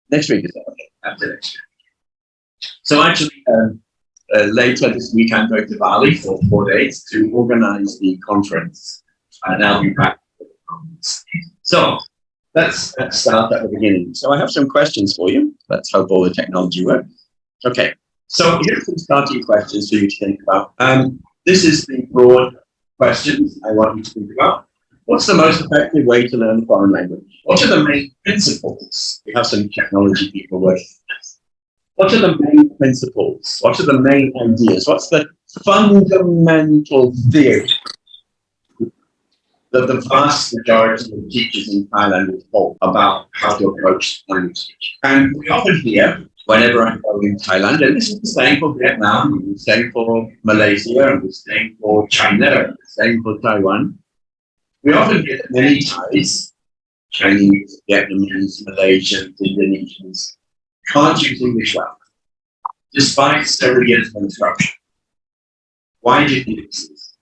Next week is that okay? After next week. So actually, later this week, I'm going to Bali for 4 days to organize the conference, and I'll be back. So let's start at the beginning. So I have some questions for you. Let's hope all the technology works. Okay. So here's some starting questions for you to think about. This is the broad questions I want you to think about. What's the most effective way to learn a foreign language? What are the main principles? We have some technology people working. What are the main principles? What are the main ideas? What's the fundamental theory that the vast majority of teachers in Thailand will hold about how to approach language teaching? And we often hear, whenever I go in Thailand, and this is the same for Vietnam, the same for Malaysia, and the same for China, and the same for Taiwan, we often get many Thais, Chinese, Vietnamese, Malaysians, Indonesians, can't use English well, despite several years of instruction. Why do you think this is?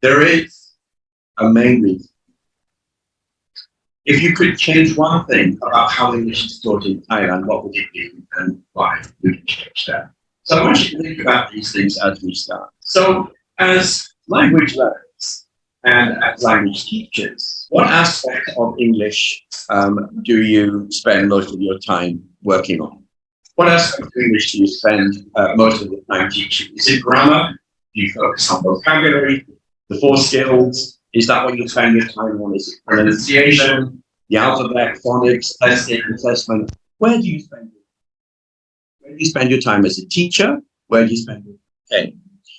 There is a main reason. If you could change one thing about how English is taught in Thailand, what would it be and why would you change that? So I want you to think about these things as we start. So as language learners and as language teachers, what aspect of English do you spend most of your time working on? What aspect of English do you spend most of the time teaching? Is it grammar? Do you focus on vocabulary, the 4 skills? Is that what you spend your time on? Is it pronunciation, the alphabet, phonics, testing, assessment? Where do you spend it? Where do you spend your time as a teacher? Where do you spend your time?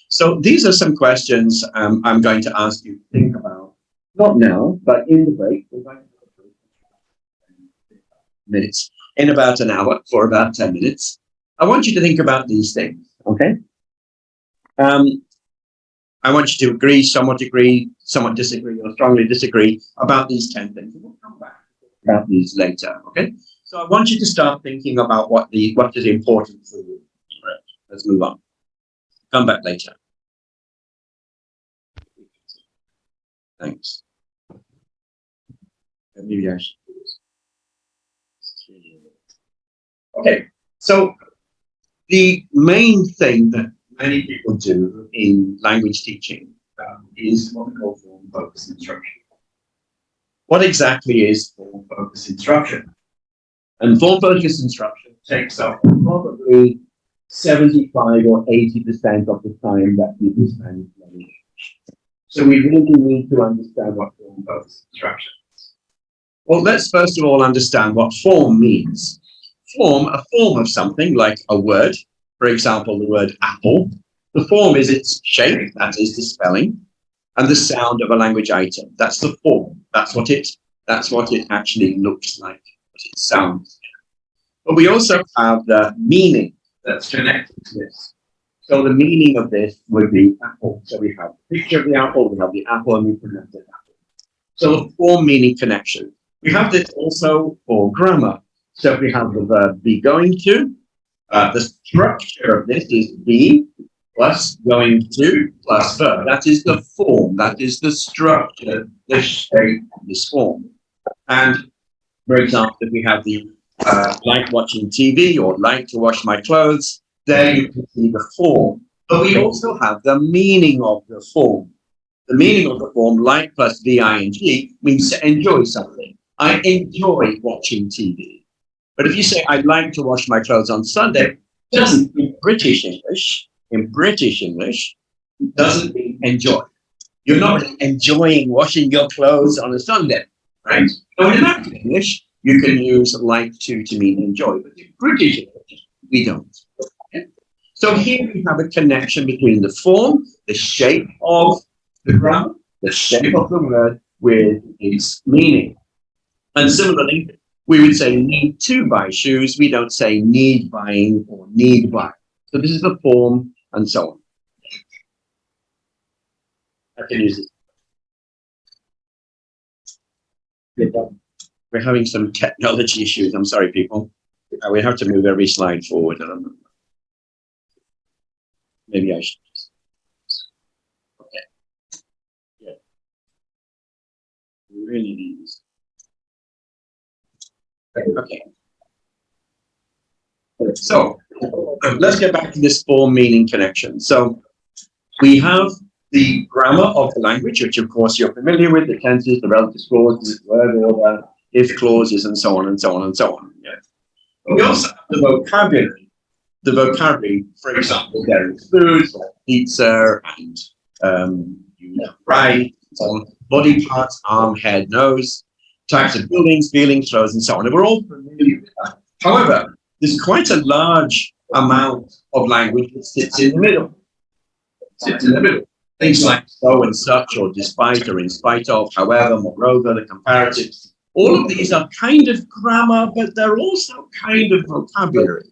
So these are some questions I'm going to ask you to think about. Not now, but in the break. We're going to have a break minutes. In about an hour, for about 10 minutes. I want you to think about these things, okay? I want you to agree, somewhat disagree, or strongly disagree about these 10 things. We'll come back about these later, okay? So I want you to start thinking about what is important for you. All right, let's move on. Come back later. Thanks. Maybe I should do this. Okay, so the main thing that many people do in language teaching is what we call form-focused instruction. What exactly is form-focused instruction? And form-focused instruction takes up probably 75 or 80% of the time that people spend learning English. So we really need to understand what form-focused instruction is. Well, let's first of all understand what form means. A form of something like a word, for example, the word apple. The form is its shape, that is the spelling, and the sound of a language item. That's the form. That's what it actually looks like, what it sounds like. But we also have the meaning that's connected to this. So the meaning of this would be apple. So we have a picture of the apple, we have the apple, and we pronounce it apple. So form meaning connection. We have this also for grammar. So if we have the verb be going to, the structure of this is be plus going to plus verb. That is the form. That is the structure, the shape of this form. And for example, if we have the like watching TV or like to wash my clothes, there you can see the form. But we also have the meaning of the form. The meaning of the form, like plus VING, means to enjoy something. I enjoy watching TV. But if you say, I'd like to wash my clothes on Sunday, doesn't in British English, doesn't mean enjoy. You're not enjoying washing your clothes on a Sunday, right? So in American English, you can use like to mean enjoy, but in British English, we don't. Okay? So here we have a connection between the form, the shape of the grammar, the shape of the word with its meaning. And similarly, we would say need to buy shoes. We don't say need buying or need buy. So this is the form and so on. I can use it. We're having some technology issues. I'm sorry, people. We have to move every slide forward. Maybe I should. Okay. Yeah. We really need this. Okay. So let's get back to this form meaning connection. So we have the grammar of the language, which of course you're familiar with, the tenses, the relative clauses, word order, if clauses, and so on and so on and so on. Yeah. But we also have the vocabulary. The vocabulary, for example, there is food, like pizza, and right, body parts, arm, head, nose, types of buildings, feelings, clothes, and so on. And we're all familiar with that. However, there's quite a large amount of language that sits in the middle. Things like so and such, or despite, or in spite of, however, moreover, the comparatives. All of these are kind of grammar, but they're also kind of vocabulary.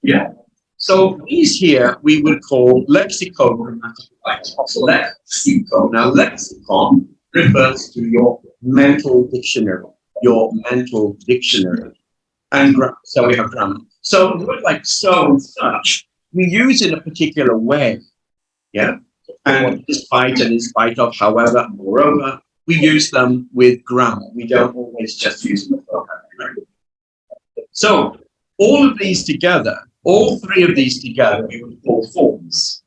Yeah. So these here we would call lexico-grammatical items. Lexico. Now, lexicon refers to your mental dictionary. And so we have grammar. So a word like so and such, we use in a particular way. Yeah. And despite and in spite of, however, moreover, we use them with grammar. We don't always just use them with vocabulary. So all of these together, all three of these together, we would call forms.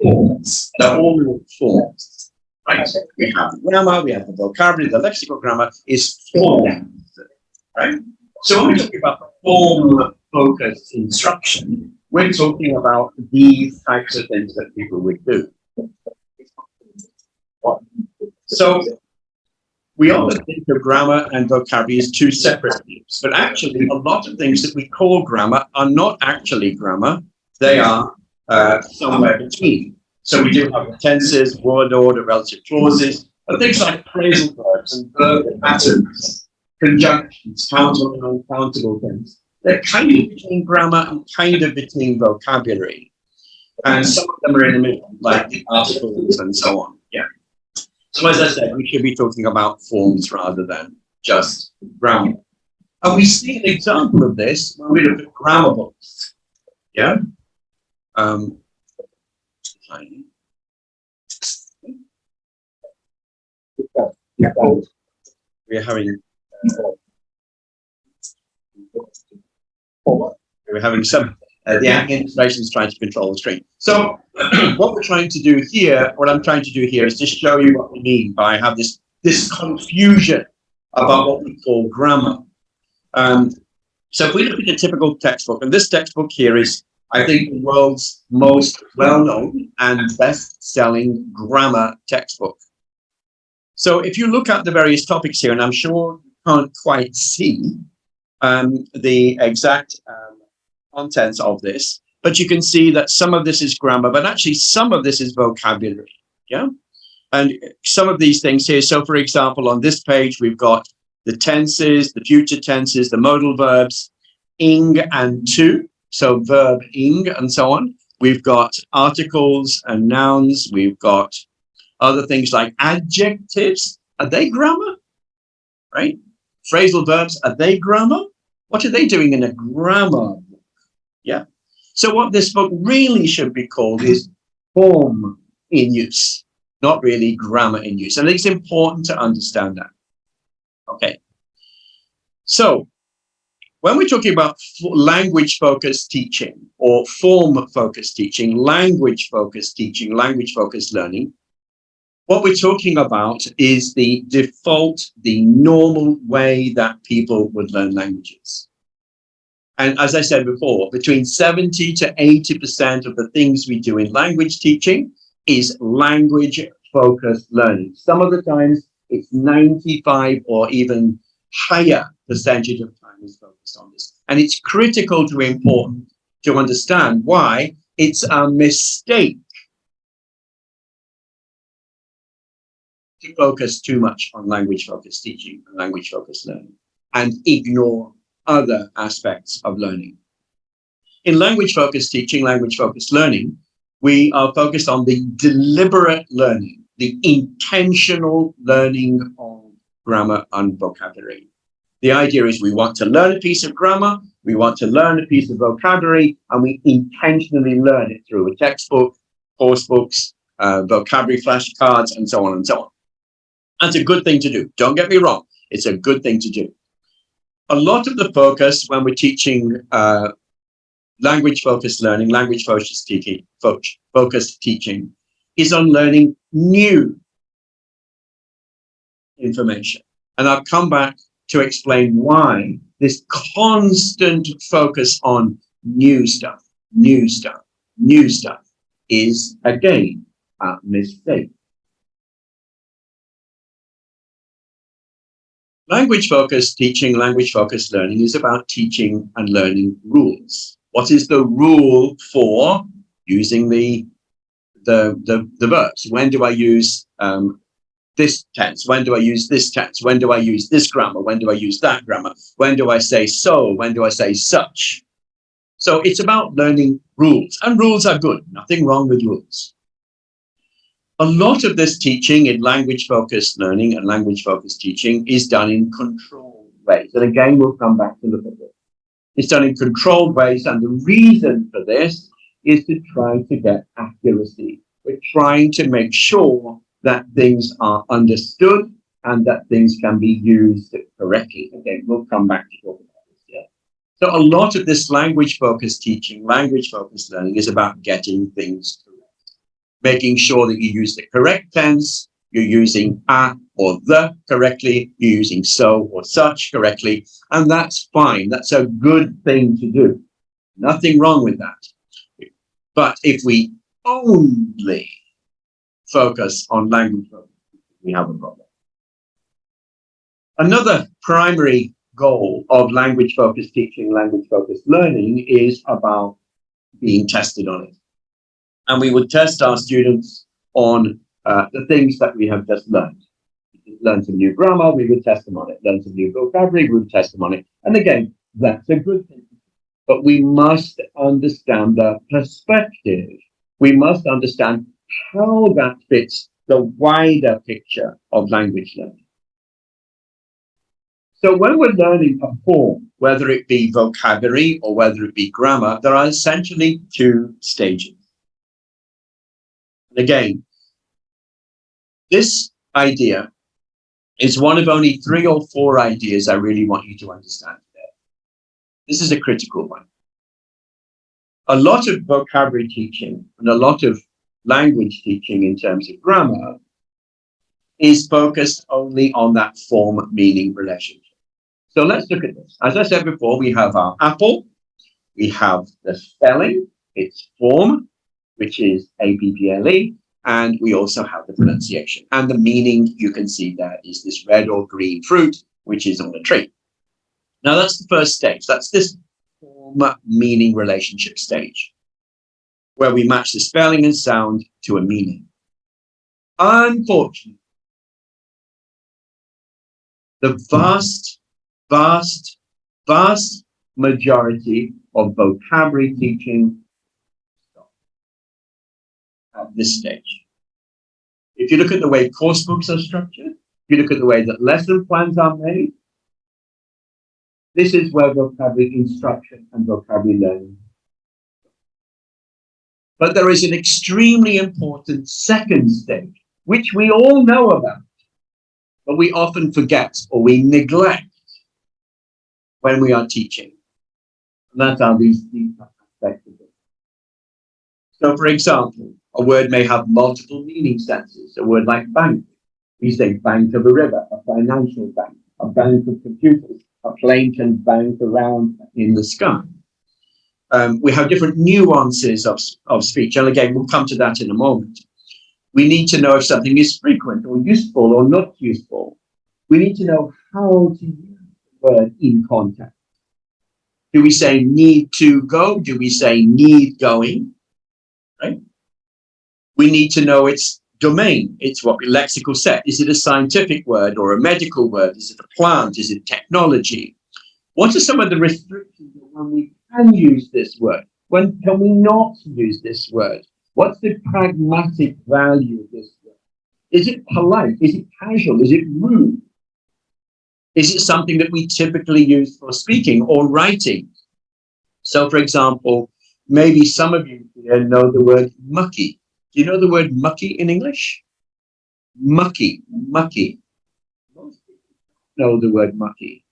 Forms. They're all forms. Right? We have the grammar, we have the vocabulary, the lexical grammar is forms. Right? So when we're talking about the form-focused instruction, we're talking about these types of things that people would do. So we often think of grammar and vocabulary as two separate things, but actually a lot of things that we call grammar are not actually grammar. They are somewhere between. So we do have tenses, word order, relative clauses, but things like phrasal verbs and verb patterns, conjunctions, countable and uncountable things. They're kind of between grammar and kind of between vocabulary. And some of them are in the middle, like the articles and so on. Yeah. So as I said, we should be talking about forms rather than just grammar. And we see an example of this when we look at grammar books. Yeah. We're having some. The administration is trying to control the screen. So what I'm trying to do here is just show you what we mean by have this confusion about what we call grammar. So if we look at a typical textbook, and this textbook here is, I think, the world's most well-known and best-selling grammar textbook. So if you look at the various topics here, and I'm sure you can't quite see the exact contents of this, but you can see that some of this is grammar, but actually some of this is vocabulary. Yeah. And some of these things here. So for example, on this page, we've got the tenses, the future tenses, the modal verbs, ing and to. So verb ing and so on. We've got articles and nouns. We've got other things like adjectives. Are they grammar? Right? Phrasal verbs, are they grammar? What are they doing in a grammar? Yeah. So what this book really should be called is form in use, not really grammar in use. And it's important to understand that. Okay. So when we're talking about language-focused teaching or form-focused teaching, language-focused teaching, language-focused learning, what we're talking about is the default, the normal way that people would learn languages. And as I said before, between 70 to 80% of the things we do in language teaching is language-focused learning. Some of the times it's 95 or even higher percentage of time is focused on this. And it's critical to important to understand why it's a mistake to focus too much on language-focused teaching and language-focused learning and ignore other aspects of learning. In language-focused teaching, language-focused learning, we are focused on the deliberate learning, the intentional learning of grammar and vocabulary. The idea is we want to learn a piece of grammar, we want to learn a piece of vocabulary, and we intentionally learn it through a textbook, course books, vocabulary flashcards, and so on and so on. That's a good thing to do. Don't get me wrong. It's a good thing to do. A lot of the focus when we're teaching language-focused learning, language-focused teaching, focused teaching is on learning new information. And I'll come back to explain why this constant focus on new stuff, new stuff, new stuff is, again, a mistake. Language-focused teaching, language-focused learning is about teaching and learning rules. What is the rule for using the verbs? When do I use this tense? When do I use this tense? When do I use this grammar? When do I use that grammar? When do I say so? When do I say such? So it's about learning rules, and rules are good. Nothing wrong with rules. A lot of this teaching in language-focused learning and language-focused teaching is done in controlled ways. And again, we'll come back to look at this. It's done in controlled ways, and the reason for this is to try to get accuracy. We're trying to make sure that things are understood and that things can be used correctly. Again, we'll come back to talk about this. Yeah. So a lot of this language-focused teaching, language-focused learning is about getting things correct. Making sure that you use the correct tense, you're using a or the correctly, you're using so or such correctly, and that's fine. That's a good thing to do. Nothing wrong with that. But if we only focus on language, we have a problem. Another primary goal of language-focused teaching, language-focused learning is about being tested on it. And we would test our students on the things that we have just learned. Learn some new grammar, we would test them on it. Learn some new vocabulary, we would test them on it. And again, that's a good thing. But we must understand the perspective. We must understand how that fits the wider picture of language learning. So when we're learning a form, whether it be vocabulary or whether it be grammar, there are essentially two stages. And again, this idea is one of only 3 or 4 ideas I really want you to understand today. This is a critical one. A lot of vocabulary teaching and a lot of language teaching in terms of grammar is focused only on that form-meaning relationship. So let's look at this. As I said before, we have our apple, we have the spelling, its form, which is A-P-P-L-E, and we also have the pronunciation. And the meaning you can see there is this red or green fruit, which is on a tree. Now that's the first stage. That's this form-meaning relationship stage, where we match the spelling and sound to a meaning. Unfortunately, the vast majority of vocabulary teaching at this stage. If you look at the way course books are structured, if you look at the way that lesson plans are made, this is where vocabulary instruction and vocabulary learning. But there is an extremely important second stage, which we all know about, but we often forget or we neglect when we are teaching. And that's how these aspects of it. So, for example, a word may have multiple meaning senses. A word like bank. We say bank of a river, a financial bank, a bank of computers, a plane can bank around in the sky. We have different nuances of speech. And again, we'll come to that in a moment. We need to know if something is frequent or useful or not useful. We need to know how to use the word in context. Do we say need to go? Do we say need going? Right? We need to know its domain. It's what lexical set. Is it a scientific word or a medical word? Is it a plant? Is it technology? What are some of the restrictions when we can use this word? When can we not use this word? What's the pragmatic value of this word? Is it polite? Is it casual? Is it rude? Is it something that we typically use for speaking or writing? So, for example, maybe some of you here know the word mucky. Do you know the word mucky in English? Mucky. Most people know the word mucky.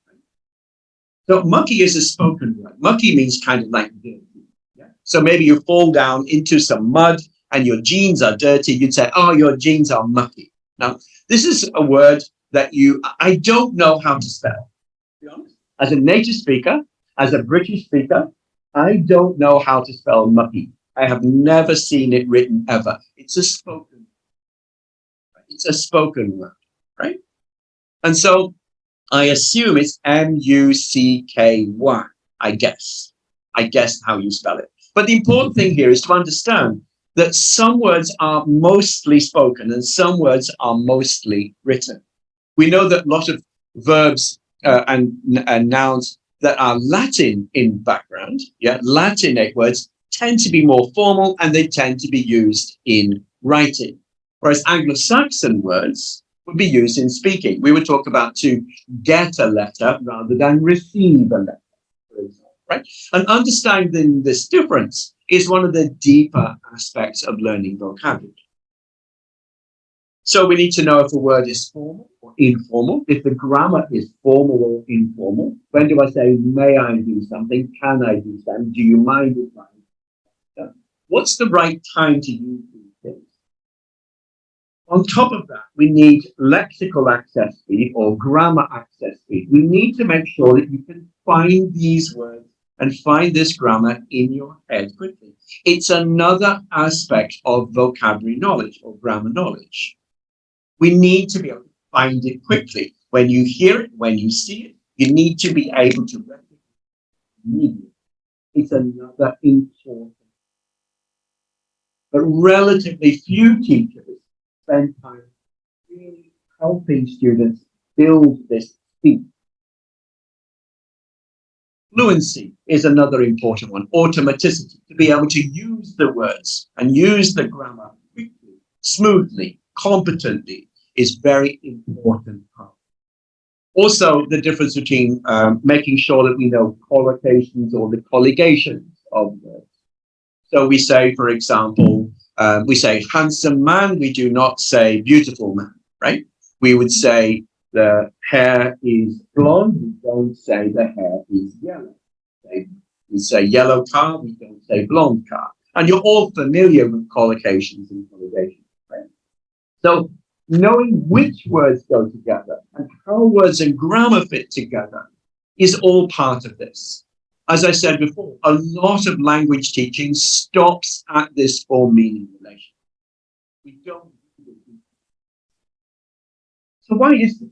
So mucky is a spoken word. Mucky means kind of like dirty. So maybe you fall down into some mud and your jeans are dirty. You'd say, oh, your jeans are mucky. Now, this is a word that I don't know how to spell. To be honest. As a native speaker, as a British speaker, I don't know how to spell mucky. I have never seen it written ever. It's a spoken word, right? And so I assume it's M-U-C-K-Y, I guess. I guess how you spell it. But the important thing here is to understand that some words are mostly spoken and some words are mostly written. We know that a lot of verbs and nouns that are Latin in background, Latinate words, tend to be more formal and they tend to be used in writing. Whereas Anglo-Saxon words would be used in speaking. We would talk about to get a letter rather than receive a letter, for example, right? And understanding this difference is one of the deeper aspects of learning vocabulary. So we need to know if a word is formal or informal, if the grammar is formal or informal. When do I say, may I do something? Can I do something? Do you mind if I do that? What's the right time to use these things? On top of that, we need lexical access speed or grammar access speed. We need to make sure that you can find these words and find this grammar in your head quickly. It's another aspect of vocabulary knowledge or grammar knowledge. We need to be able to find it quickly. When you hear it, when you see it, you need to be able to recognize it immediately. It's another important. But relatively few teachers spend time really helping students build this speed. Fluency is another important one. Automaticity, to be able to use the words and use the grammar quickly, smoothly, competently, is very important part. Also, the difference between making sure that we know collocations or the colligations of words. So we say, for example, we say handsome man, we do not say beautiful man, right? We would say the hair is blonde, we don't say the hair is yellow. We say yellow car, we don't say blonde car. And you're all familiar with collocations and colligations, right? So knowing which words go together and how words and grammar fit together is all part of this. As I said before, a lot of language teaching stops at this form-meaning relation. We don't. So why is this?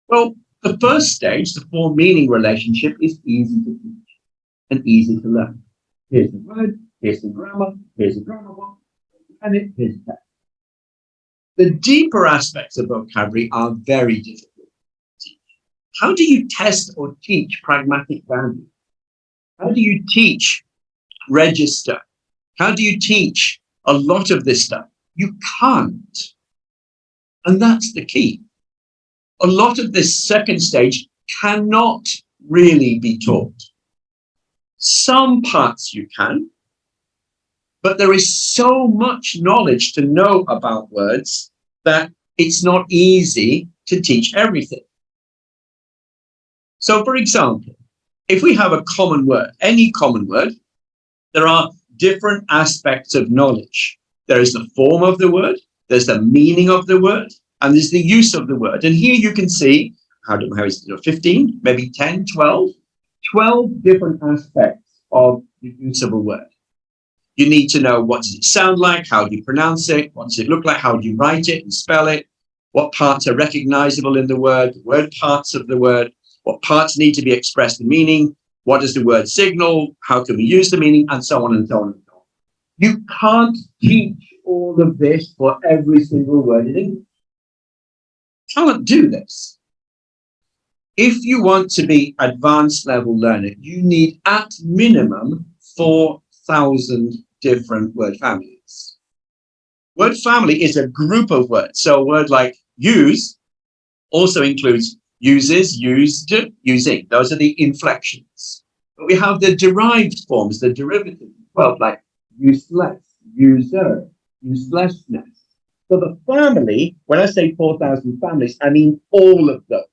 Well, the first stage, the form-meaning relationship, is easy to teach and easy to learn. Here's the word, here's the grammar book, and here's the text. The deeper aspects of vocabulary are very difficult to teach. How do you test or teach pragmatic value? How do you teach register? How do you teach a lot of this stuff? You can't. And that's the key. A lot of this second stage cannot really be taught. Some parts you can, but there is so much knowledge to know about words that it's not easy to teach everything. So, for example, if we have a common word, any common word, there are different aspects of knowledge. There is the form of the word, there's the meaning of the word, and there's the use of the word. And here you can see, how is it, 15, maybe 10, 12 different aspects of the use of a word. You need to know, what does it sound like? How do you pronounce it? What does it look like? How do you write it and spell it? What parts are recognizable in the word parts of the word? What parts need to be expressed in meaning? What does the word signal? How can we use the meaning? And so on and so on and so on. You can't teach all of this for every single word in English. You can't do this. If you want to be advanced level learner, you need at minimum 4,000 different word families. Word family is a group of words. So a word like use also includes uses, used, using. Those are the inflections. But we have the derived forms, the derivatives, well, like useless, user, uselessness. So the family, when I say 4,000 families, I mean all of those.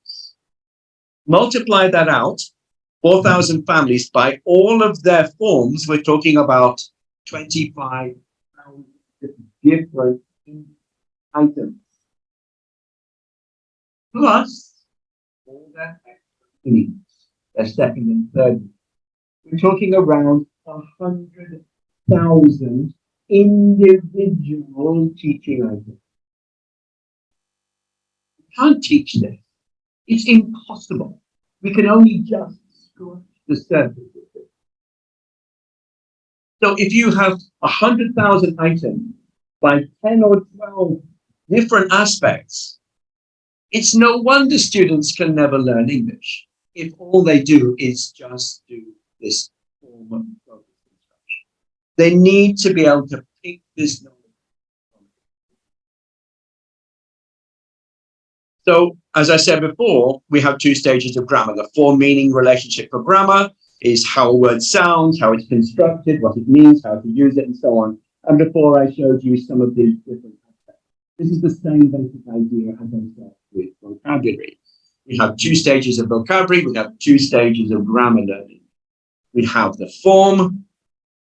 Multiply that out, 4,000 families by all of their forms. We're talking about 25,000 different items, plus all their needs, their second and third. We're talking around 100,000 individual teaching items. We can't teach this. It's impossible. We can only just scratch the surface of it. So if you have 100,000 items by 10 or 12 different aspects, it's no wonder students can never learn English if all they do is just do this form of focus instruction. They need to be able to pick this knowledge. So, as I said before, we have two stages of grammar. The form-meaning relationship for grammar is how a word sounds, how it's constructed, what it means, how to use it, and so on. And before I showed you some of these different aspects. This is the same basic idea as I said with vocabulary. We have two stages of vocabulary, we have two stages of grammar learning. We have the form,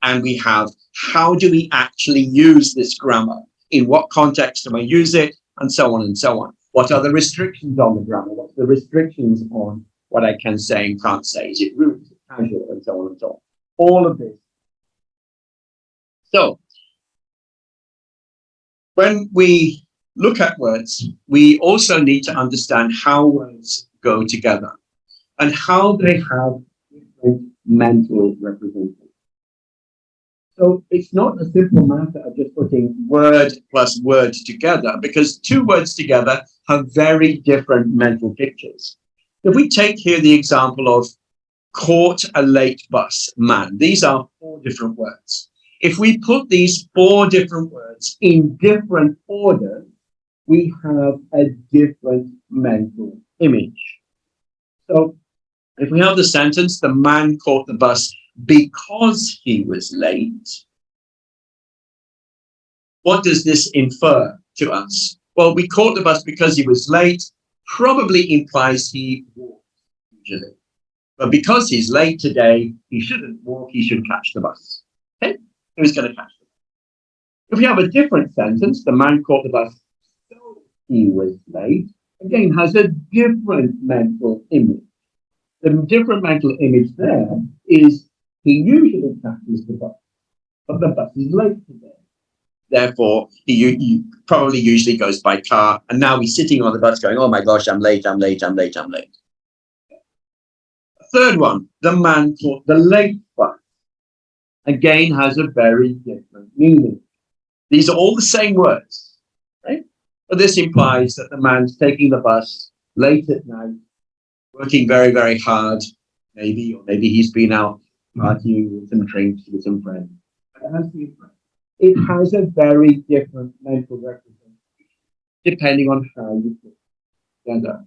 and we have how do we actually use this grammar? In what context do I use it? And so on and so on. What are the restrictions on the grammar? What's the restrictions on what I can say and can't say? Is it rude? Is it casual? And so on and so on. All of this. So, when we look at words, we also need to understand how words go together and how they have different mental representations. So it's not a simple matter of just putting word plus word together, because two words together have very different mental pictures. If we take here the example of caught a late bus man, these are four different words. If we put these four different words in different order, we have a different mental image. So if we have the sentence, the man caught the bus because he was late, what does this infer to us? Well, we caught the bus because he was late probably implies he walked usually. But because he's late today, he shouldn't walk, he should catch the bus. Okay? Who's going to catch the bus? If we have a different sentence, the man caught the bus so he was late, again has a different mental image. The different mental image there is he usually catches the bus, but the bus is late today. Therefore, he probably usually goes by car, and now he's sitting on the bus going, oh my gosh, I'm late, I'm late, I'm late, I'm late. Third one, the man caught the late bus. Again, has a very different meaning. These are all the same words, right? But this implies that the man's taking the bus late at night, working very, very hard, maybe, or maybe he's been out partying with some drinks with some friends. It has a very different mental representation depending on how you put it together.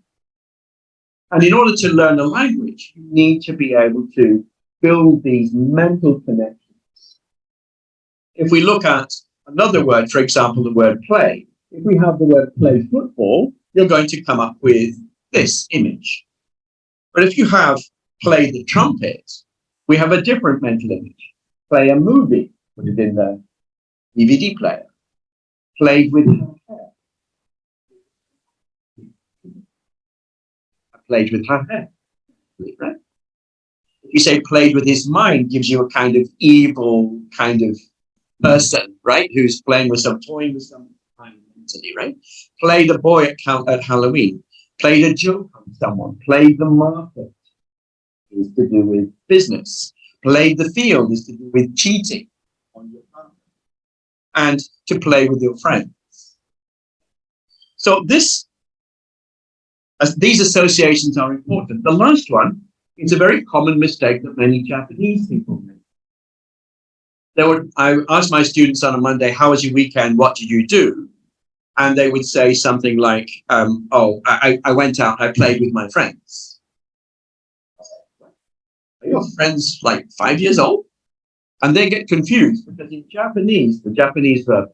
And in order to learn a language, you need to be able to build these mental connections. If we look at another word, for example, the word play, if we have the word play football, you're going to come up with this image. But if you have play the trumpet, we have a different mental image. Play a movie, put it in the DVD player. Played with her hair. I played with her hair. Right? If you say played with his mind, gives you a kind of evil kind of person, right? Who's playing with some, toying with some kind of entity, right? Play the boy at Halloween. Played a joke on someone. Played the market is to do with business. Played the field is to do with cheating on your partner. And to play with your friends. So these associations are important. The last one is a very common mistake that many Japanese people make. I asked my students on a Monday, how was your weekend? What did you do? And they would say something like, I went out, I played with my friends. Are your friends like 5 years old? And they get confused because in Japanese, the Japanese verb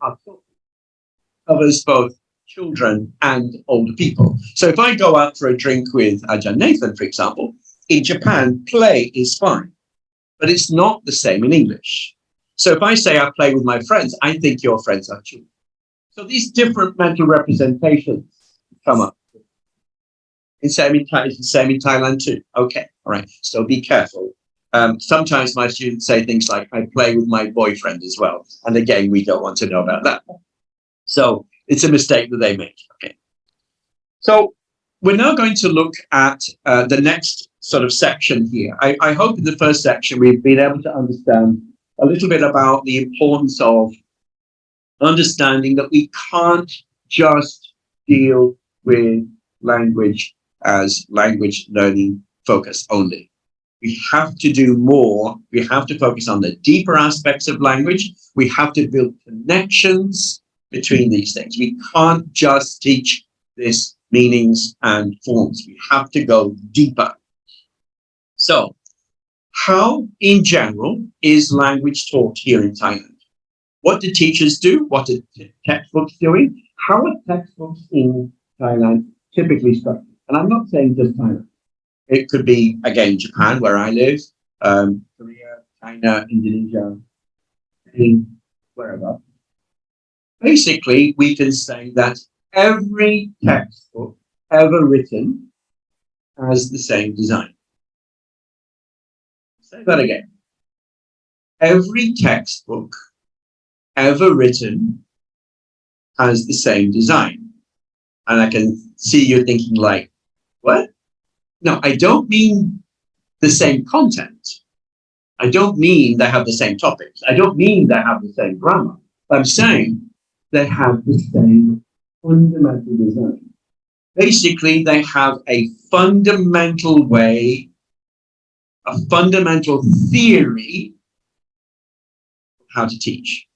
covers both children and older people. So if I go out for a drink with Ajahn Nathan, for example, in Japan, play is fine, but it's not the same in English. So if I say I play with my friends, I think your friends are children. So these different mental representations come up. It's the same in Thailand too. Okay, all right. So be careful. Sometimes my students say things like, I play with my boyfriend as well. And again, we don't want to know about that. So it's a mistake that they make. Okay. So we're now going to look at the next sort of section here. I hope in the first section we've been able to understand a little bit about the importance of understanding that we can't just deal with language as language learning focus only. We have to do more. We have to focus on the deeper aspects of language. We have to build connections between these things. We can't just teach this meanings and forms. We have to go deeper. So, how in general is language taught here in Thailand? What do teachers do? What are textbooks doing? How are textbooks in Thailand typically structured? And I'm not saying just Thailand. It could be, again, Japan, where I live, Korea, China, Indonesia, wherever. Basically, we can say that every textbook ever written has the same design. Say that again. Every textbook ever written has the same design. And I can see you thinking like, what? No, I don't mean the same content. I don't mean they have the same topics. I don't mean they have the same grammar. I'm saying they have the same fundamental design. Basically, they have a fundamental way, a fundamental theory of how to teach.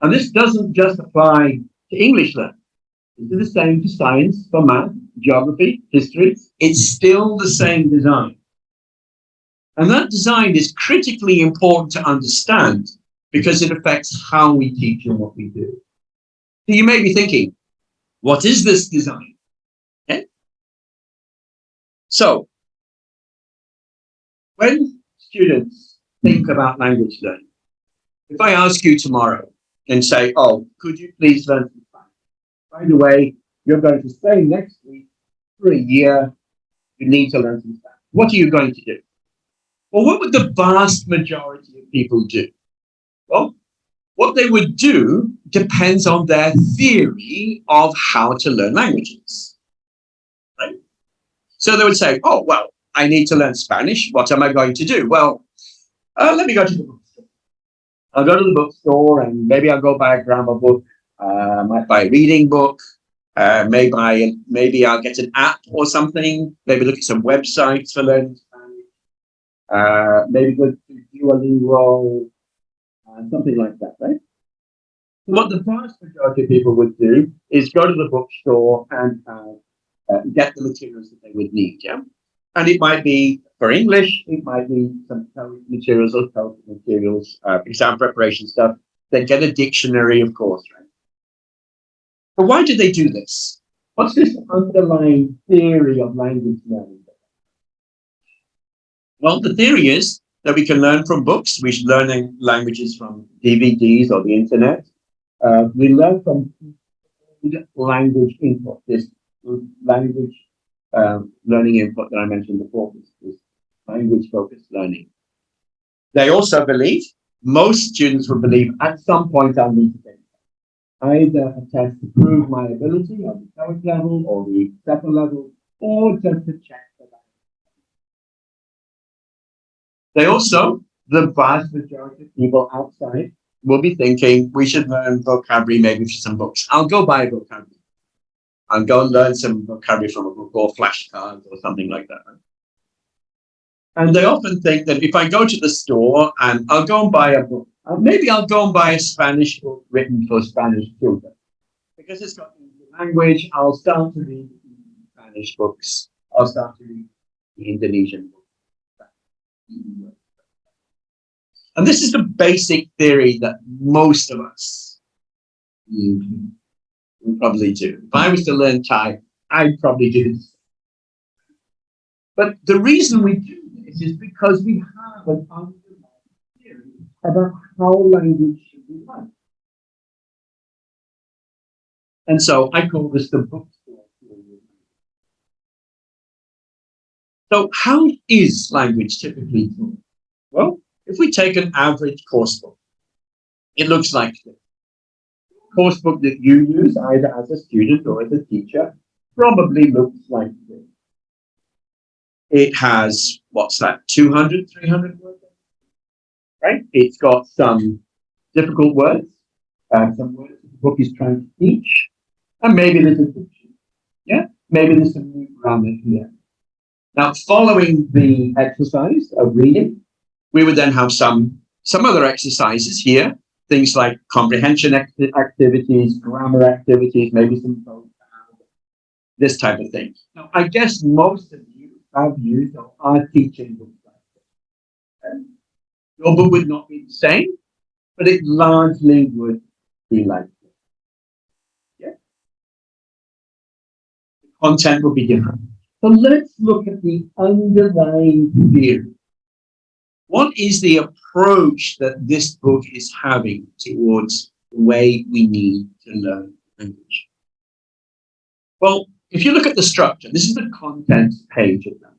And this doesn't just apply to English learning. It's the same for science, for math, geography, history. It's still the same design. And that design is critically important to understand because it affects how we teach and what we do. So you may be thinking, what is this design? Okay. So when students think about language learning, if I ask you tomorrow and say, oh, could you please learn some Spanish? By the way, you're going to stay next week for a year. You need to learn some Spanish. What are you going to do? Well, what would the vast majority of people do? Well, what they would do depends on their theory of how to learn languages. Right? So they would say, oh, well, I need to learn Spanish. What am I going to do? Well, let me go to the bookstore. I'll go to the bookstore and maybe I'll go buy a grammar book. I might buy a reading book. Maybe I'll get an app or something. Maybe look at some websites for learning Spanish. Maybe go to Duolingo, something like that, right? What the vast majority of people would do is go to the bookstore and get the materials that they would need, yeah? And it might be for English, it might be some materials or TOEFL materials, exam preparation stuff. Then get a dictionary, of course, right? But why do they do this? What's this underlying theory of language learning? Well, the theory is that we can learn from books. We should learn languages from DVDs or the internet. We learn from language input, this language learning input that I mentioned before, this language-focused learning. They also believe, most students would believe, at some point I need to take either a test to prove my ability on the TOEIC level or the TOEFL level, or just to check the language. They also, the vast majority of people outside, will be thinking we should learn vocabulary maybe for some books. I'll go buy a vocabulary. I'll go and learn some vocabulary from a book or flashcards or something like that. And they often think that if I go to the store and I'll go and buy a book, maybe I'll go and buy a Spanish book written for Spanish children. Because it's got the language, I'll start to read Spanish books. I'll start to read the Indonesian books. And this is the basic theory that most of us would probably do. If I was to learn Thai, I'd probably do this. But the reason we do this is because we have an underlying theory about how language should be learned. And so I call this the bookstore theory. So how is language typically taught? Well, if we take an average course book, it looks like this. Course book that you use either as a student or as a teacher probably looks like this. It has, what's that, 200, 300 words? Right? It's got some difficult words, some words that the book is trying to teach, and maybe there's a diction. Yeah? Maybe there's some new grammar here. Now, following the exercise of reading, we would then have some other exercises here, things like comprehension activities, grammar activities, maybe some vocab, this type of thing. Now, I guess most of you have used or are teaching books like this. Okay? Your book would not be the same, but it largely would be like this. Yeah? The content would be different. So let's look at the underlying theory. What is the approach that this book is having towards the way we need to learn language? Well, if you look at the structure, this is the contents page of that.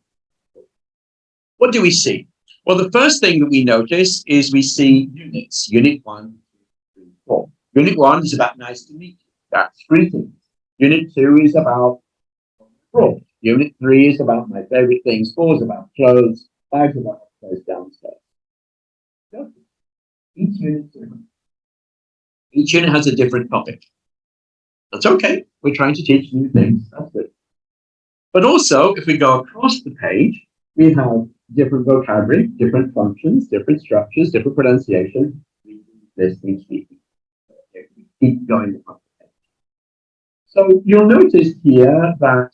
What do we see? Well, the first thing that we notice is we see units. Unit 1, 2, 3, 4. Unit 1 is about nice to meet you. That's greetings. Unit 2 is about fraud. Unit 3 is about my favorite things. 4 is about clothes. 5 is about upstairs, downstairs. Each unit is different. Each unit has a different topic. That's okay. We're trying to teach new things. That's good. But also, if we go across the page, we have different vocabulary, different functions, different structures, different pronunciation, listening, speaking. We keep going across the page. So you'll notice here that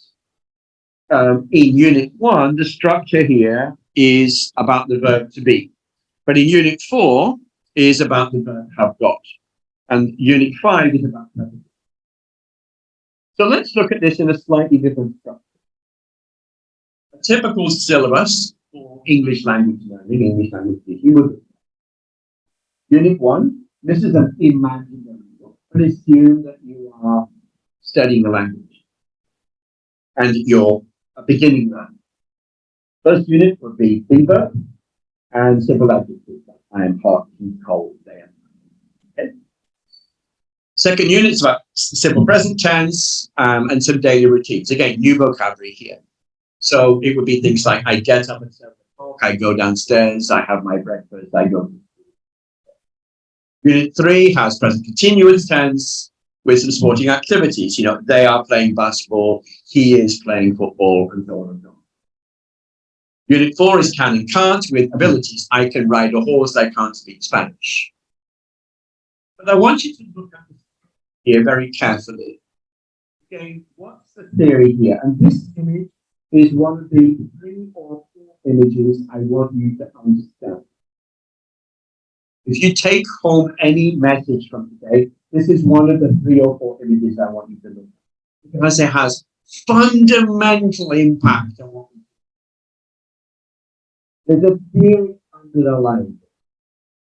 in Unit 1, the structure here is about the verb to be. But in Unit 4 is about the verb have got. And Unit 5 is about preposition. So let's look at this in a slightly different structure. A typical syllabus for English language learning, English language teaching would be Unit 1, this is an imaginary book, but assume that you are studying a language and you're a beginning learner. First unit would be verb and simple adjectives. I am hot, he's cold, they are. Okay. Second unit is about simple present tense and some daily routines. Again, new vocabulary here. So it would be things like I get up at 7 o'clock, I go downstairs, I have my breakfast, I go. Unit 3 has present continuous tense with some sporting activities. You know, they are playing basketball, he is playing football, and so on and so on. Unit 4 is can and can't with abilities. I can ride a horse, I can't speak Spanish. But I want you to look at this here very carefully. Okay, what's the theory here? And this image is one of the 3 or 4 images I want you to understand. If you take home any message from today, this is one of the 3 or 4 images I want you to look at. Because it has fundamental impact on what we do. There's a theory underlying it.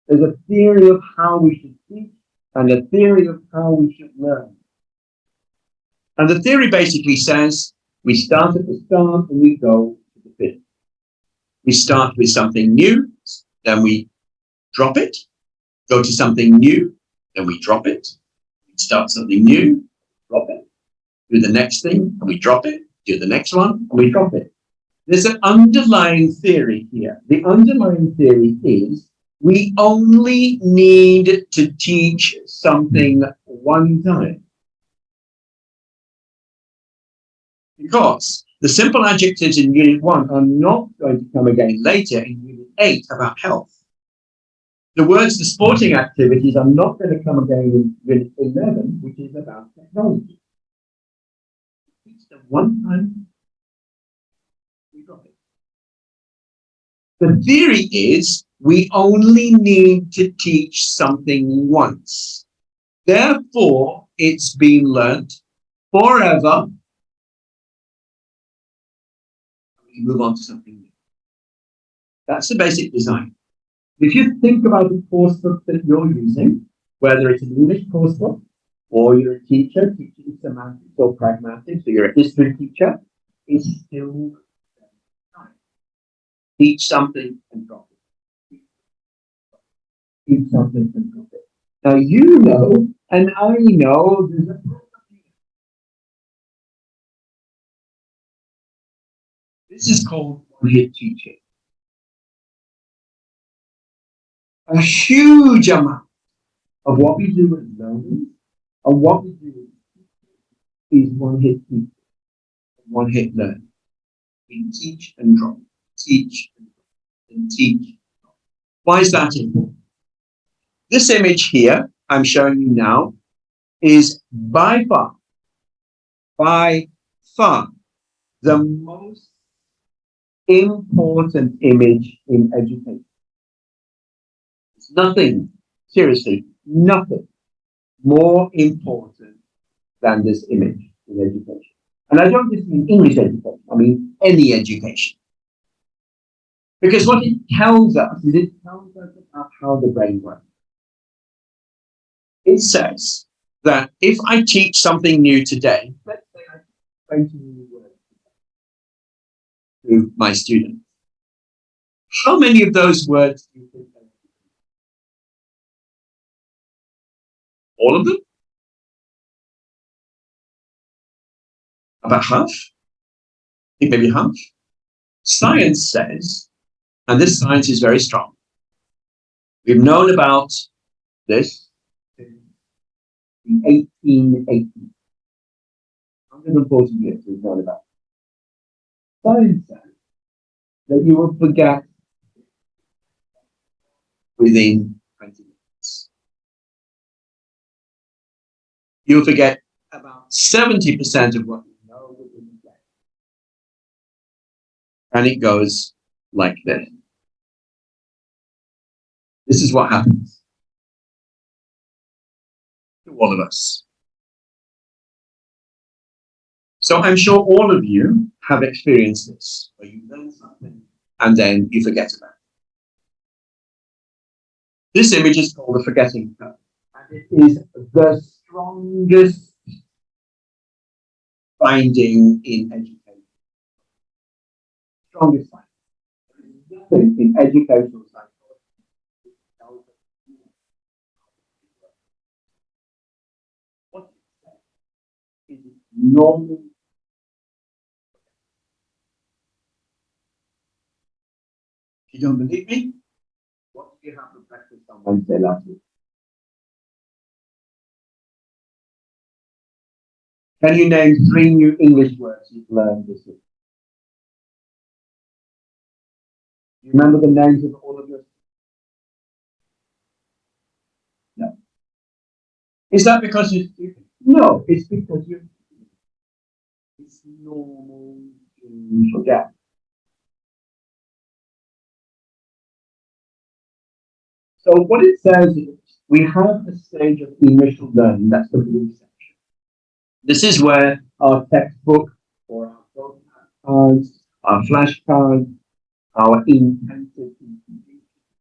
There's a theory of how we should teach and a theory of how we should learn. And the theory basically says we start at the start and we go to the finish. We start with something new, then we drop it, go to something new, then we drop it, start something new, drop it, do the next thing, and we drop it, do the next one, and we drop it. There's an underlying theory here. The underlying theory is we only need to teach something one time. Because the simple adjectives in Unit 1 are not going to come again later in Unit 8 about health. The words, the sporting activities, are not going to come again in Unit 11, which is about technology. Teach them one time, we drop it. The theory is we only need to teach something once. Therefore, it's been learnt forever. you move on to something new. That's the basic design. If you think about the course book that you're using, whether it's an English course book or you're a teacher teaching semantics or pragmatics, or you're a history teacher, it's still teach something and drop it. Teach something and drop it. Now you know, and I know, there's a this is called one-hit teaching. A huge amount of what we do with learning and what we do is one-hit teaching, one-hit learning. We teach and drop, teach and teach. Why is that important? This image here I'm showing you now is by far, the most important image in education. It's nothing, seriously, nothing more important than this image in education. And I don't just mean English education, I mean any education. Because what it tells us is it tells us about how the brain works. It says that if I teach something new today, let's say I teach 20 new words to my students, how many of those words do you think they know? All of them? About half? I think maybe half. Science says, and this science is very strong, we've known about this since the 1880s. 140 years we've known about it. Science says that you will forget within 20 minutes. You'll forget about 70% of what you know within a day. And it goes like this. This is what happens to all of us. So I'm sure all of you have experienced this, where you learn something and then you forget about it. This image is called the forgetting curve, and it is the strongest finding in education. Strongest finding. There is nothing in educational psychology that tells us what it says is normal. If you don't believe me, what did you have for breakfast on Wednesday last week? Can you name 3 new English words you've learned this week? Do you remember the names of all of your? No. Is that because you're stupid? No, it's because you're stupid. It's normal to forget. So what it says is we have a stage of initial learning, that's the blue section. This is where our textbook or our phone cards, our flashcards, our intensive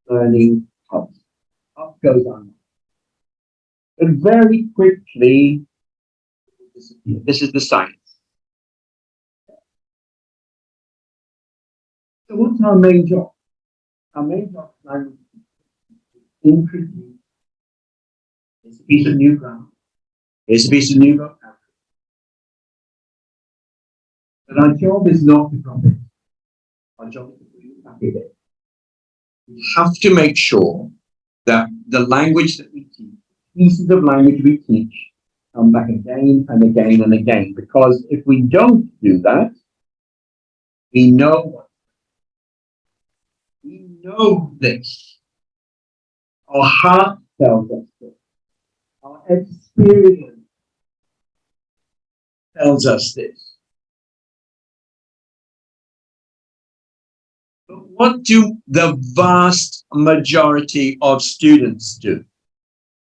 learning comes. Up goes on. But very quickly, this is the science. So what's our main job? Our main job is introduce. It's a piece of new ground. It's a piece of new vocabulary. But our job is not to drop it. Our job is to put it back in. We have to make sure that the language that we teach, pieces of language we teach, come back again and again and again. Because if we don't do that, we know this. Our heart tells us this. Our experience tells us this. But what do the vast majority of students do?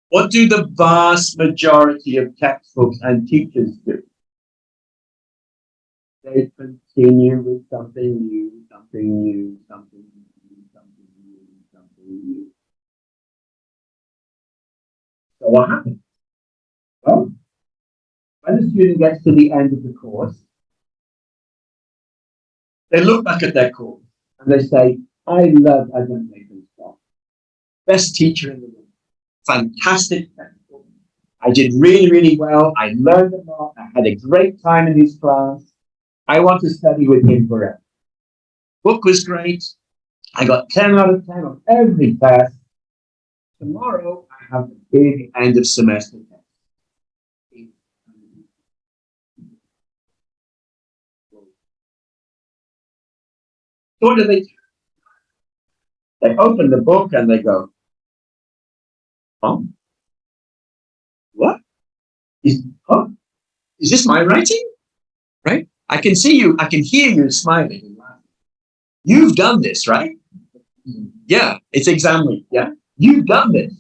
What do the vast majority of textbooks and teachers do? they continue with something new, something new, something new, something new, something new. So what happens? Well, when the student gets to the end of the course, they look back at their course and they say, I love Adam Nathan's class. Best teacher in the world. Fantastic technical. I did really, really well. I learned a lot. I had a great time in his class. I want to study with him forever. Book was great. I got 10 out of 10 on every test. Tomorrow, I have the big end of semester test. So what do? They open the book and they go, oh, what? Oh, is this my writing? Right? I can see you, I can hear you smiling and laughing. You've done this, right? Yeah, it's exam week, yeah? You've done this.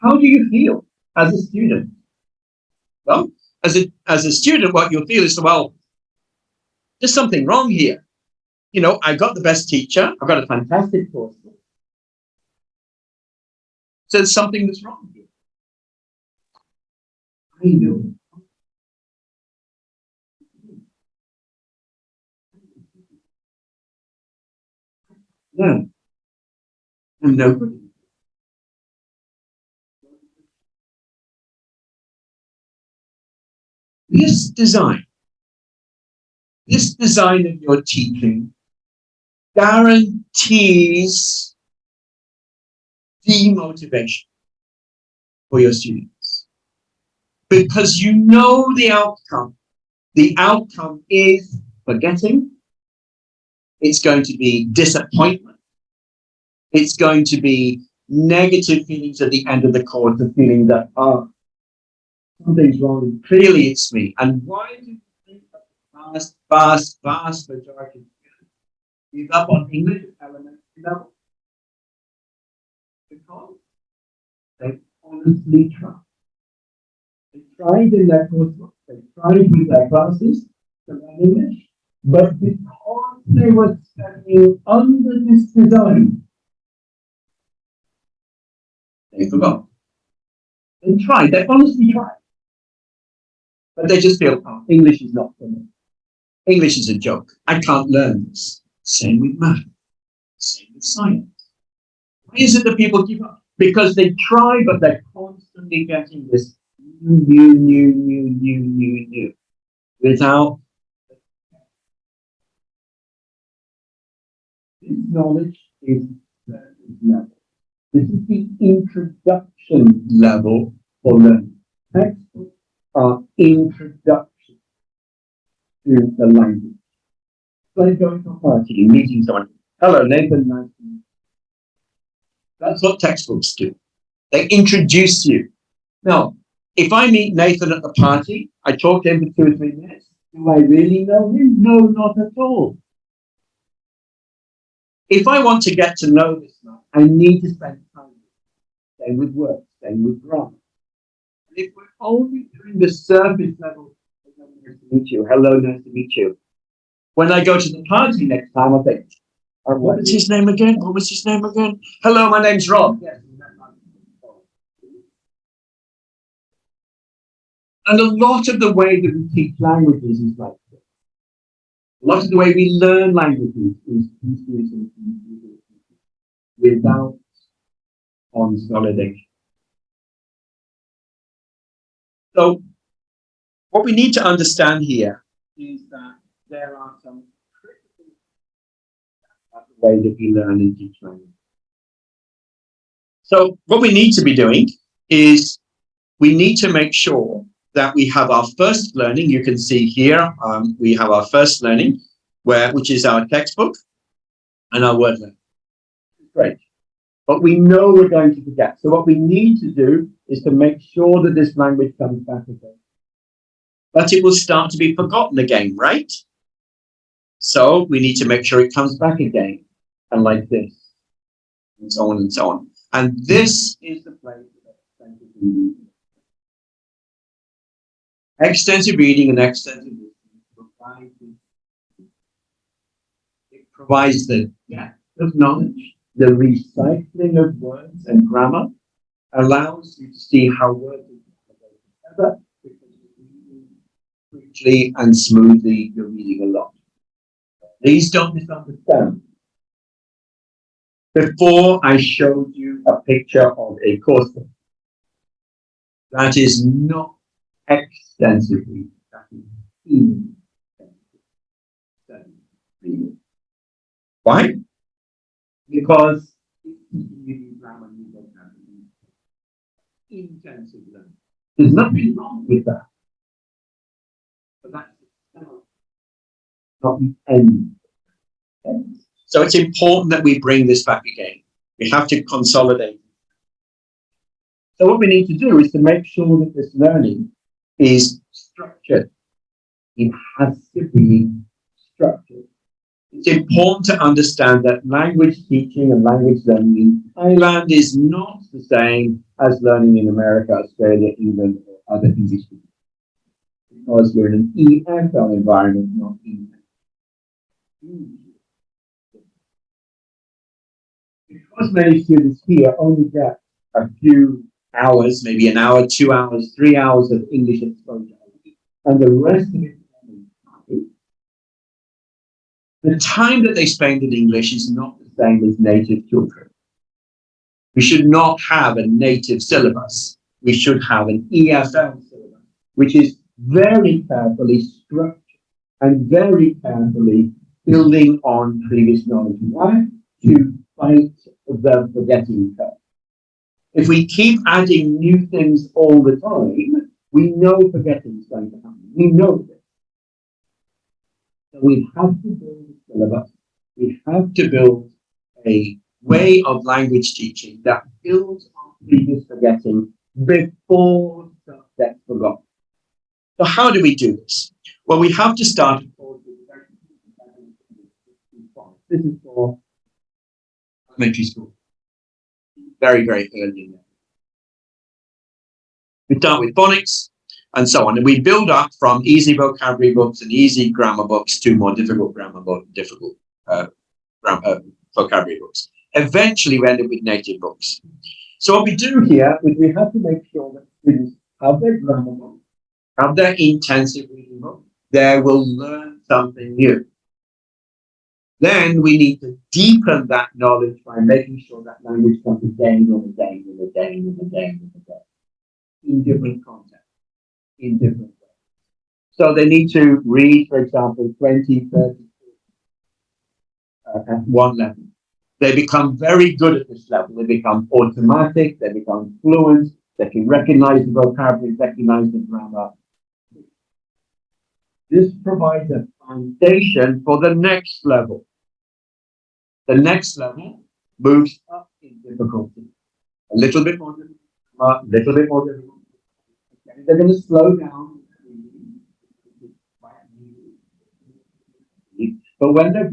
How do you feel as a student? Well, as a student, what you'll feel is, well, there's something wrong here. You know, I got the best teacher, I've got a fantastic course. So there's something that's wrong here. I know. No, and nobody. This design of your teaching guarantees demotivation for your students because you know the outcome. The outcome is forgetting. It's going to be disappointment. It's going to be negative feelings at the end of the course, the feeling that, oh, something's wrong, and clearly it's me. And why do you think that the vast majority of students give up on English at elementary level? Because they honestly try. They tried in their coursework, they tried with their classes to learn English, but because they were studying under this design, they forgot. They tried, they honestly tried. But they just feel, oh, English is not for me. English is a joke. I can't learn this. Same with math. Same with science. Why is it that people give up? Because they try, but they're constantly getting this new, without this knowledge is the level. This is the introduction level for learning. Textbooks are introduction to the language. Like going to a party, meeting someone. Hello, Nathan, nice to meet you. That's what textbooks do. They introduce you. Now, if I meet Nathan at the party, I talk to him for 2 or 3 minutes. Do I really know him? No, not at all. If I want to get to know this man, I need to spend time with him. Same with work, same with grammar. And if we're only doing the surface level, hello, nice to meet you. Hello, nice to meet you. When I go to the party next time, I'll think, what was his name again? What was his name again? Hello, my name's Rob. Yes. And a lot of the way that we teach languages is like this. A lot of the way we learn languages is without consolidation. So what we need to understand here is that there are some critical about the way that we learn and teach language. So what we need to be doing is we need to make sure that we have our first learning. You can see here, we have our first learning, which is our textbook and our word learning. Great. But we know we're going to forget. So what we need to do is to make sure that this language comes back again. But it will start to be forgotten again, right? So we need to make sure it comes back again, and like this, and so on and so on. And this is the place that extensive reading and extensive listening provide provides the depth of knowledge, the recycling of words and grammar, allows you to see how words are together because you're reading quickly and smoothly, you're reading a lot. Please don't misunderstand. Before I showed you a picture of a course book, that is not extensively, that is intensive. Why? Because reading grammar you don't have intensive learning. There's nothing wrong with that. But that's not the end. So it's important that we bring this back again. We have to consolidate. So what we need to do is to make sure that this learning is structured. It has to be structured. It's important to understand that language teaching and language learning in Thailand is not the same as learning in America, Australia, England, or other English speakers. Because you're in an EFL environment, not EFL. Because many students here only get a few hours, maybe an hour, 2 hours, 3 hours of English exposure, and the rest of it, the time that they spend in English is not the same as native children. We should not have a native syllabus. We should have an EFL syllabus, which is very carefully structured and very carefully building on previous knowledge. Why? To fight the forgetting curve. If we keep adding new things all the time, we know forgetting is going to happen. We know this. So we have to build a syllabus. We have to build a way of language teaching that builds on previous forgetting before stuff gets forgotten. So how do we do this? Well, we have to start. This is for elementary school. Very, very early in there. We start with phonics and so on. And we build up from easy vocabulary books and easy grammar books to more difficult vocabulary books. Eventually, we end up with native books. So what we do here is we have to make sure that students have their grammar book, have their intensive reading book. They will learn something new. Then we need to deepen that knowledge by making sure that language comes again and again and again and again and again in different contexts, in different ways. So they need to read, for example, 20, 30 at one level. They become very good at this level. They become automatic, they become fluent, they can recognize the vocabulary, recognize the grammar. This provides a foundation for the next level. The next level moves up in difficulty. A little bit more difficult, a little bit more difficult. Okay. They're going to slow down. But when they're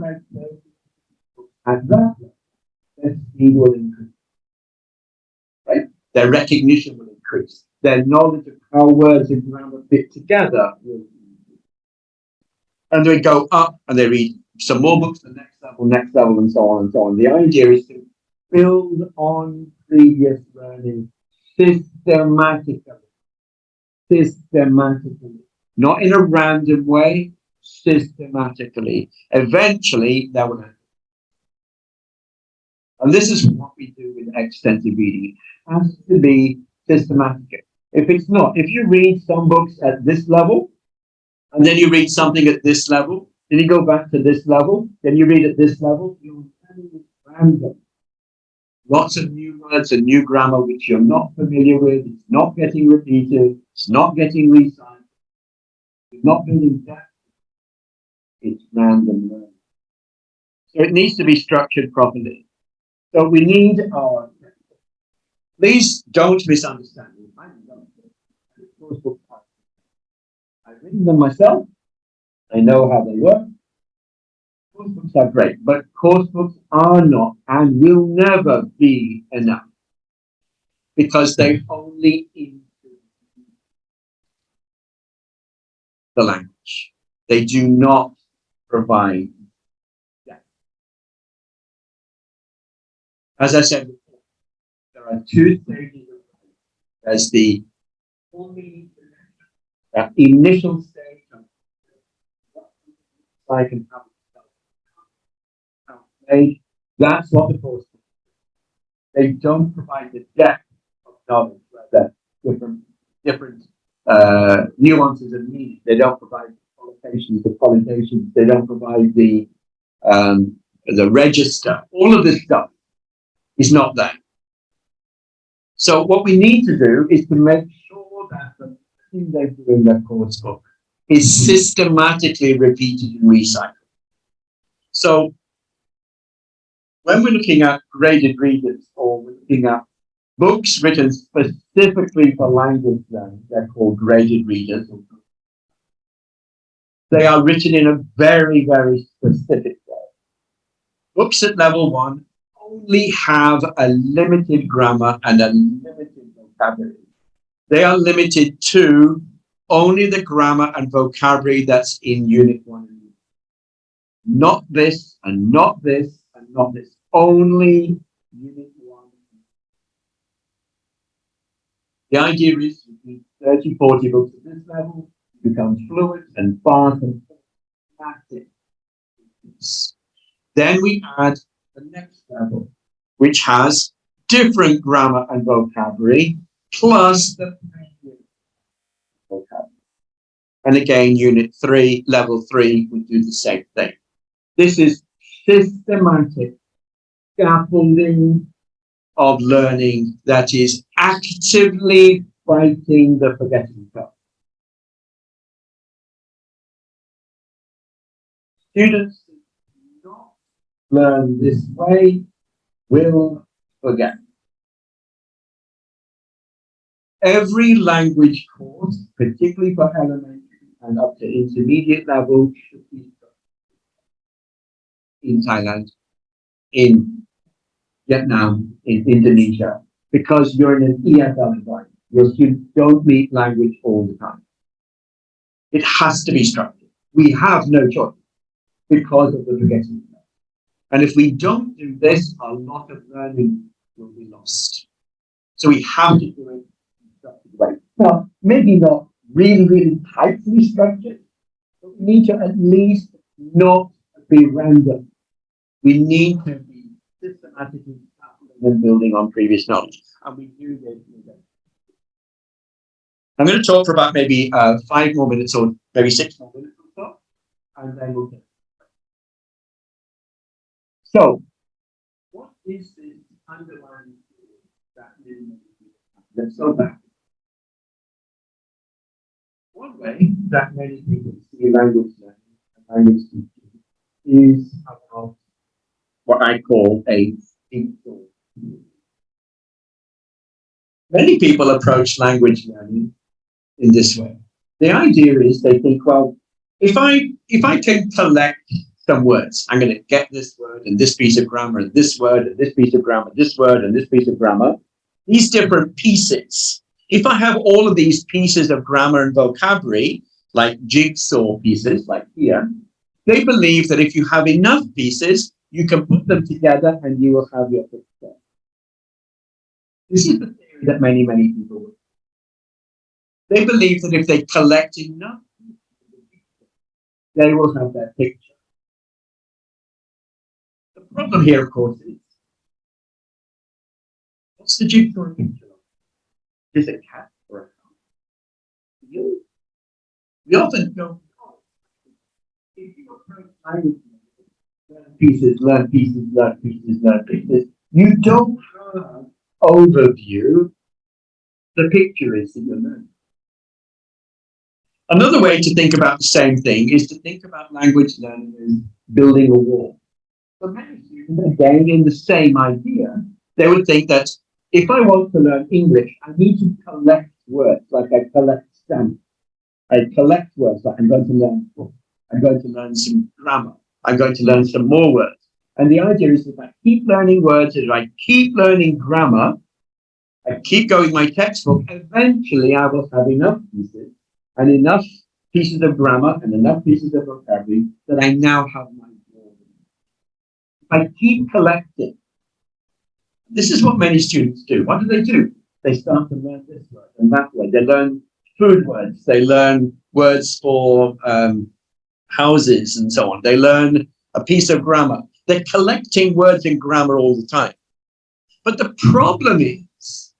at that level, their speed will increase. Right? Their recognition will increase. Their knowledge of how words and grammar fit together will increase. And they go up and they read some more books, the next level, and so on and so on. The idea is to build on previous learning systematically. Not in a random way, systematically. Eventually, that will happen. And this is what we do with extensive reading. It has to be systematic. If it's not, if you read some books at this level, and then you read something at this level, then you go back to this level, then you read at this level, you're random. Lots of new words and new grammar which you're not familiar with, it's not getting repeated, it's not getting recited, it's not building depth, it's random learning. So it needs to be structured properly. So we need our, please don't misunderstand me. I've written them myself. I know how they work. Course books are great, but course books are not and will never be enough because they only include the language. They do not provide that. As I said before, there are two stages of life. There's the only initial stage of like and how it's that's what the course is. They don't provide the depth of knowledge, the different nuances of meaning. They don't provide the qualifications. They don't provide the register. All of this stuff is not there. So what we need to do is to make sure that the thing they do in their course book is systematically repeated and recycled. So when we're looking at graded readers, or we're looking at books written specifically for language learning, they're called graded readers. They are written in a very, very specific way. Books at level 1 only have a limited grammar and a limited vocabulary. They are limited to only the grammar and vocabulary that's in Unit 1 and 2. Not this, and not this, and not this. Only Unit 1. The idea is you read 30, 40 books at this level, you become fluent and fast and practice. Then we add the next level, which has different grammar and vocabulary, plus the vocabulary. And again, Unit 3, Level 3, we do the same thing. This is systematic scaffolding of learning that is actively fighting the forgetting curve. Students who do not learn this way will forget. Every language course, particularly for elementary and up to intermediate level, should be in Thailand, in Vietnam, in Indonesia, because you're in an EFL environment. Your students don't meet language all the time. It has to be structured. We have no choice because of the forgetting. And if we don't do this, a lot of learning will be lost. So we have to do it in a structured way. Now, maybe not really, really tightly structured, but we need to at least not be random. We need to be systematically and building on previous knowledge. And we do this. I'm going to talk for about maybe 5 more minutes or maybe 6 more minutes or so, and then we'll get. So, what is this underlying that let's go back. One way that many people see language learning and language teaching is about what I call a jigsaw. Many people approach language learning in this way. The idea is they think, well, if I can collect some words, I'm going to get this word and this piece of grammar and this word and this piece of grammar, this word and this piece of grammar, these different pieces. If I have all of these pieces of grammar and vocabulary, like jigsaw pieces, like here, they believe that if you have enough pieces, you can put them together and you will have your picture. This is the theory that many, many people would. They believe that if they collect enough, they will have their picture. The problem here, of course, is what's the jigsaw picture? Is it a cat or a cow? We often don't know. If you approach language, learn pieces, learn pieces, learn pieces, learn pieces, you don't have overview. The picture is that you're learning. Another way to think about the same thing is to think about language learning as building a wall. So many students, again, in the same idea, they would think that if I want to learn English, I need to collect words, like I collect stamps. I collect words, like I'm going to learn book. I'm going to learn some grammar. I'm going to learn some more words. And the idea is that I keep learning words, as I keep learning grammar, I keep going my textbook, eventually I will have enough pieces and enough pieces of grammar and enough pieces of vocabulary that I now have my wall. If I keep collecting, This is what many students do. What do? They start to learn this word and that word. They learn food words. They learn words for houses and so on. They learn a piece of grammar. They're collecting words in grammar all the time. But the problem is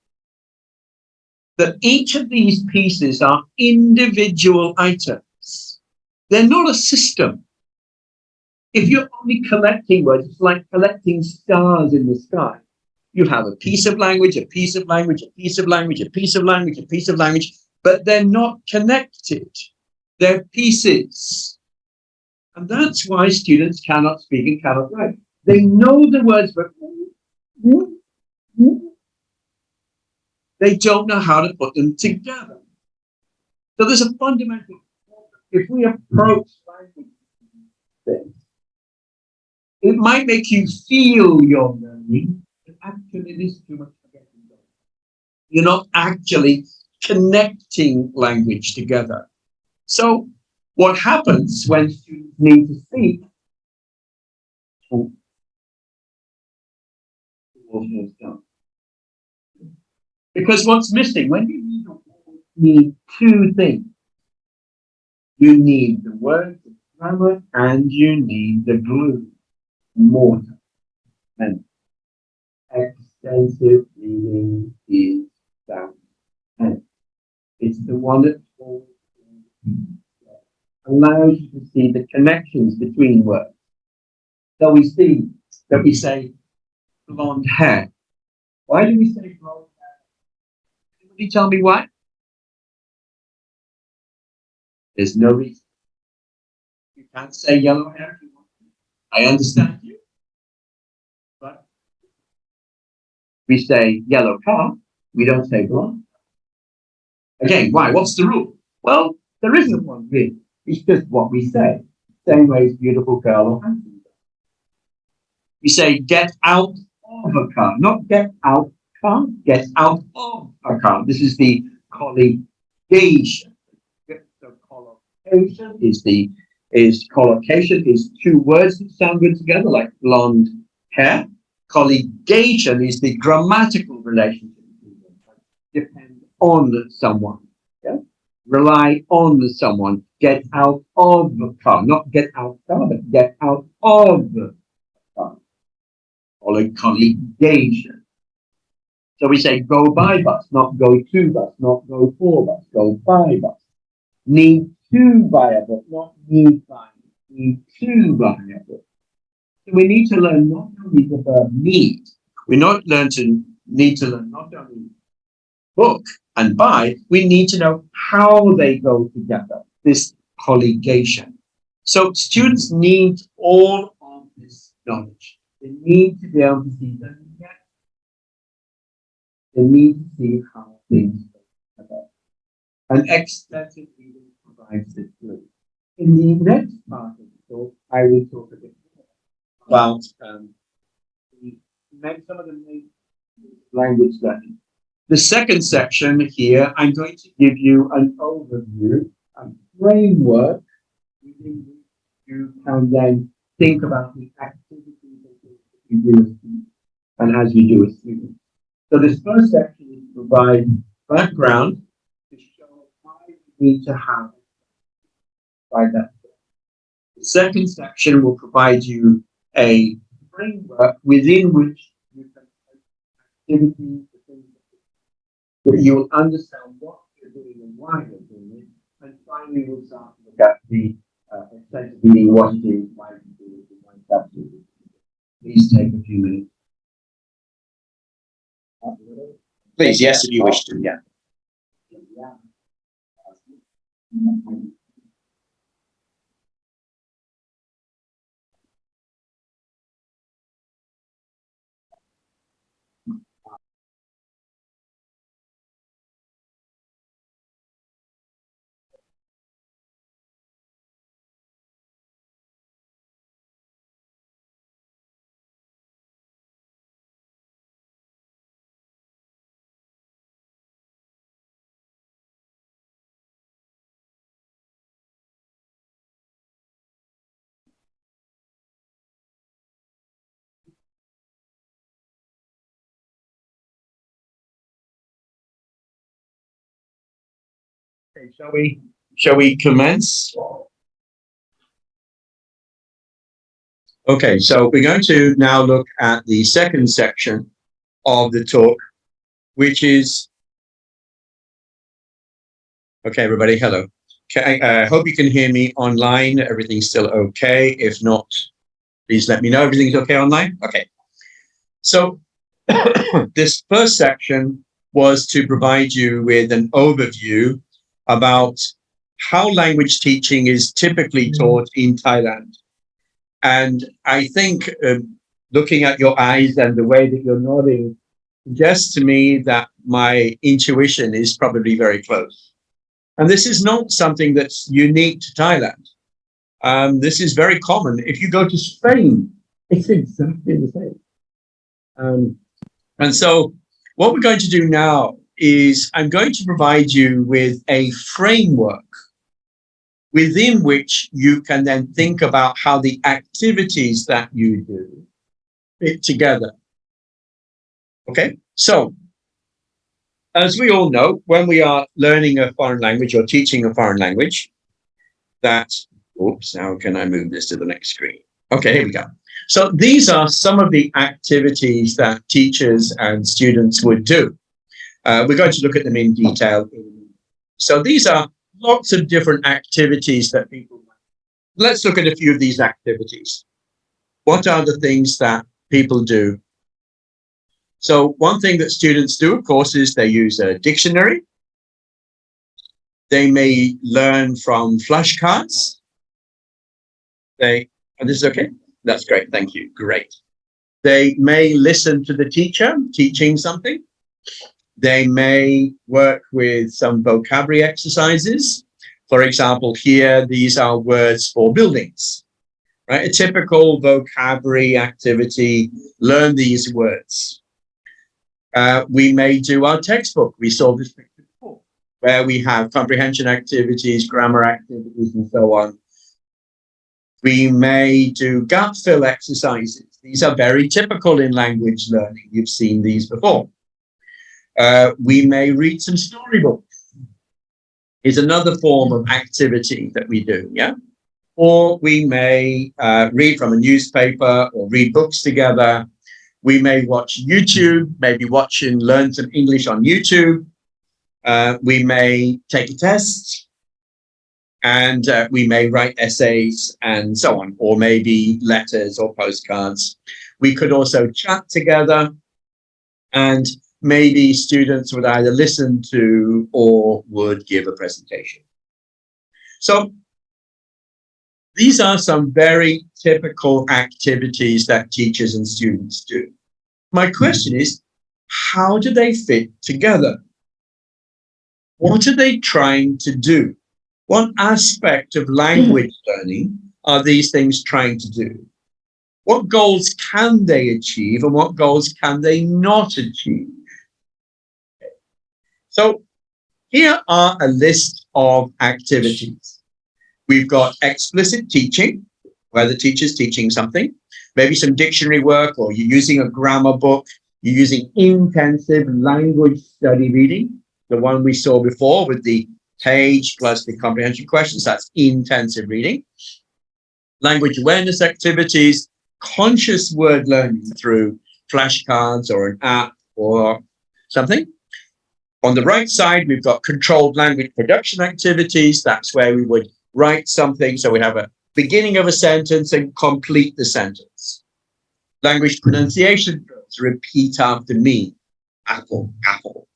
that each of these pieces are individual items. They're not a system. If you're only collecting words, it's like collecting stars in the sky. You have a piece of language, a piece of language, a piece of language, a piece of language, a piece of language, but they're not connected. They're pieces. And that's why students cannot speak and cannot write. They know the words, but they don't know how to put them together. So there's a fundamental problem. If we approach language things, it might make you feel you're learning, but actually it is too much forgetting. You're not actually connecting language together. So what happens when students need to speak? Because what's missing, when you need two things. You need the word, the grammar, and you need the glue, mortar. And extensive reading is that. And it's the one that allows you to see the connections between words. So we see that we say blonde hair. Why do we say blonde hair? Can you tell me why? There's no reason. You can't say yellow hair if you want to. I understand you. But we say yellow car, we don't say blonde. Again, why? What's the rule? Well, there isn't one really. It's just what we say. Same way as beautiful girl or handsome girl. We say get out of a car, not get out car, get out of a car. This is the collocation. So collocation is two words that sound good together, like blonde hair. Colligation is the grammatical relationship between them. Depend on someone. Yeah? Rely on someone. Get out of the car. Not get out car, but get out of the car. Colligation. So we say go by bus, not go to bus, not go for bus, go by bus. Need to buy a book, not need buy. Need to buy a book. So we need to learn not only the verb need, we need to learn not only book and buy, we need to know how they go together, this colligation. So students need all of this knowledge. They need to be able to see them. They need to see how things go together. And extensive reading provides this clue. In the next part of the talk, I will talk a bit more about some of the main language learning. The second section here, I'm going to give you an overview, a framework within which you can then think about the activities that you do and as you do as students. So this first section is to provide background to show why you need to have that. The second section will provide you a framework within which you can activities, that you will understand what you're doing and why you're doing it. And finally, we'll start to look at the extent of meaning, what it is, why you do it, and why it's absolutely. Please take a few minutes. Please, yes, if you wish to, yeah. Okay, shall we commence? Okay, so we're going to now look at the second section of the talk, which is, okay, everybody, hello. Okay, I hope you can hear me online. Everything's still okay. If not, please let me know everything's okay online. Okay. So this first section was to provide you with an overview about how language teaching is typically taught in Thailand. And I think looking at your eyes and the way that you're nodding suggests to me that my intuition is probably very close. And this is not something that's unique to Thailand. This is very common. If you go to Spain, it's exactly the same. And so what we're going to do now is I'm going to provide you with a framework within which you can then think about how the activities that you do fit together. Okay, so as we all know, when we are learning a foreign language or teaching a foreign language, that, oops, how can I move this to the next screen? Okay, here we go. So these are some of the activities that teachers and students would do. We're going to look at them in detail. So these are lots of different activities that people do. Let's look at a few of these activities. What are the things that people do? So one thing that students do, of course, is they use a dictionary. They may learn from flashcards. And this is okay? That's great. Thank you. Great. They may listen to the teacher teaching something. They may work with some vocabulary exercises. For example, here, these are words for buildings, right? A typical vocabulary activity, learn these words. We may do our textbook. We saw this picture before, where we have comprehension activities, grammar activities, and so on. We may do gap fill exercises. These are very typical in language learning. You've seen these before. We may read some storybooks. Is another form of activity that we do, yeah? Or we may read from a newspaper or read books together. We may watch YouTube, maybe watch and learn some English on YouTube. We may take a test, and we may write essays and so on, or maybe letters or postcards. We could also chat together, and maybe students would either listen to or would give a presentation. So these are some very typical activities that teachers and students do. My question is, how do they fit together? What are they trying to do? What aspect of language learning are these things trying to do? What goals can they achieve and what goals can they not achieve? So here are a list of activities. We've got explicit teaching, where the teacher's teaching something, maybe some dictionary work, or you're using a grammar book, you're using intensive language study reading, the one we saw before with the page plus the comprehension questions, that's intensive reading. Language awareness activities, conscious word learning through flashcards or an app or something. On the right side, we've got controlled language production activities. That's where we would write something. So we have a beginning of a sentence and complete the sentence. Language pronunciation drills, repeat after me. Apple, apple.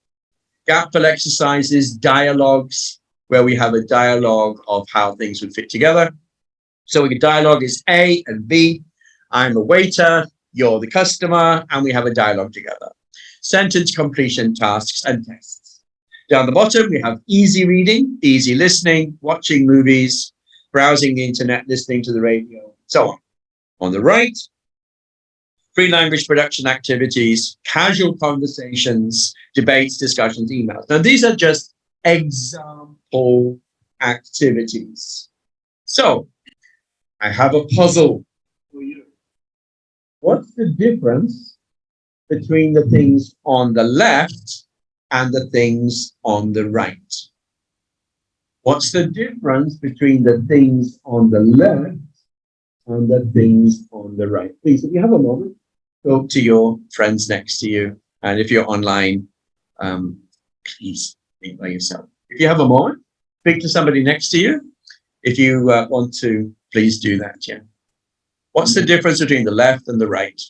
Gap fill exercises, dialogues, where we have a dialogue of how things would fit together. So a dialogue is A and B. I'm a waiter, you're the customer, and we have a dialogue together. Sentence completion tasks and tests. Down the bottom, we have easy reading, easy listening, watching movies, browsing the internet, listening to the radio, so on. On the right, free language production activities, casual conversations, debates, discussions, emails. Now, these are just example activities. So, I have a puzzle for you. What's the difference between the things on the left and the things on the right? What's the difference between the things on the left and the things on the right? Please, if you have a moment, talk to your friends next to you. And if you're online, please think by yourself. If you have a moment, speak to somebody next to you. If you want to, please do that. Yeah. What's the difference between the left and the right?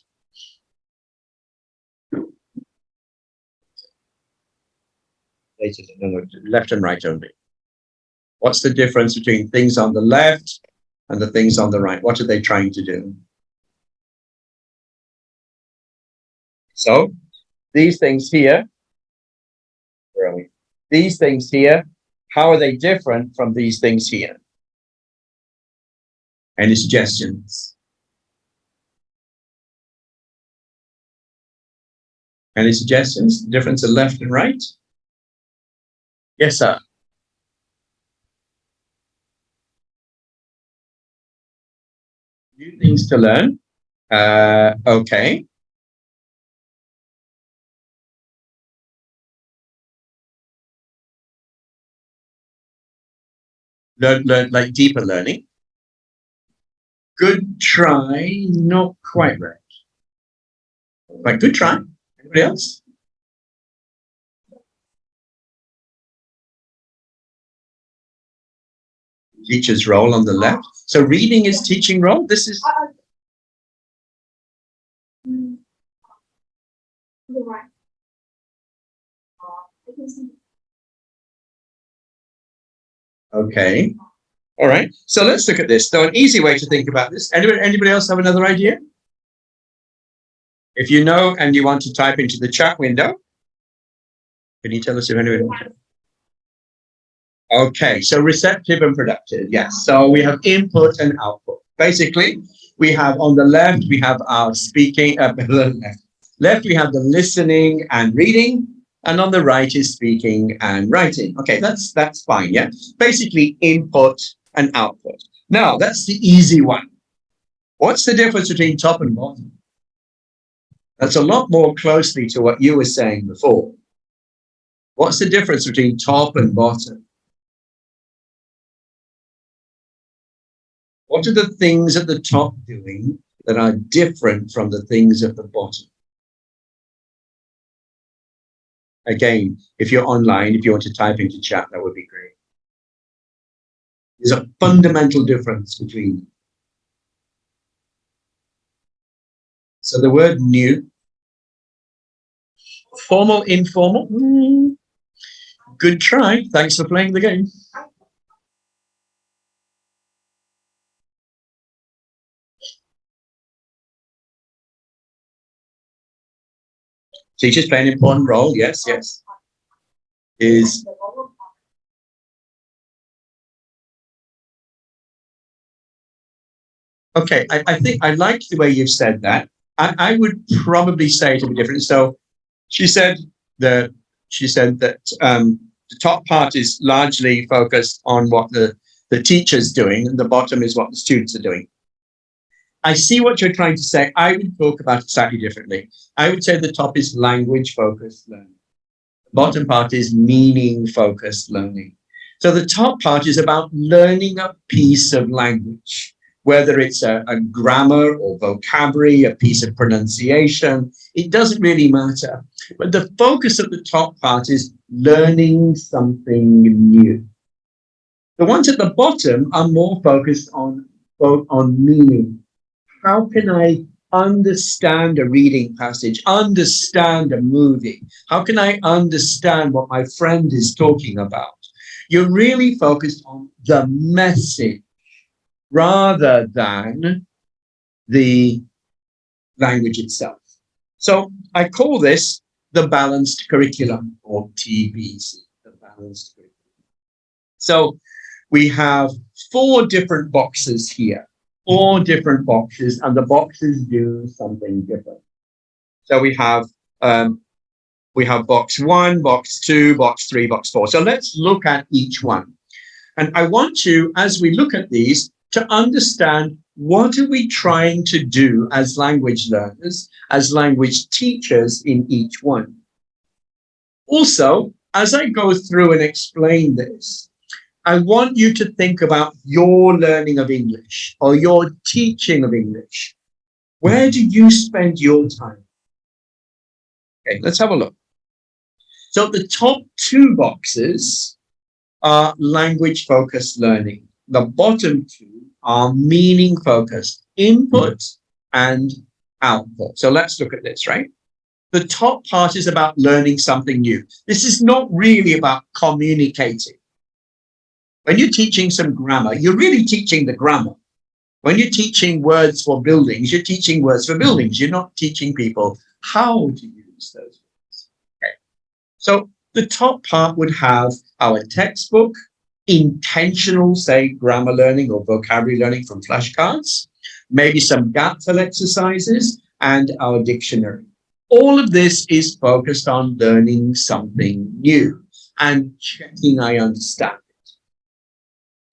No, left and right only. What's the difference between things on the left and the things on the right? What are they trying to do? So these things here, where are we? These things here, how are they different from these things here? Any suggestions? Any suggestions? Difference of left and right? Yes, sir. New things to learn. Okay. Learn like deeper learning. Good try, not quite right. But good try. Anybody else? Teacher's role on the left. So reading is teaching role. This is okay. All right. So let's look at this. So an easy way to think about this. Anybody else have another idea? If you know and you want to type into the chat window, can you tell us if anybody wants to? Okay, so receptive and productive. Yes. So we have input and output. Basically, we have on the left, we have our speaking, left, we have the listening and reading, and on the right is speaking and writing. Okay, that's fine. Yeah. Basically, input and output. Now, that's the easy one. What's the difference between top and bottom? That's a lot more closely to what you were saying before. What's the difference between top and bottom? What are the things at the top doing that are different from the things at the bottom? Again, if you're online, if you want to type into chat, that would be great. There's a fundamental difference between them. So the word new, formal, informal. Good try. Thanks for playing the game. Teachers play an important role. Yes, yes. Is okay. I think I like the way you've said that. I would probably say it a bit different. So she said that the top part is largely focused on what the teacher's doing, and the bottom is what the students are doing. I see what you're trying to say. I would talk about it slightly differently. I would say the top is language-focused learning. The bottom part is meaning-focused learning. So the top part is about learning a piece of language, whether it's a grammar or vocabulary, a piece of pronunciation. It doesn't really matter. But the focus of the top part is learning something new. The ones at the bottom are more focused on meaning. How can I understand a reading passage, understand a movie? How can I understand what my friend is talking about? You're really focused on the message rather than the language itself. So I call this the balanced curriculum, or TBC, the balanced curriculum. So we have 4 different boxes here. 4 different boxes, and the boxes do something different. So we have box 1, box 2, box 3, box 4. So let's look at each one. And I want you, as we look at these, to understand what are we trying to do as language learners, as language teachers in each one. Also, as I go through and explain this, I want you to think about your learning of English or your teaching of English. Where do you spend your time? Okay, let's have a look. So the top two boxes are language focused learning. The bottom two are meaning focused, input and output. So let's look at this, right? The top part is about learning something new. This is not really about communicating. When you're teaching some grammar, you're really teaching the grammar. When you're teaching words for buildings, you're teaching words for buildings. You're not teaching people how to use those words. Okay. So the top part would have our textbook, intentional, say, grammar learning or vocabulary learning from flashcards, maybe some gap fill exercises, and our dictionary. All of this is focused on learning something new and checking I understand it.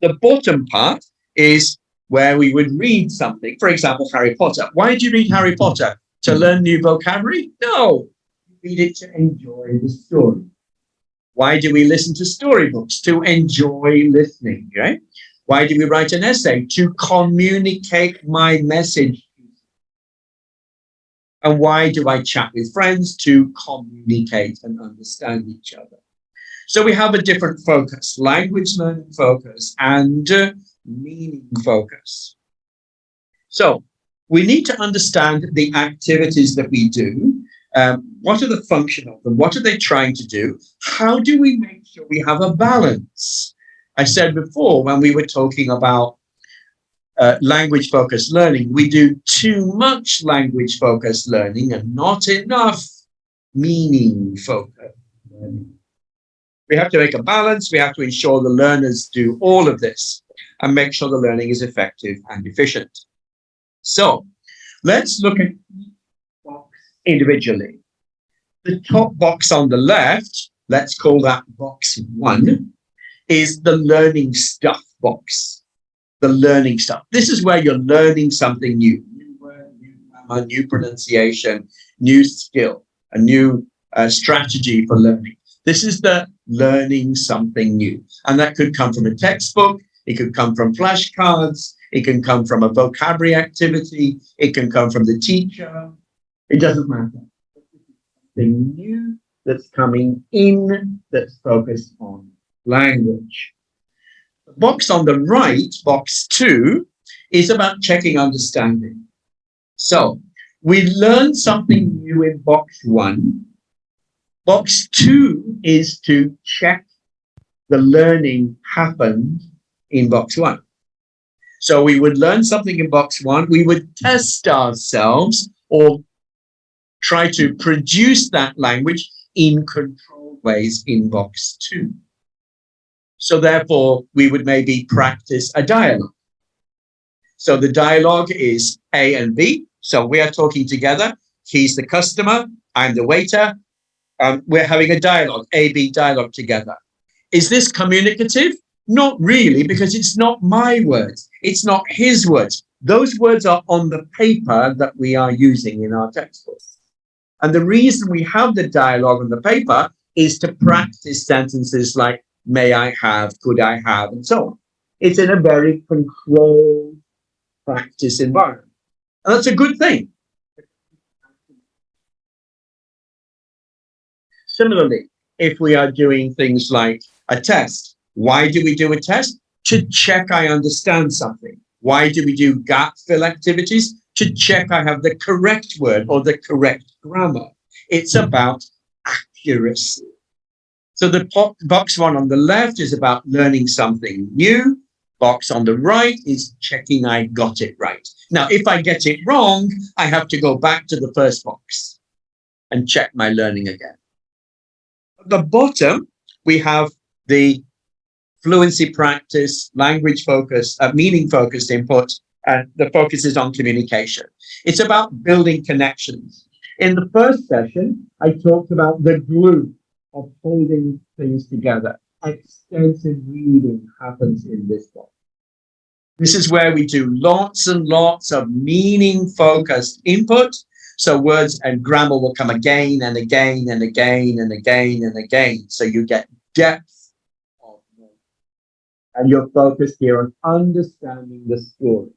The bottom part is where we would read something. For example, Harry Potter. Why do you read Harry Potter? To learn new vocabulary? No. You read it to enjoy the story. Why do we listen to storybooks? To enjoy listening, right? Why do we write an essay? To communicate my message. And why do I chat with friends? To communicate and understand each other. So we have a different focus, language learning focus and meaning focus. So we need to understand the activities that we do. What are the function of them? What are they trying to do? How do we make sure we have a balance? I said before, when we were talking about language focused learning, we do too much language focused learning and not enough meaning focused learning. We have to make a balance. We have to ensure the learners do all of this and make sure the learning is effective and efficient. So let's look at each box individually. The top box on the left, let's call that box 1, is the learning stuff box. The learning stuff. This is where you're learning something new. New word, new grammar, new pronunciation, new skill, a new strategy for learning. This is the learning something new. And that could come from a textbook. It could come from flashcards. It can come from a vocabulary activity. It can come from the teacher. It doesn't matter. Something new that's coming in that's focused on language. The box on the right, box 2, is about checking understanding. So we learn something new in box 1. Box 2 is to check the learning happened in box 1. So we would learn something in box 1. We would test ourselves or try to produce that language in controlled ways in box 2. So therefore, we would maybe practice a dialogue. So the dialogue is A and B. So we are talking together. He's the customer. I'm the waiter. We're having a dialogue, A-B dialogue together. Is this communicative? Not really, because it's not my words. It's not his words. Those words are on the paper that we are using in our textbook. And the reason we have the dialogue on the paper is to practice sentences like, may I have, could I have, and so on. It's in a very controlled practice environment. And that's a good thing. Similarly, if we are doing things like a test, why do we do a test? To check I understand something. Why do we do gap fill activities? To check I have the correct word or the correct grammar. It's about accuracy. So the box 1 on the left is about learning something new. Box on the right is checking I got it right. Now, if I get it wrong, I have to go back to the first box and check my learning again. At the bottom, we have the fluency practice, language focus, meaning focused input, and the focus is on communication. It's about building connections. In the first session, I talked about the glue of holding things together. Extensive reading happens in this book. This is where we do lots and lots of meaning focused input. So words and grammar will come again and again and again and again and again. So you get depth of knowledge. And you're focused here on understanding the story.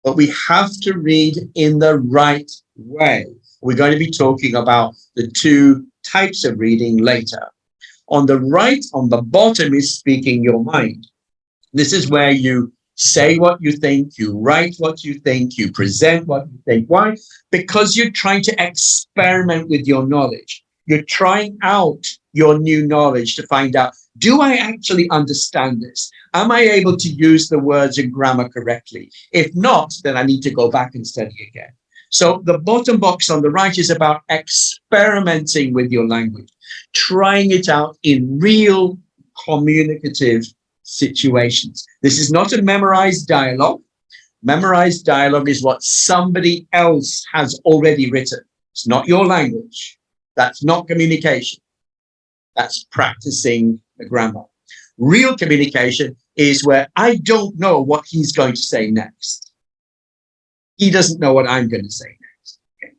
But we have to read in the right way. We're going to be talking about the two types of reading later. On the right, on the bottom, is speaking your mind. This is where you say what you think, you write what you think, you present what you think. Why? Because you're trying to experiment with your knowledge. You're trying out your new knowledge to find out, do I actually understand this? Am I able to use the words and grammar correctly? If not, then I need to go back and study again. So the bottom box on the right is about experimenting with your language, trying it out in real communicative situations. This is not a memorized dialogue. Memorized dialogue is what somebody else has already written. It's not your language. That's not communication. That's practicing the grammar. Real communication is where I don't know what he's going to say next. He doesn't know what I'm going to say next. Okay.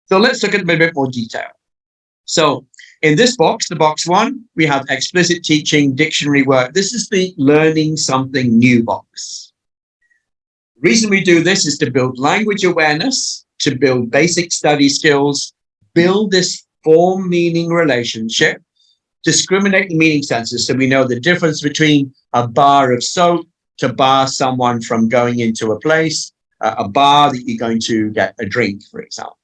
So let's look at a bit more detail. So in this box, the box 1, we have explicit teaching, dictionary work. This is the learning something new box. The reason we do this is to build language awareness, to build basic study skills, build this form-meaning relationship, discriminate the meaning senses so we know the difference between a bar of soap to bar someone from going into a place, a bar that you're going to get a drink, for example.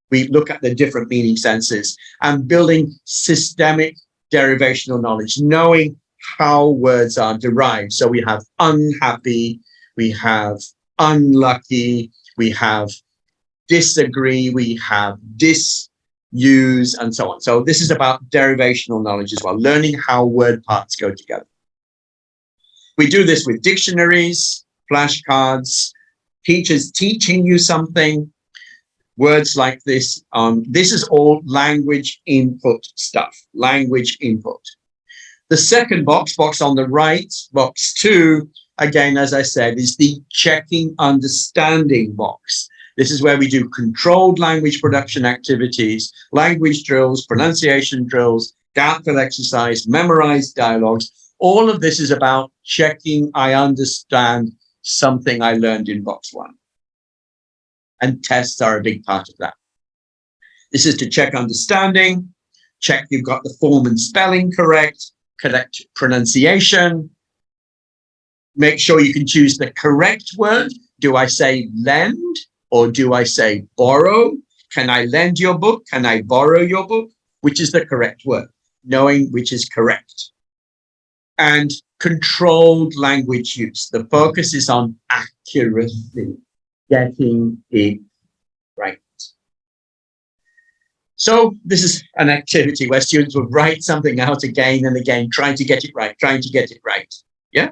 We look at the different meaning senses and building systemic derivational knowledge, knowing how words are derived. So we have unhappy, we have unlucky, we have disagree, we have disuse, and so on. So this is about derivational knowledge as well, learning how word parts go together. We do this with dictionaries, flashcards, teachers teaching you something, words like this. This is all language input stuff, language input. The second box on the right, box 2, again, as I said, is the checking understanding box. This is where we do controlled language production activities, language drills, pronunciation drills, gap-fill exercise, memorized dialogues. All of this is about checking I understand something I learned in box 1. And tests are a big part of that. This is to check understanding, check you've got the form and spelling correct pronunciation, make sure you can choose the correct word. Do I say lend or do I say borrow? Can I lend your book? Can I borrow your book? Which is the correct word? Knowing which is correct. And controlled language use. The focus is on accuracy, getting it right. So this is an activity where students will write something out again and again, trying to get it right. Yeah?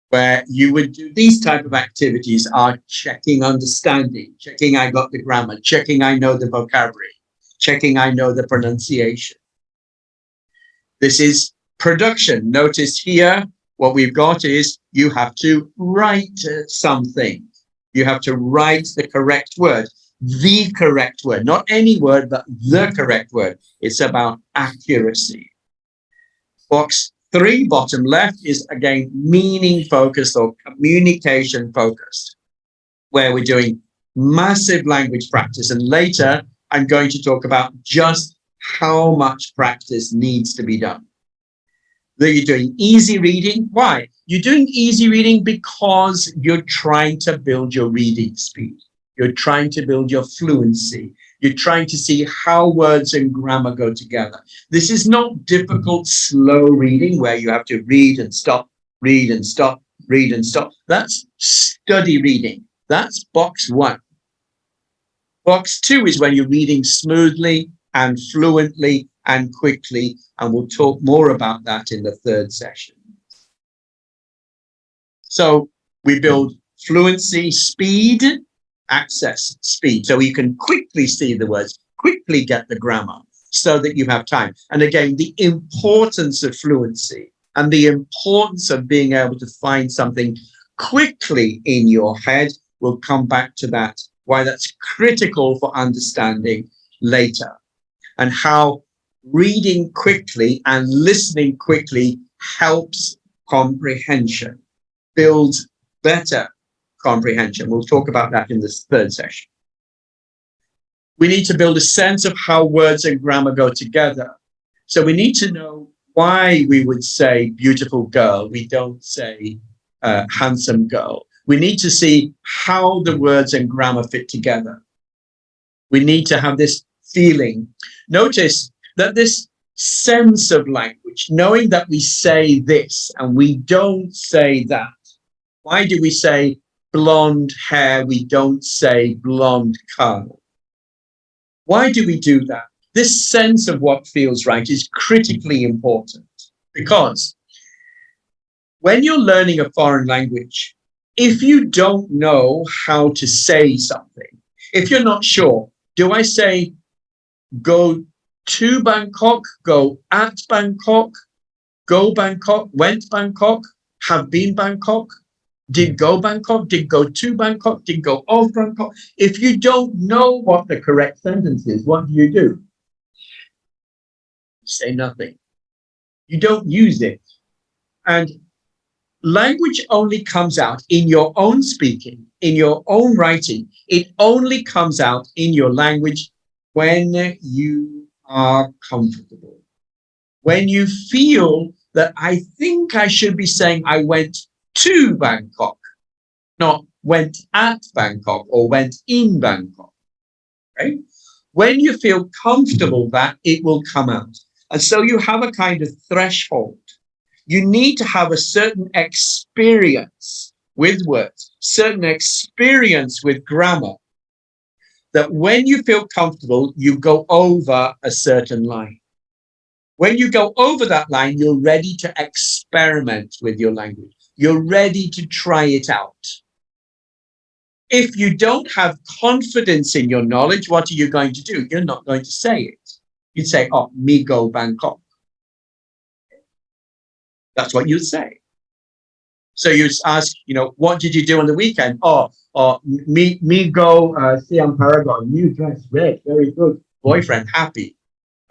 Where you would do these type of activities are checking understanding, checking I got the grammar, checking I know the vocabulary, checking I know the pronunciation. This is production. Notice here, what we've got is you have to write something. You have to write the correct word, the correct word, not any word, but the correct word. It's about accuracy. Box 3, bottom left, is again meaning focused or communication focused, where we're doing massive language practice. And later, I'm going to talk about just how much practice needs to be done. That you're doing easy reading. Why? You're doing easy reading because you're trying to build your reading speed. You're trying to build your fluency. You're trying to see how words and grammar go together. This is not difficult, slow reading where you have to read and stop, read and stop, read and stop. That's study reading. That's box 1. Box 2 is when you're reading smoothly and fluently and quickly, and we'll talk more about that in the 3rd session. So we build fluency, speed, access, speed, so you can quickly see the words, quickly get the grammar, so that you have time. And again, the importance of fluency and the importance of being able to find something quickly in your head, we'll come back to that, why that's critical for understanding later, and how reading quickly and listening quickly helps comprehension, builds better comprehension. We'll talk about that in this third session. We need to build a sense of how words and grammar go together. So we need to know why we would say beautiful girl. We don't say handsome girl. We need to see how the words and grammar fit together. We need to have this feeling. Notice that this sense of language, knowing that we say this and we don't say that. Why do we say blonde hair? We don't say blonde curl. Why do we do that? This sense of what feels right is critically important, because when you're learning a foreign language, if you don't know how to say something, if you're not sure, do I say go to Bangkok, go at Bangkok, go Bangkok, went Bangkok, have been Bangkok, did go Bangkok, did go to Bangkok, did go of Bangkok? If you don't know what the correct sentence is, what do? You say nothing. You don't use it. And language only comes out in your own speaking, in your own writing. It only comes out in your language when you are comfortable. When you feel that I think I should be saying I went to Bangkok, not went at Bangkok or went in Bangkok, right? When you feel comfortable, that it will come out. And so you have a kind of threshold. You need to have a certain experience with words, certain experience with grammar, that when you feel comfortable, you go over a certain line. When you go over that line, you're ready to experiment with your language. You're ready to try it out. If you don't have confidence in your knowledge, what are you going to do? You're not going to say it. You'd say, oh, me go Bangkok. That's what you'd say. So you ask, what did you do on the weekend? Oh, me go Siam Paragon, new dress, red, very good. Boyfriend, happy,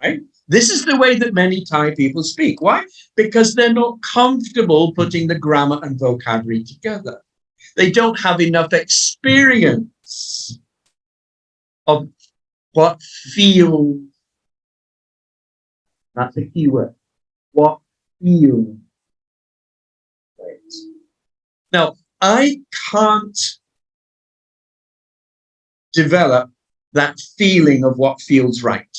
right? This is the way that many Thai people speak. Why? Because they're not comfortable putting the grammar and vocabulary together. They don't have enough experience of what feels. That's a key word. What feels. Right. Now, I can't develop that feeling of what feels right.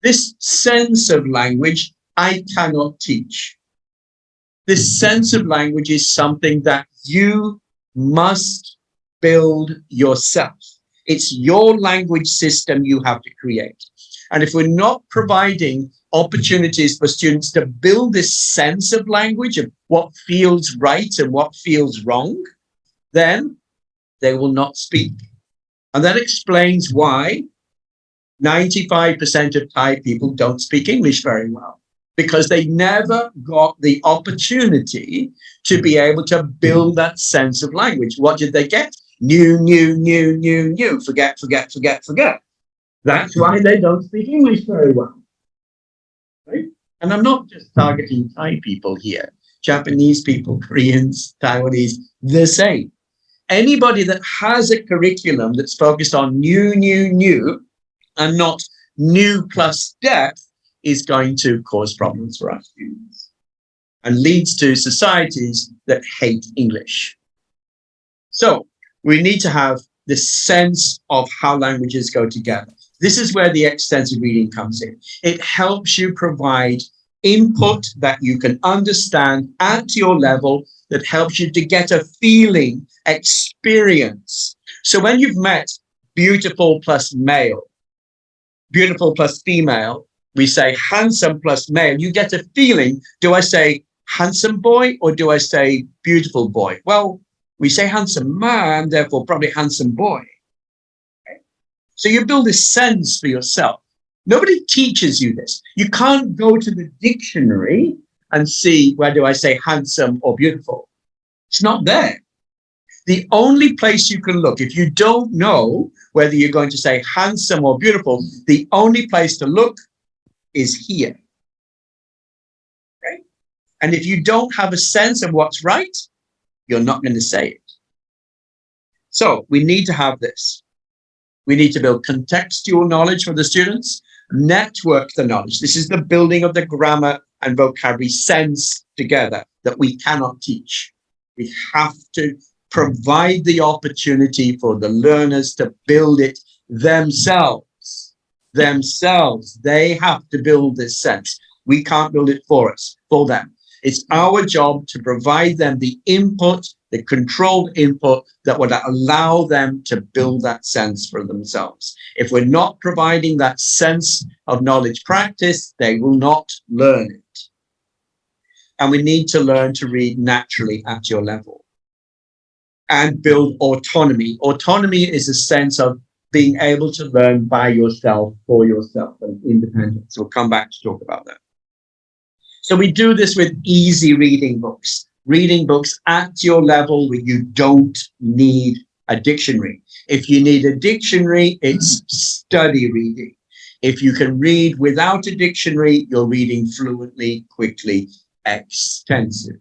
This sense of language, I cannot teach. This sense of language is something that you must build yourself. It's your language system you have to create. And if we're not providing opportunities for students to build this sense of language of what feels right and what feels wrong, then they will not speak. And that explains why 95% of Thai people don't speak English very well, because they never got the opportunity to be able to build that sense of language. What did they get? New. Forget. That's why they don't speak English very well. Right? And I'm not just targeting Thai people here. Japanese people, Koreans, Taiwanese, the same. Anybody that has a curriculum that's focused on new, and not new plus depth is going to cause problems for our students and leads to societies that hate English. So we need to have this sense of how languages go together. This is where the extensive reading comes in. It helps you provide input that you can understand at your level, that helps you to get a feeling, experience. So when you've met beautiful plus male, beautiful plus female, we say handsome plus male, you get a feeling, do I say handsome boy or do I say beautiful boy? Well, we say handsome man, therefore probably handsome boy. Okay? So you build this sense for yourself. Nobody teaches you this. You can't go to the dictionary and see where do I say handsome or beautiful. It's not there. The only place you can look, if you don't know whether you're going to say handsome or beautiful, the only place to look is here. Okay? And if you don't have a sense of what's right, you're not going to say it. So we need to have this. We need to build contextual knowledge for the students, network the knowledge. This is the building of the grammar and vocabulary sense together that we cannot teach. We have to provide the opportunity for the learners to build it themselves. They have to build this sense. We can't build it for them. It's our job to provide them the input, the controlled input that would allow them to build that sense for themselves. If we're not providing that sense of knowledge practice, they will not learn it. And we need to learn to read naturally at your level and build autonomy. Autonomy is a sense of being able to learn by yourself, for yourself, and independence. We'll come back to talk about that. So we do this with easy reading books at your level where you don't need a dictionary. If you need a dictionary, it's study reading. If you can read without a dictionary, you're reading fluently, quickly, extensively.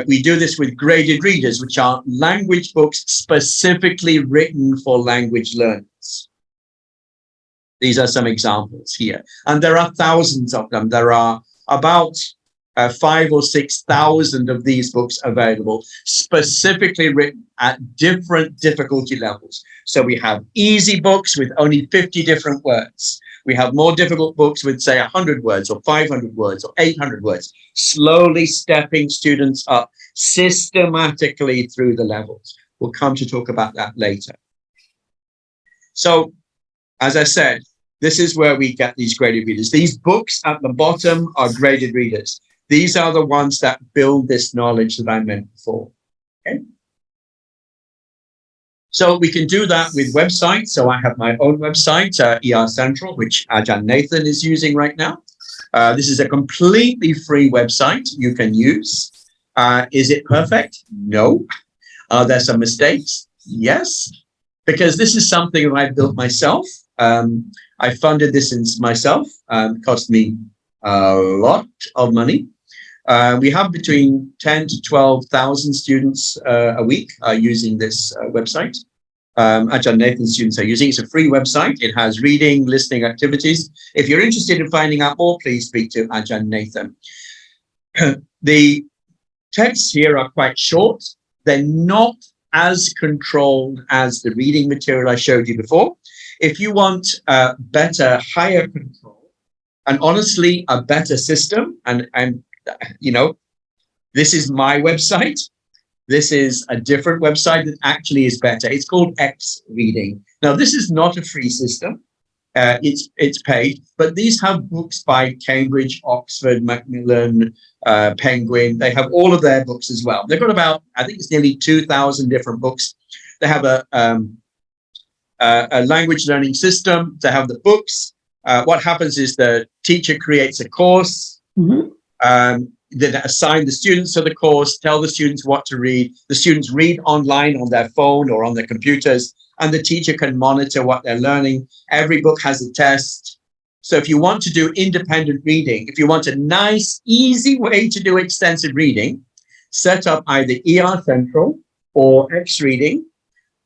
We do this with graded readers, which are language books specifically written for language learners. These are some examples here. And there are thousands of them. There are about 5,000 or 6,000 of these books available, specifically written at different difficulty levels. So we have easy books with only 50 different words. We have more difficult books with, say, 100 words or 500 words or 800 words, slowly stepping students up systematically through the levels. We'll come to talk about that later. So, as I said, this is where we get these graded readers. These books at the bottom are graded readers. These are the ones that build this knowledge that I meant before. Okay. So we can do that with websites. So I have my own website, ER Central, which Ajahn Nathan is using right now. This is a completely free website you can use. Is it perfect? No. Are there some mistakes? Yes. Because this is something that I built myself. I funded this myself. It cost me a lot of money. We have between 10 to 12,000 students a week using this website. Ajahn Nathan students are using it. It's a free website. It has reading, listening activities. If you're interested in finding out more, please speak to Ajahn Nathan. The texts here are quite short. They're not as controlled as the reading material I showed you before. If you want better, higher control, and honestly, a better system, and you know, this is my website. This is a different website that actually is better. It's called X Reading. Now, this is not a free system. It's paid, but these have books by Cambridge, Oxford, Macmillan, Penguin. They have all of their books as well. They've got about, I think it's nearly 2,000 different books. They have a language learning system. They have the books. What happens is the teacher creates a course. Then assign the students to the course, tell the students what to read. The students read online on their phone or on their computers, and the teacher can monitor what they're learning. Every book has a test. So if you want to do independent reading, if you want a nice, easy way to do extensive reading, set up either ER Central or X Reading.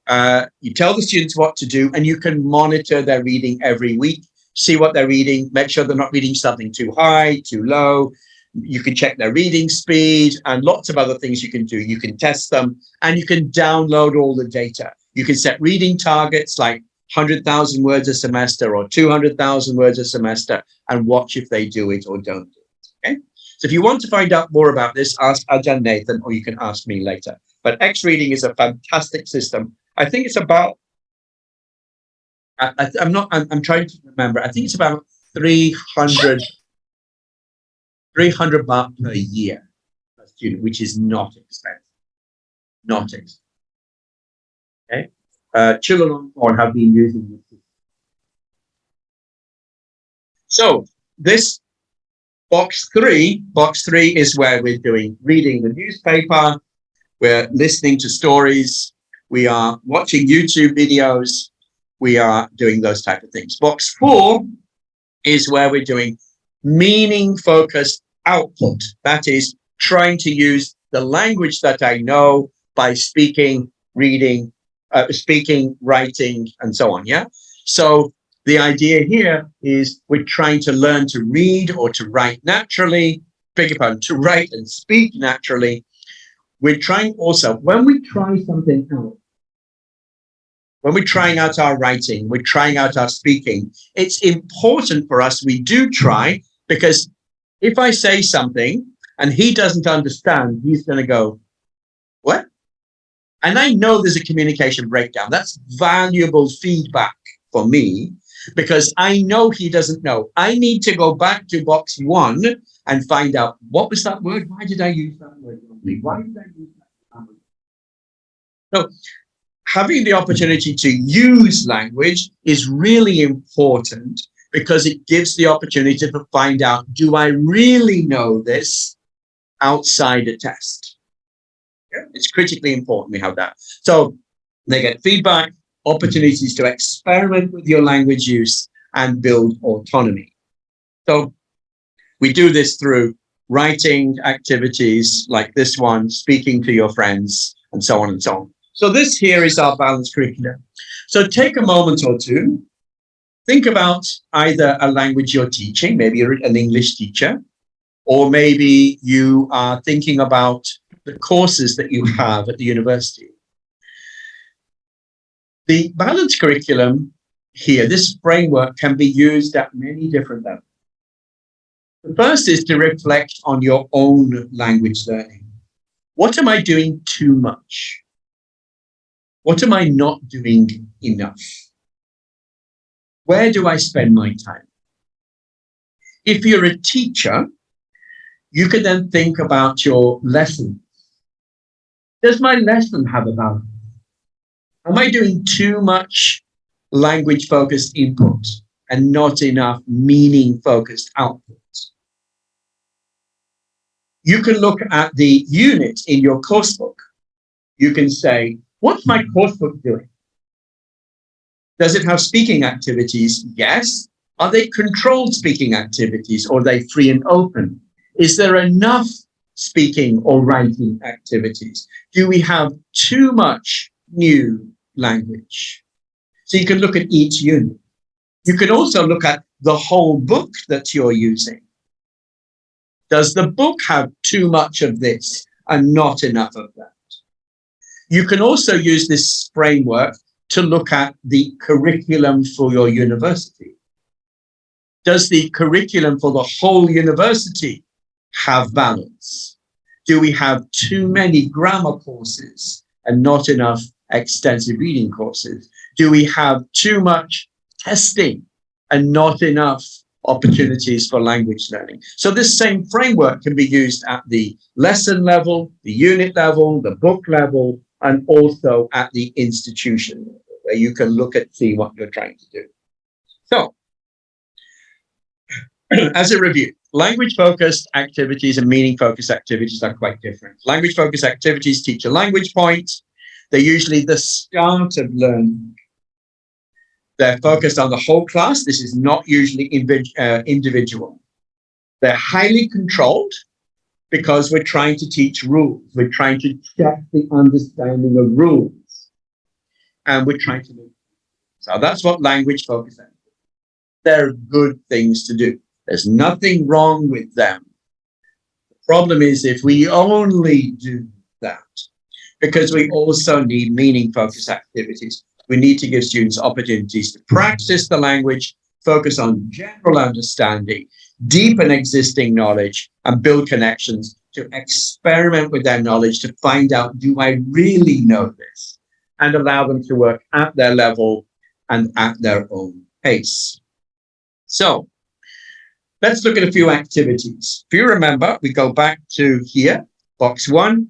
You tell the students what to do, and you can monitor their reading every week, see what they're reading, make sure they're not reading something too high, too low. You can check their reading speed and lots of other things you can do. You can test them, and you can download all the data. You can set reading targets like 100,000 words a semester or 200,000 words a semester, and watch if they do it or don't do it. Okay. So if you want to find out more about this, ask Ajahn Nathan, or you can ask me later. But X Reading is a fantastic system. I think it's about, I'm trying to remember. I think it's about 300 baht per year per student, which is not expensive. Not expensive. Okay. Chulalongkorn have been using this. So this box three is where we're doing reading the newspaper, we're listening to stories, we are watching YouTube videos, we are doing those type of things. Box 4 is where we're doing meaning-focused output. That is trying to use the language that I know by speaking, reading, speaking, writing, and so on. Yeah. So the idea here is we're trying to learn to read or to write naturally, beg your pardon, to write and speak naturally. We're trying also, when we try something out, when we're trying out our writing, we're trying out our speaking, it's important for us we do try, because if I say something and he doesn't understand, he's going to go, what? And I know there's a communication breakdown. That's valuable feedback for me, because I know he doesn't know. I need to go back to box 1 and find out, what was that word? Why did I use that word wrongly? Why did I use that word? So having the opportunity to use language is really important, because it gives the opportunity to find out, do I really know this outside a test? Yeah, it's critically important we have that. So they get feedback, opportunities to experiment with your language use, and build autonomy. So we do this through writing activities like this one, speaking to your friends, and so on and so on. So this here is our balanced curriculum. So take a moment or two, think about either a language you're teaching, maybe you're an English teacher, or maybe you are thinking about the courses that you have at the university. The balanced curriculum here, this framework, can be used at many different levels. The first is to reflect on your own language learning. What am I doing too much? What am I not doing enough? Where do I spend my time? If you're a teacher, you can then think about your lessons. Does my lesson have a balance? Am I doing too much language-focused input and not enough meaning-focused output? You can look at the unit in your coursebook. You can say, what's my coursebook doing? Does it have speaking activities? Yes. Are they controlled speaking activities, or are they free and open? Is there enough speaking or writing activities? Do we have too much new language? So you can look at each unit. You can also look at the whole book that you're using. Does the book have too much of this and not enough of that? You can also use this framework to look at the curriculum for your university. Does the curriculum for the whole university have balance? Do we have too many grammar courses and not enough extensive reading courses? Do we have too much testing and not enough opportunities for language learning? So this same framework can be used at the lesson level, the unit level, the book level, and also at the institution level, where you can look at, see what you're trying to do. So, as a review, language-focused activities and meaning-focused activities are quite different. Language-focused activities teach a language point. They're usually the start of learning. They're focused on the whole class. This is not usually individual. They're highly controlled, because we're trying to teach rules. We're trying to check the understanding of rules. And we're trying to move. So that's what language focus on. They're good things to do. There's nothing wrong with them. The problem is if we only do that, because we also need meaning focused activities. We need to give students opportunities to practice the language, focus on general understanding, deepen existing knowledge, and build connections to experiment with their knowledge to find out, do I really know this? And allow them to work at their level and at their own pace. So let's look at a few activities. If you remember, we go back to here, box 1,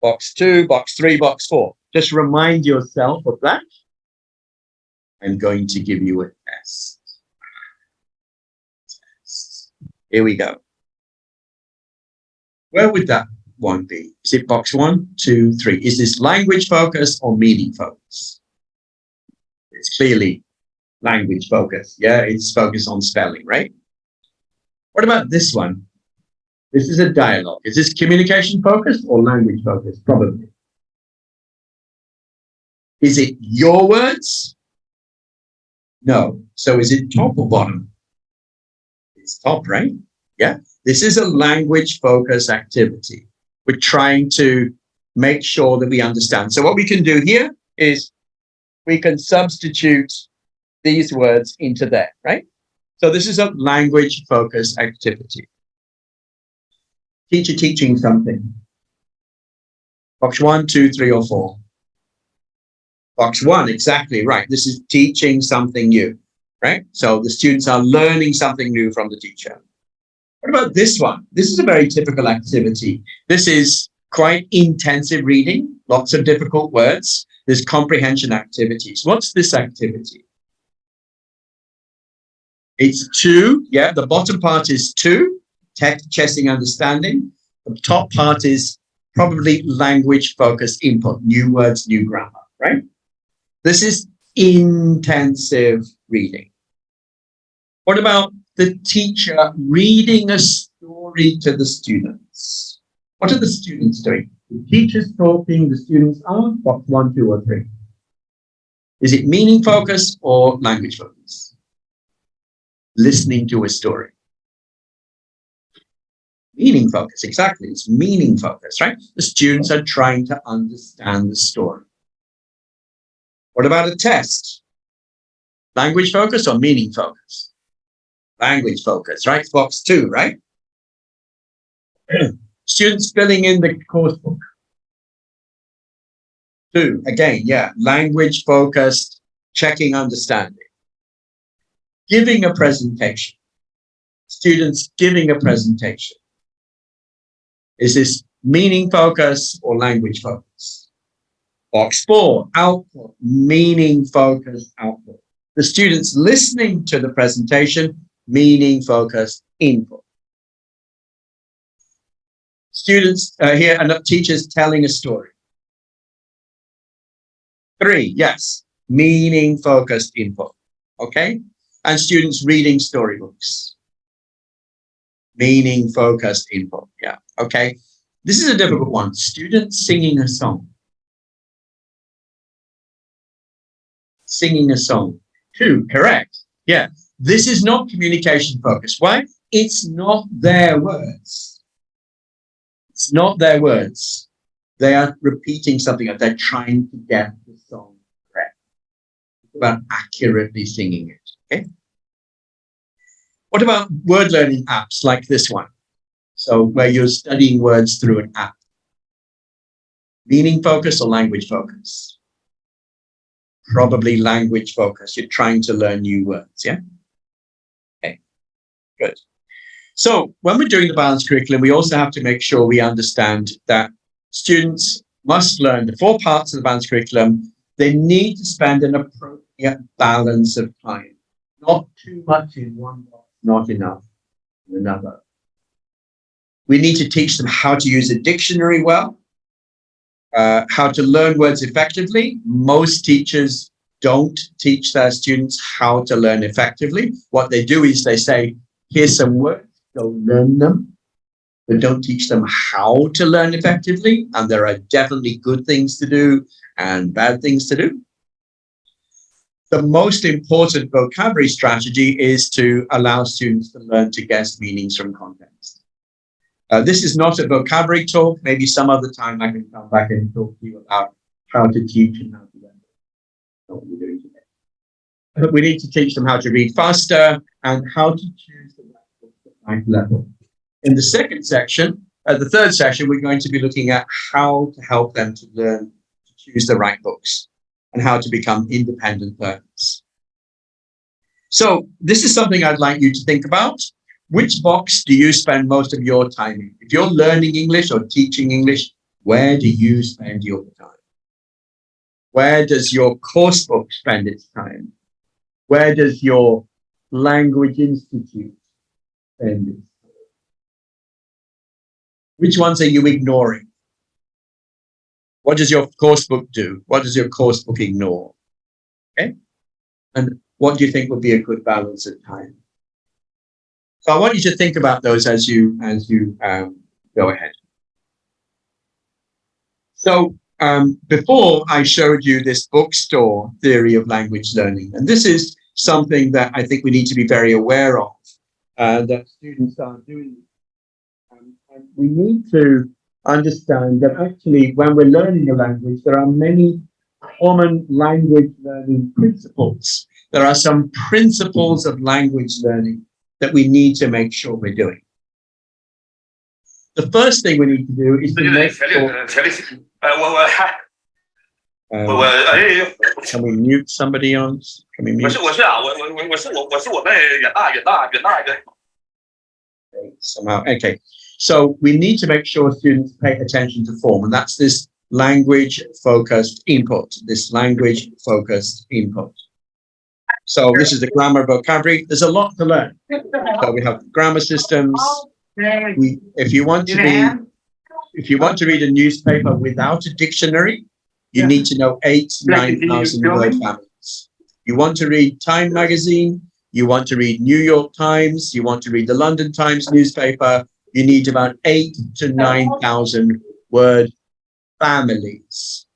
box 2, box 3, box 4. Just remind yourself of that. I'm going to give you a test. Here we go. Where would that one be? Is it box 1, 2, 3? Is this language focus or meaning focus? It's clearly language focus. Yeah, it's focused on spelling, right? What about this one? This is a dialogue. Is this communication focused or language focused? Probably. Is it your words? No. So is it top or bottom? It's top, right? Yeah. This is a language focused activity. We're trying to make sure that we understand. So what we can do here is we can substitute these words into there, right? So this is a language focused activity. Teacher teaching something. Box 1, 2, 3, or 4. Box 1, exactly right. This is teaching something new, right? So the students are learning something new from the teacher. What about this one? This is a very typical activity. This is quite intensive reading, lots of difficult words. There's comprehension activities. What's this activity? It's 2. Yeah, the bottom part is 2, testing understanding. The top part is probably language focused input, new words, new grammar, right? This is intensive reading. What about the teacher reading a story to the students? What are the students doing? The teacher's talking, the students are box 1, 2, or 3. Is it meaning focused or language focused? Listening to a story. Meaning focus, exactly. It's meaning focus, right? The students are trying to understand the story. What about a test? Language focus or meaning focus? Language focus, right? Box 2, right? Students filling in the course book. 2, again, yeah, language focused, checking understanding. Giving a presentation. Students giving a presentation. Is this meaning focus or language focus? Box 4, output, meaning focused output. The students listening to the presentation, meaning focused input. Students here and teachers telling a story. 3, yes, meaning focused input. Okay, and students reading storybooks. Meaning focused input. Yeah, okay. This is a difficult one. Students singing a song. Singing a song. 2, correct. Yeah, this is not communication focused. Why? It's not their words. It's not their words. They are repeating something. They're trying to get the song correct. It's about accurately singing it. Okay. What about word learning apps like this one? So where you're studying words through an app. Meaning focus or language focus? Probably language focus. You're trying to learn new words, yeah? Okay, good. So when we're doing the balanced curriculum, we also have to make sure we understand that students must learn the 4 parts of the balanced curriculum. They need to spend an appropriate balance of time. Not too much in one box, not enough in another. We need to teach them how to use a dictionary well, how to learn words effectively. Most teachers don't teach their students how to learn effectively. What they do is they say, here's some words, go learn them, but don't teach them how to learn effectively. And there are definitely good things to do and bad things to do. The most important vocabulary strategy is to allow students to learn to guess meanings from context. This is not a vocabulary talk. Maybe some other time I can come back and talk to you about how to teach and how to learn. That's what we're doing today. We need to teach them how to read faster and how to choose the right level. In the second section, the third session, we're going to be looking at how to help them to learn to choose the right books and how to become independent learners. So this is something I'd like you to think about. Which box do you spend most of your time in? If you're learning English or teaching English, where do you spend your time? Where does your course book spend its time? Where does your language institute spend its time? Which ones are you ignoring? What does your course book do? What does your course book ignore? Okay? And what do you think would be a good balance of time? So I want you to think about those as you go ahead. So before I showed you this bookstore theory of language learning, and this is something that I think we need to be very aware of, that students are doing. And we need to understand that actually when we're learning a language, there are many common language learning principles. There are some principles of language learning that we need to make sure we're doing. The first thing we need to do is to make sure. Can we mute somebody else? Can we mute? Somehow. Okay. So we need to make sure students pay attention to form, and that's this language focused input. So this is the grammar vocabulary. There's a lot to learn. So we have grammar systems. If you want to read a newspaper without a dictionary, you need to know 9,000 word families. You want to read Time magazine, you want to read New York Times, you want to read the London Times newspaper, you need about 8,000 to 9,000 word families.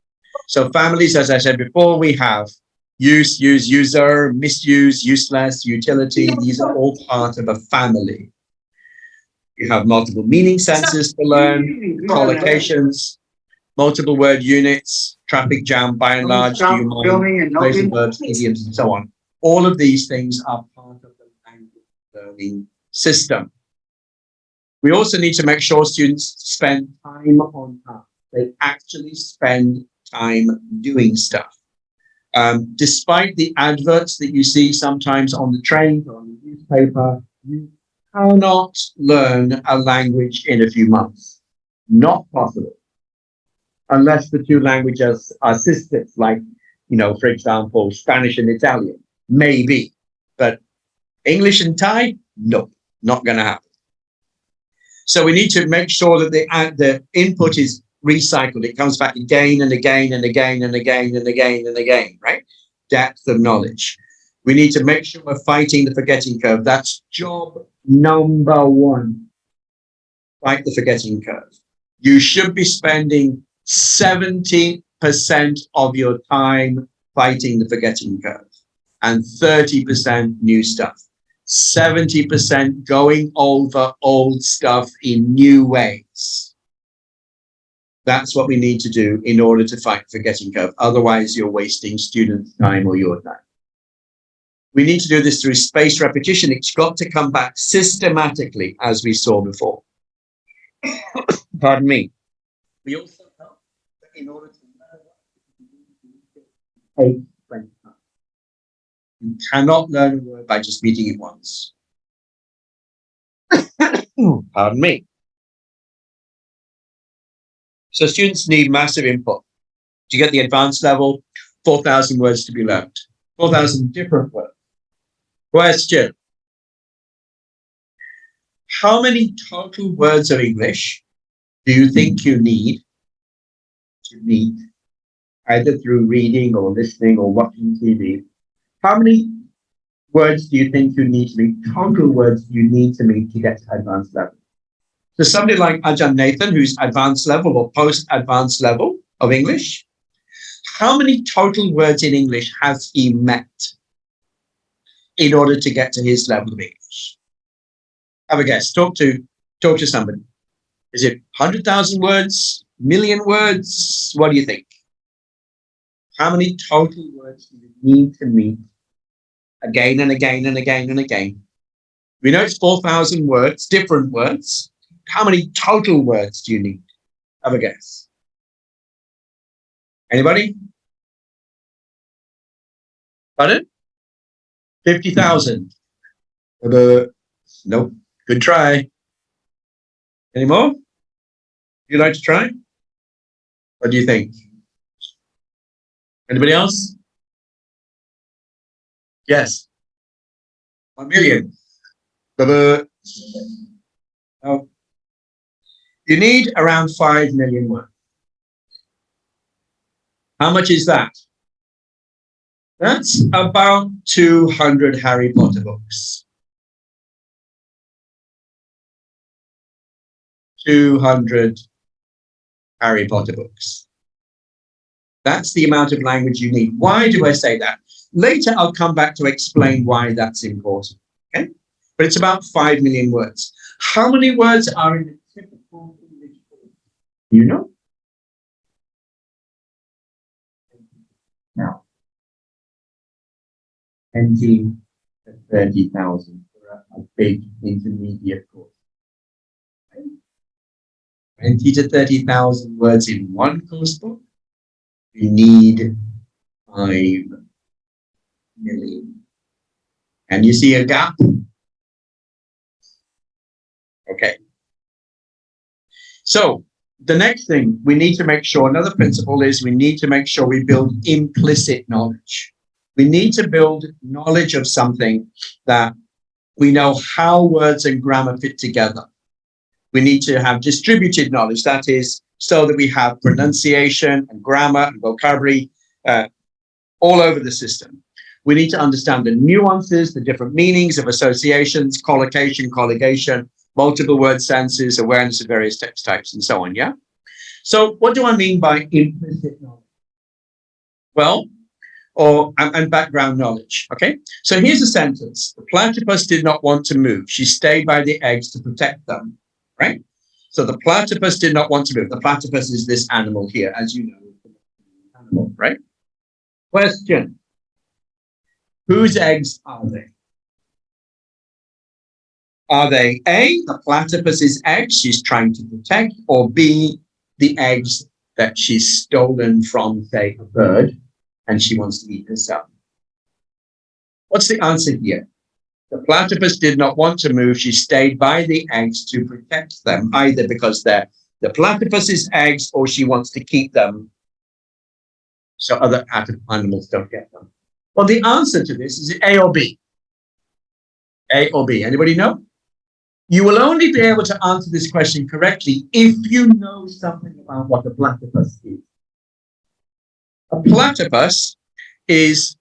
So families, as I said before, we have use, user, misuse, useless, utility. These are all part of a family. You have multiple meaning senses to learn, collocations, multiple word units, traffic jam, by and large, do you mind, phrasal verbs, idioms, and so on. All of these things are part of the language learning system. We also need to make sure students spend time on task. They actually spend time doing stuff. Despite the adverts that you see sometimes on the train or on the newspaper, you cannot learn a language in a few months. Not possible. Unless the two languages are sisters, like, for example, Spanish and Italian, maybe. But English and Thai, no, not going to happen. So we need to make sure that the input is recycled. It comes back again and again and again and again and again and again, right? Depth of knowledge. We need to make sure we're fighting the forgetting curve. That's job number one. Fight the forgetting curve. You should be spending 70% of your time fighting the forgetting curve and 30% new stuff. 70% going over old stuff in new ways. That's what we need to do in order to fight the forgetting curve. Otherwise, you're wasting students' time or your time. We need to do this through spaced repetition. It's got to come back systematically, as we saw before. Pardon me. We also know that in order to learn, you cannot learn a word by just reading it once. Pardon me. So students need massive input. To get the advanced level, 4,000 words to be learned. 4,000 different words. Question. How many total words of English do you think you need to meet, either through reading or listening or watching TV? How many words do you think you need to meet? Total words you need to meet to get to advanced level. So somebody like Ajahn Nathan, who's advanced level or post-advanced level of English, how many total words in English has he met in order to get to his level of English? Have a guess. Talk to somebody. Is it 100,000 words, million words? What do you think? How many total words do you need to meet again and again and again and again? We know it's 4,000 words, different words. How many total words do you need? Have a guess. Anybody? Pardon? 50,000. Nope. Good try. Any more? Would you like to try? What do you think? Anybody else? Yes. 1 million. No. You need around 5 million words. How much is that? That's about 200 Harry Potter books. 200 Harry Potter books. That's the amount of language you need. Why do I say that? Later, I'll come back to explain why that's important. Okay? But it's about 5 million words. How many words are in a typical English book? You know? Now, 20 to 30,000 for a big intermediate course. 20 to 30,000 words in one course book. You need 5 million. And you see a gap? Okay. So the next thing we need to make sure, another principle is we need to make sure we build implicit knowledge. We need to build knowledge of something that we know how words and grammar fit together. We need to have distributed knowledge, that is, so that we have pronunciation and grammar and vocabulary all over the system. We need to understand the nuances, the different meanings of associations, collocation, colligation, multiple word senses, awareness of various text types, and so on, yeah? So what do I mean by implicit knowledge? Well, and background knowledge, okay? So here's a sentence. The platypus did not want to move. She stayed by the eggs to protect them, right? So the platypus did not want to move. The platypus is this animal here, as you know, animal, right? Question. Whose eggs are they? Are they A, the platypus's eggs she's trying to protect, or B, the eggs that she's stolen from, say, a bird, and she wants to eat herself? What's the answer here? The platypus did not want to move. She stayed by the eggs to protect them, either because they're the platypus's eggs or she wants to keep them so other animals don't get them. Well, the answer to this is A or B. A or B. Anybody know? You will only be able to answer this question correctly if you know something about what a platypus is. A platypus is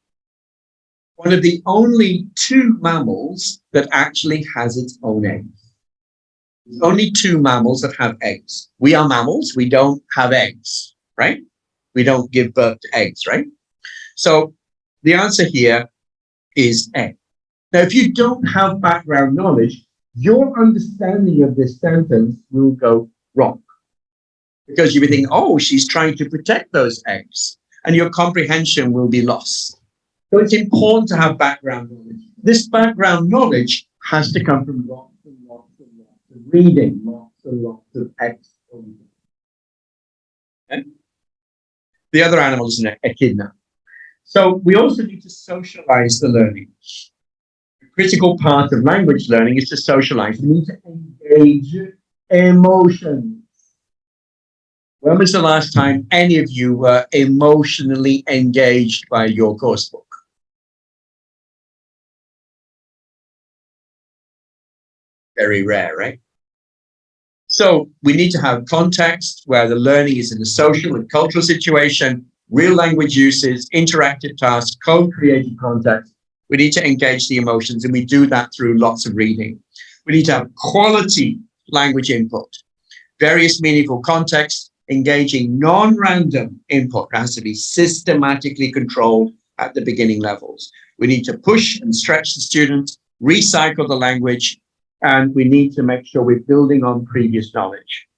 one of the only 2 mammals that actually has its own eggs. There's only 2 mammals that have eggs. We are mammals. We don't have eggs, right? We don't give birth to eggs, right? So the answer here is A. Now, if you don't have background knowledge, your understanding of this sentence will go wrong. Because you will think, oh, she's trying to protect those eggs. And your comprehension will be lost. So it's important to have background knowledge. This background knowledge has to come from lots and lots and lots of reading, lots and lots of exposure. Okay? The other animal is an echidna. So we also need to socialize the learning. A critical part of language learning is to socialize. We need to engage emotions. When was the last time any of you were emotionally engaged by your course book? Very rare, right? So we need to have context where the learning is in a social and cultural situation, real language uses, interactive tasks, co-created context. We need to engage the emotions, and we do that through lots of reading. We need to have quality language input, various meaningful contexts, engaging non-random input has to be systematically controlled at the beginning levels. We need to push and stretch the student, recycle the language, and we need to make sure we're building on previous knowledge.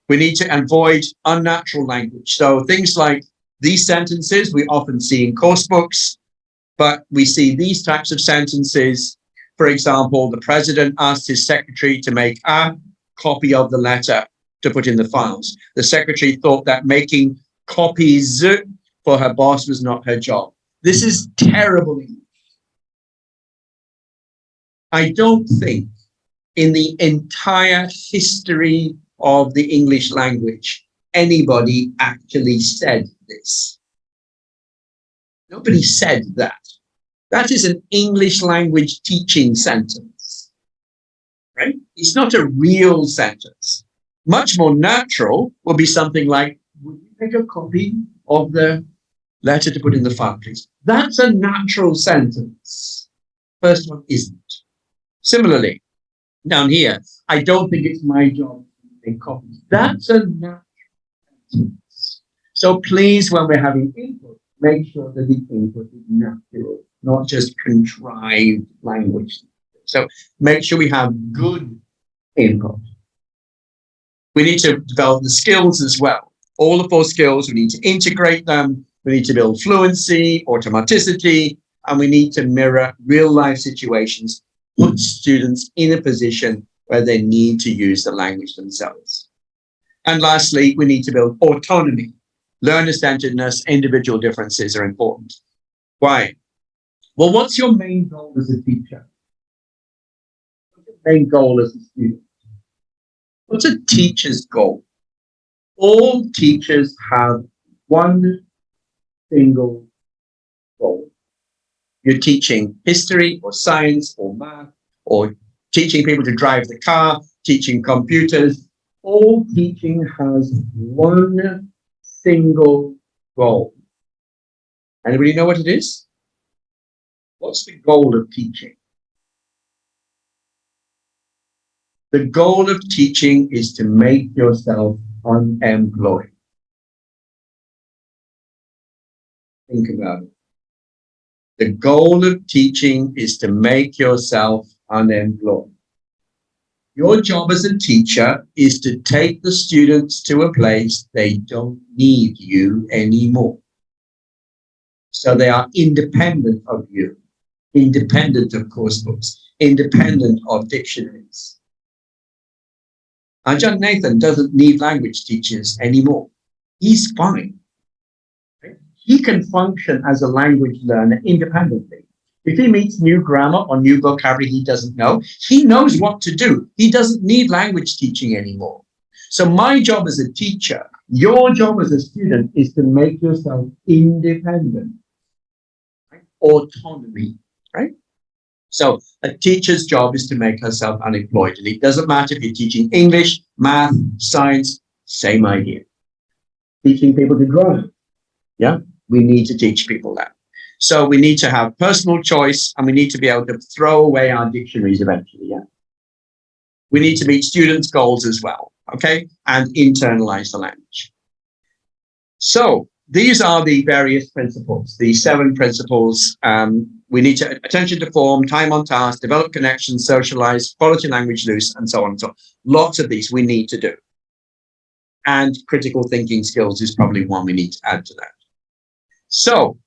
We need to avoid unnatural language. So things like these sentences we often see in course books, but we see these types of sentences. For example, the president asked his secretary to make a copy of the letter to put in the files. The secretary thought that making copies for her boss was not her job. This is terrible English. I don't think in the entire history of the English language, anybody actually said this. Nobody said that. That is an English language teaching sentence, right? It's not a real sentence. Much more natural will be something like, would you make a copy of the letter to put in the file, please? That's a natural sentence. First one isn't. Similarly, Down here, I don't think it's my job to make copies. That's a natural. So please, when we're having input, make sure that the input is natural, not just contrived language. So make sure we have good input. We need to develop the skills as well. All the 4 skills, we need to integrate them. We need to build fluency, automaticity, and we need to mirror real life situations, put students in a position where they need to use the language themselves. And lastly, we need to build autonomy. Learner-centeredness, individual differences are important. Why? Well, what's your main goal as a teacher? What's your main goal as a student? What's a teacher's goal? All teachers have one single goal. You're teaching history or science or math or teaching people to drive the car, teaching computers. All teaching has one single goal. Anybody know what it is? What's the goal of teaching? The goal of teaching is to make yourself unemployed. Think about it. The goal of teaching is to make yourself unemployed. Your job as a teacher is to take the students to a place they don't need you anymore. So they are independent of you, independent of course books, independent of dictionaries. John Nathan doesn't need language teachers anymore. He's fine. He can function as a language learner independently. If he meets new grammar or new vocabulary he doesn't know, he knows what to do. He doesn't need language teaching anymore. So my job as a teacher, your job as a student is to make yourself independent. Right? Autonomy, right? So a teacher's job is to make herself unemployed. And it doesn't matter if you're teaching English, math, science, same idea. Teaching people to drive. Yeah, we need to teach people that. So we need to have personal choice and we need to be able to throw away our dictionaries eventually. Yeah. We need to meet students' goals as well. Okay. And internalize the language. So these are the various principles, the 7 principles. We need to attention to form, time on task, develop connections, socialize, quality language loose, and so on and so on. Lots of these we need to do. And critical thinking skills is probably one we need to add to that. So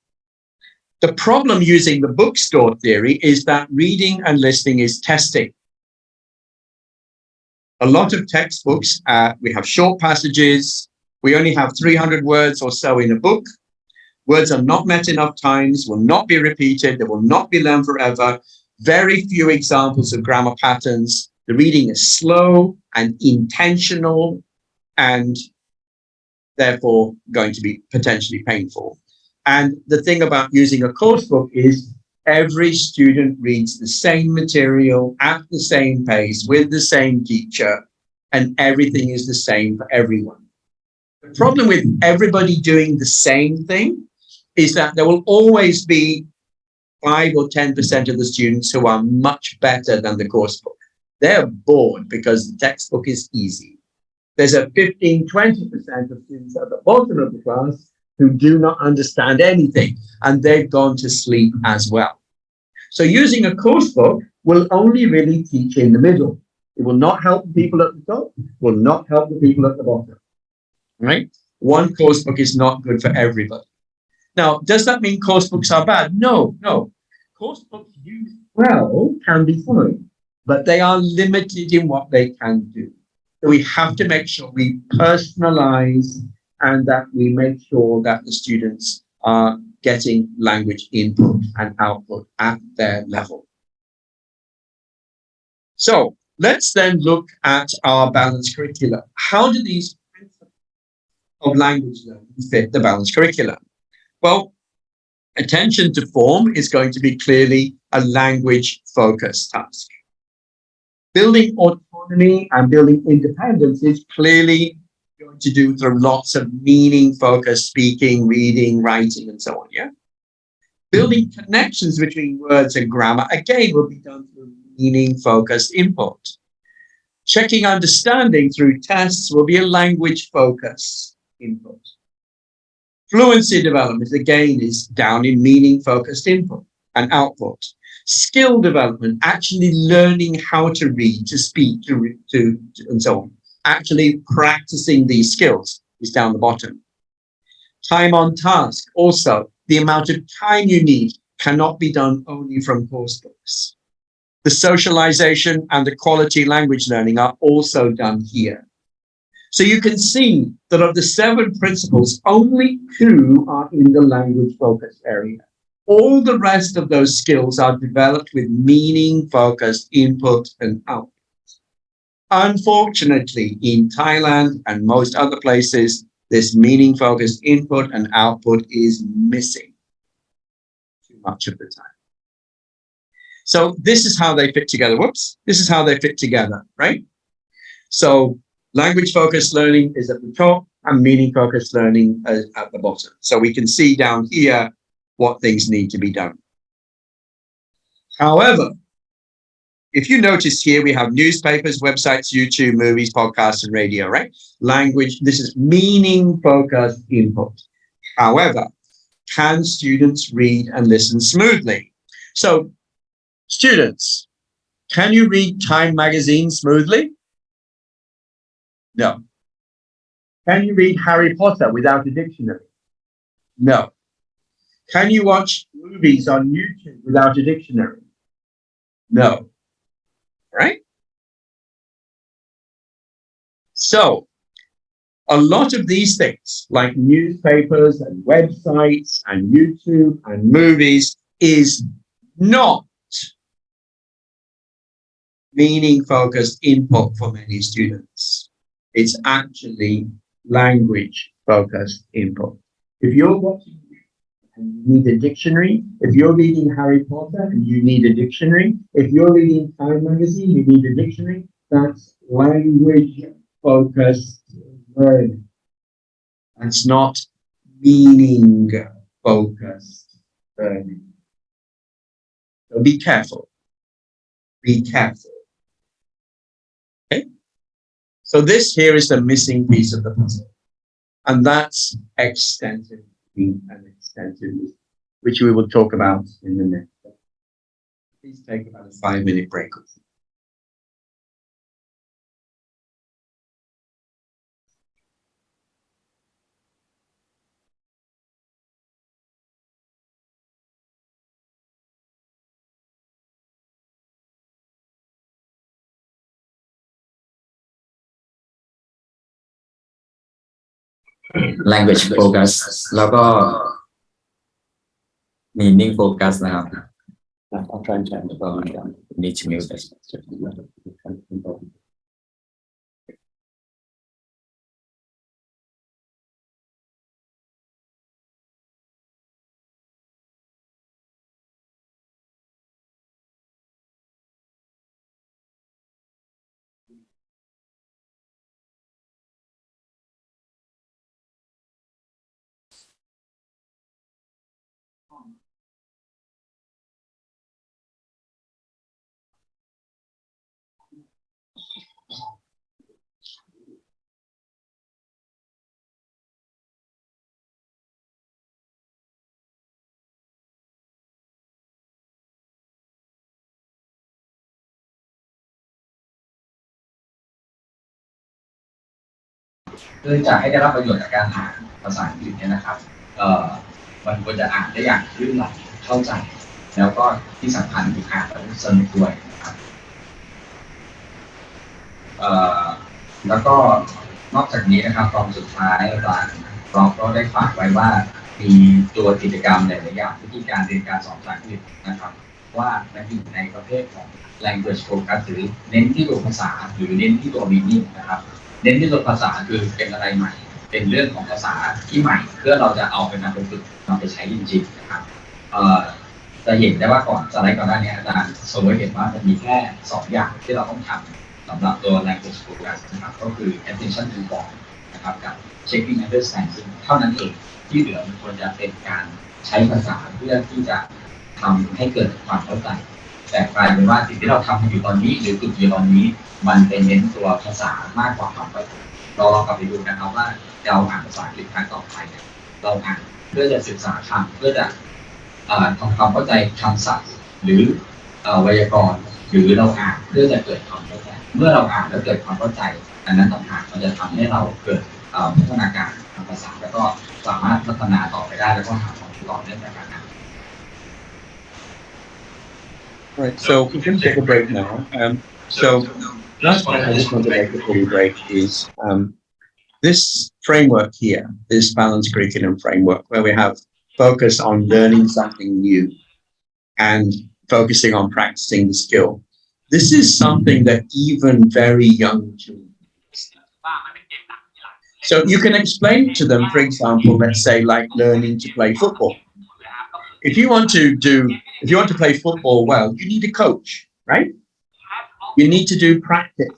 the problem using the bookstore theory is that reading and listening is testing. A lot of textbooks, we have short passages. We only have 300 words or so in a book. Words are not met enough times, will not be repeated, they will not be learned forever. Very few examples of grammar patterns. The reading is slow and intentional and therefore going to be potentially painful. And the thing about using a course book is every student reads the same material at the same pace with the same teacher, and everything is the same for everyone. The problem with everybody doing the same thing is that there will always be 5 or 10% of the students who are much better than the course book. They're bored because the textbook is easy. There's a 15-20% of students at the bottom of the class who do not understand anything, and they've gone to sleep as well. So using a course book will only really teach in the middle. It will not help the people at the top, will not help the people at the bottom. Right? One course book is not good for everybody. Now, does that mean course books are bad? No. Course books used well can be fine, but they are limited in what they can do. So we have to make sure we personalize and that we make sure that the students are getting language input and output at their level. So let's then look at our balanced curricula. How do these principles of language learning fit the balanced curriculum? Well, attention to form is going to be clearly a language-focused task. Building autonomy and building independence is clearly going to do through lots of meaning-focused speaking, reading, writing, and so on, yeah? Building connections between words and grammar, again, will be done through meaning-focused input. Checking understanding through tests will be a language focus input. Fluency development, again, is down in meaning focused input and output. Skill development, actually learning how to read, to speak, to and so on. Actually practicing these skills is down the bottom. Time on task, also, the amount of time you need cannot be done only from course books. The socialization and the quality language learning are also done here. So you can see that of the 7 principles, only 2 are in the language focus area. All the rest of those skills are developed with meaning focused input and output. Unfortunately, in Thailand and most other places, this meaning focused input and output is missing too much of the time. So this is how they fit together. Whoops. This is how they fit together, right? So language focused learning is at the top and meaning focused learning is at the bottom. So we can see down here what things need to be done. However, if you notice here, we have newspapers, websites, YouTube, movies, podcasts, and radio, right? Language, this is meaning focused input. However, can students read and listen smoothly? So students, can you read Time magazine smoothly? No. Can you read Harry Potter without a dictionary? No. Can you watch movies on YouTube without a dictionary? No. Right? So, a lot of these things, like newspapers and websites and YouTube and movies, is not meaning-focused input for many students. It's actually language-focused input. If you're watching and you need a dictionary, if you're reading Harry Potter and you need a dictionary, if you're reading Time magazine, you need a dictionary, that's language-focused learning. That's not meaning-focused learning. So be careful. Be careful. Okay? So this here is the missing piece of the puzzle. And that's extensive and extensively, which we will talk about in the next step. Please take about a 5-minute break. language focus แล้วก็ meaning focus นะครับ I'll try and turn the phone down. Need to mute this. เพื่อจะให้ได้รับประโยชน์จากการอ่านภาษาอังกฤษเนี่ยนะครับมันควรจะอ่านได้อย่างลื่นไหลเข้าใจแล้วก็ที่สำคัญคืออ่านแล้วสนุกด้วยครับแล้วก็นอกจากนี้นะครับตอนสุดท้ายอาจารย์เราก็ได้ฝากไว้ว่ามีตัวกิจกรรมหลายๆอย่างวิธีการเรียนการสอนภาษาอังกฤษนะครับว่ามันอยู่ในประเภทของ language focus หรือเน้นที่ตัวภาษาหรือเน้นที่ตัว meaning นะครับเน้นที่ตัวภาษาคือเป็นอะไรใหม่เป็นเรื่องของภาษาที่ใหม่เพื่อเราจะเอาไปนำไปฝึกนำไปใช้จริงๆนะครับจะเห็นได้ว่าก่อนสไลด์ก่อนหน้านี้อาจารย์โชว์ให้เห็นว่ามันมีแค่2อย่างที่เราต้องทำสำหรับตัว language focus นะครับก็คือ attention to form นะครับกับ checking understanding เท่านั้นเองที่เหลือมันควรจะเป็นการใช้ภาษาเพื่อที่จะทำให้เกิดความเข้าใจ แต่กลายเป็นว่าสิ่งที่เราทำอยู่ตอนนี้หรือฝึกอยู่ตอนนี้มันเป็นเน้นตัวภาษามากกว่าความเข้าใจเราลองกลับไปดูนะครับว่าเราอ่านภาษาอังกฤษครั้งต่อไปเนี่ยเราอ่านเพื่อจะศึกษาคำเพื่อจะทำความเข้าใจคำศัพท์หรือไวยากรณ์หรือเราอ่านเพื่อจะเกิดความเข้าใจเมื่อเราอ่านแล้วเกิดความเข้าใจอันนั้นต่างหากมันจะทำให้เราเกิดพัฒนาการทางภาษาแล้วก็สามารถพัฒนาต่อไปได้แล้วก็หาความรู้ต่อเนื่องจากการอ่าน Right, so we're going to take a break now. So last point I just want to make before we break is this framework here, this balanced curriculum framework, where we have focus on learning something new and focusing on practicing the skill. This is something that even very young children understand. So you can explain to them, for example, let's say like learning to play football. If you want to play football well, you need a coach, right? You need to do practice.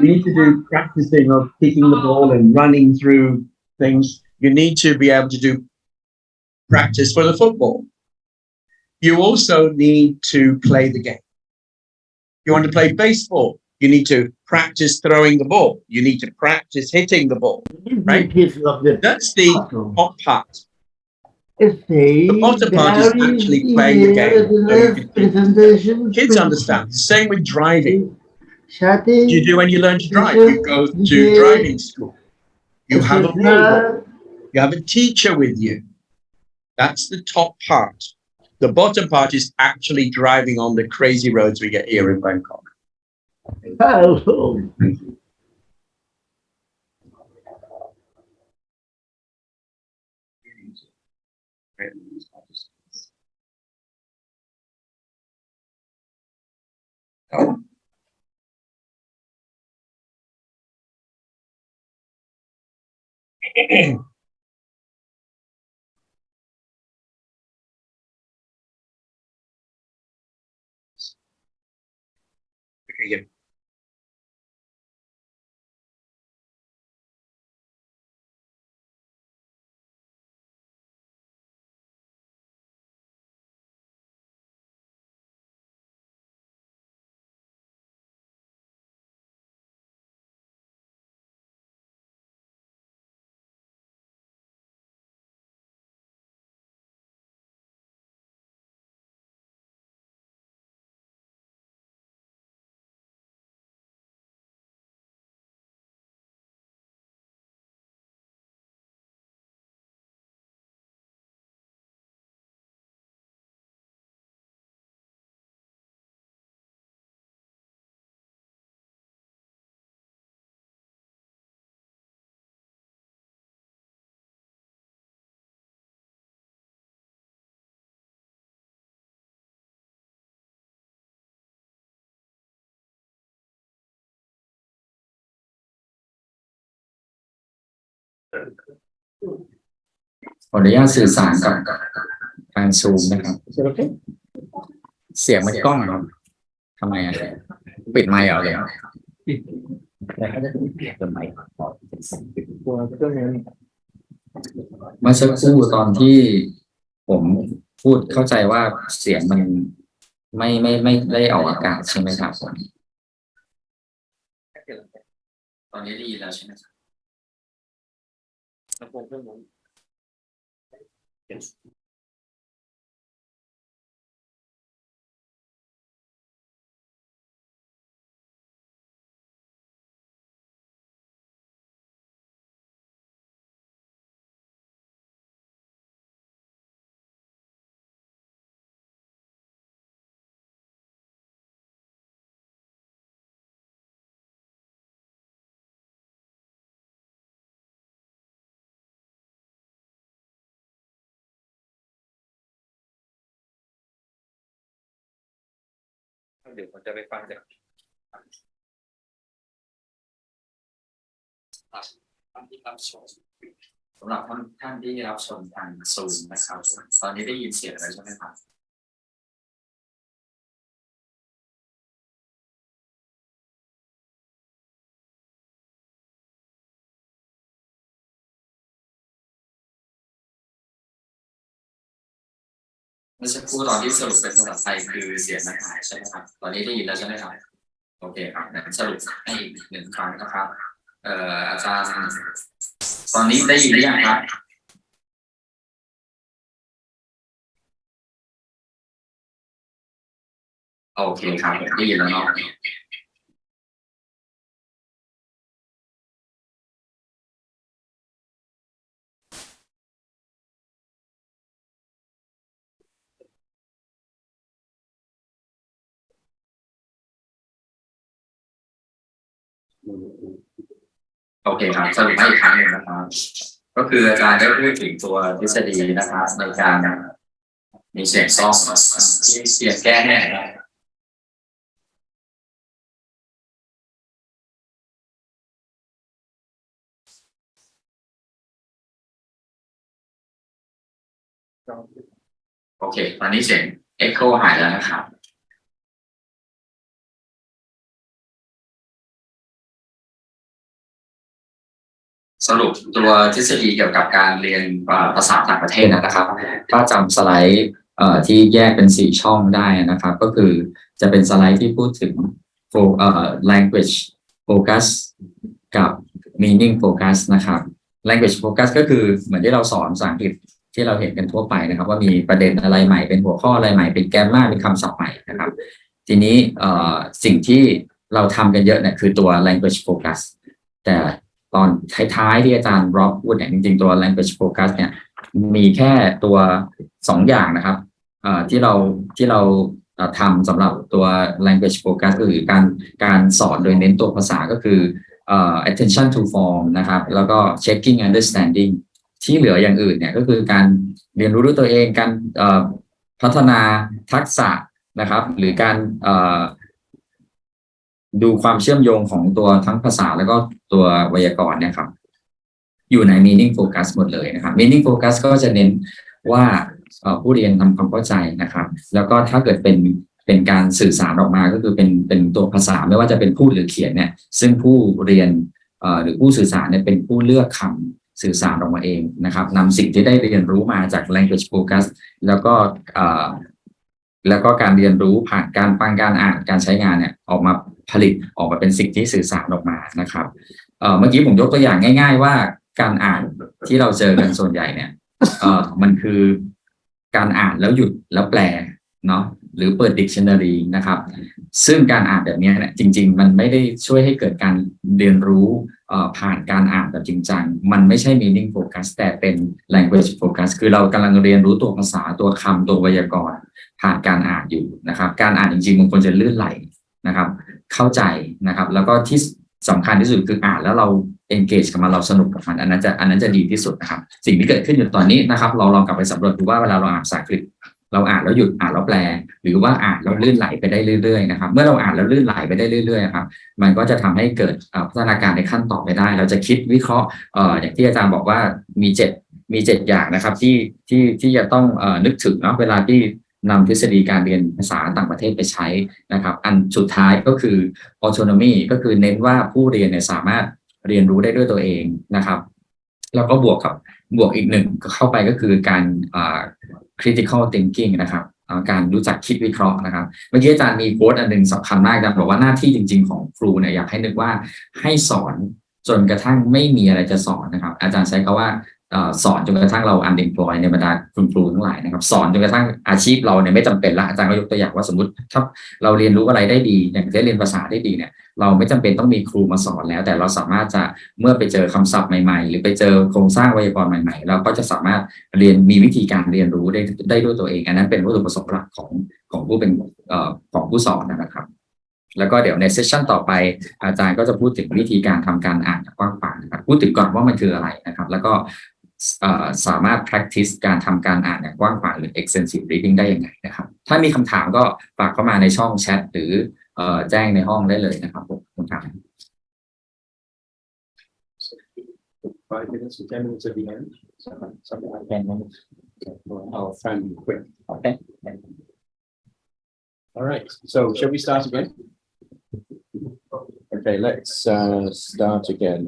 You need to do practicing of kicking the ball and running through things. You need to be able to do practice for the football. You also need to play the game. You want to play baseball, you need to practice throwing the ball. You need to practice hitting the ball, right? That's the top part. The bottom part is actually playing the game. So kids understand. Same with driving. You do when you learn to drive. You go to driving school. You have a rule book. You have a teacher with you. That's the top part. The bottom part is actually driving on the crazy roads we get here in Bangkok. Thank you. Oh. Okay, yeah. Is that okay? เสียงมันกล้องครับทำไมอ่ะปิดไมค์เหรอเลยแต่ก็จะเปลี่ยนเป็นไมค์เมื่อสักครู่ตอนที่ผมพูดเข้าใจว่าเสียงมันไม่ได้ออกอากาศใช่ไหมครับตอนนี้ได้ยินแล้วใช่ไหมครับYes.เดี๋ยวผมจะไปฟังจากสำหรับท่านที่รับชมทางซูมนะครับตอนนี้ได้ยินเสียงแล้วใช่ไหมครับ เมื่อสักครู่ตอนที่สรุปเป็นภาษาไทยคือเสียงมันหายใช่ไหมครับตอนนี้ได้ยินแล้วใช่ไหมครับโอเคครับงั้นสรุปให้อีกหนึ่งครั้งนะครับอาจารย์ตอนนี้ได้ยินหรือยังครับโอเคครับได้ยินแล้วเนาะโอเคครับสรุปให้อีกครั้งหนึ่งนะครับก็คืออาจารย์ได้พูดถึงตัวทฤษฎีนะครับในการมีเสียงซ่อมที่เสียงแก้เนี่ยโอเคตอนนี้เสียง Echo หายแล้วนะครับ สรุปตัวทฤษฎีเกี่ยวกับการเรียนภาษาต่างประเทศนะครับถ้าจำสไลด์ที่แยกเป็น4ช่องได้นะครับก็คือจะเป็นสไลด์ที่พูดถึงlanguage focus กับ meaning focus นะครับ language focus ก็คือเหมือนที่เราสอนภาษาอังกฤษที่เราเห็นกันทั่วไปนะครับว่ามีประเด็นอะไรใหม่เป็นหัวข้ออะไรใหม่เป็นแกรมมาเป็นคำศัพท์ใหม่นะครับทีนี้สิ่งที่เราทำกันเยอะเนี่ยคือตัว language focus แต่ตอนท้ายๆที่อาจารย์ร็อกพูดเนี่ยจริงๆตัว language focus เนี่ยมีแค่ตัว2อย่างนะครับที่เราทำสำหรับตัว language focus ก็คือการสอนโดยเน้นตัวภาษาก็คือattention to form นะครับแล้วก็ checking understanding ที่เหลืออย่างอื่นเนี่ยก็คือการเรียนรู้ด้วยตัวเองการพัฒนาทักษะนะครับหรือการดูความเชื่อมโยงของตัวทั้งภาษาแล้วก็ตัวไวยากรณ์เนี่ยครับอยู่ใน meaning focus หมดเลยนะครับ meaning focus ก็จะเน้นว่าผู้เรียนทำความเข้าใจนะครับแล้วก็ถ้าเกิดเป็นการสื่อสารออกมาก็คือเป็นตัวภาษาไม่ว่าจะเป็นพูดหรือเขียนเนี่ยซึ่งผู้เรียนหรือผู้สื่อสารเนี่ยเป็นผู้เลือกคำสื่อสารออกมาเองนะครับนำสิ่งที่ได้เรียนรู้มาจาก language focus แล้วก็การเรียนรู้ผ่านการฟังการอ่านการใช้งานเนี่ยออกมาผลิตออกมาเป็นสิ่งที่สื่อสารออกมานะครับเมื่อกี้ผมยกตัวอย่างง่ายๆว่าการอ่านที่เราเจอกันส่วนใหญ่เนี่ยมันคือการอ่านแล้วหยุดแล้วแปลเนาะหรือเปิด dictionary นะครับซึ่งการอ่านแบบนี้เนี่ยจริงๆมันไม่ได้ช่วยให้เกิดการเรียนรู้ผ่านการอ่านแบบจริงจังมันไม่ใช่ meaning focus แต่เป็น language focus คือเรากำลังเรียนรู้ตัวภาษาตัวคำตัวไวยากรณ์ผ่านการอ่านอยู่นะครับการอ่านจริงๆมันควรจะลื่นไหลนะครับเข้าใจนะครับแล้วก็ที่สำคัญที่สุดคืออ่านแล้วเรา engage กับมันเราสนุกกับมันอันนั้นจะดีที่สุดนะครับสิ่งที่เกิดขึ้นอยู่ตอนนี้นะครับเราลองกลับไปสำรวจดูว่าเวลาเราอ่านภาษาอังกฤษเราอ่านแล้วหยุดอ่านแล้วแปลหรือว่าอ่านแล้วลื่นไหลไปได้เรื่อยๆนะครับเมื่อเราอ่านแล้วลื่นไหลไปได้เรื่อยๆครับมันก็จะทำให้เกิดพัฒนาการในขั้นต่อไปได้เราจะคิดวิเคราะห์อย่างที่อาจารย์บอกว่ามี7อย่างนะครับที่จะต้องนึกถึงเนาะเวลาที่นำทฤษฎีการเรียนภาษาต่างประเทศไปใช้นะครับอันสุดท้ายก็คือ autonomy ก็คือเน้นว่าผู้เรียนเนี่ยสามารถเรียนรู้ได้ด้วยตัวเองนะครับแล้วก็บวกอีกหนึ่งเข้าไปก็คือการcritical thinking นะครับการรู้จักคิดวิเคราะห์นะครับเมื่อกี้อาจารย์มีโค้ดอันหนึ่งสำคัญมากอาจารย์บอกว่าหน้าที่จริงๆของครูเนี่ยอยากให้นึกว่าให้สอนจนกระทั่งไม่มีอะไรจะสอนนะครับอาจารย์ใช้คำว่าสอนจนกระทั่งเรา unemployed ในบรรดาคุณครูทั้งหลายนะครับสอนจนกระทั่งอาชีพเราเนี่ยไม่จำเป็นละอาจารย์ก็ยกตัวอย่างว่าสมมติถ้าเราเรียนรู้อะไรได้ดีอย่างเช่นเรียนภาษาได้ดีเนี่ยเราไม่จำเป็นต้องมีครูมาสอนแล้วแต่เราสามารถจะเมื่อไปเจอคำศัพท์ใหม่ๆหรือไปเจอโครงสร้างไวยากรณ์ใหม่ๆเราก็จะสามารถมีวิธีการเรียนรู้ได้ด้วยตัวเองอันนั้นเป็นวัตถุประสงค์หลักของผู้เป็นของผู้สอนนะครับแล้วก็เดี๋ยวในเซสชันต่อไปอาจารย์ก็จะพูดถึงวิธีการทำการอ่านกว้างขวางนะครับพูดถึงก่อนว่ามันคืออะไรนะครับแล้วก็สามารถ practice การทำการอ่านอย่างกว้างขวางหรือ extensive reading ได้ยังไงนะครับถ้ามีคำถามก็ฝากเข้ามาในช่องแชทหรือแจ้งในห้องได้เลยนะครับผมครับ 5 minutes or 10 minutes at the end. Something like 10 minutes. I'll try and be quick. Okay. All right. So, shall we start again? Okay, let's start again.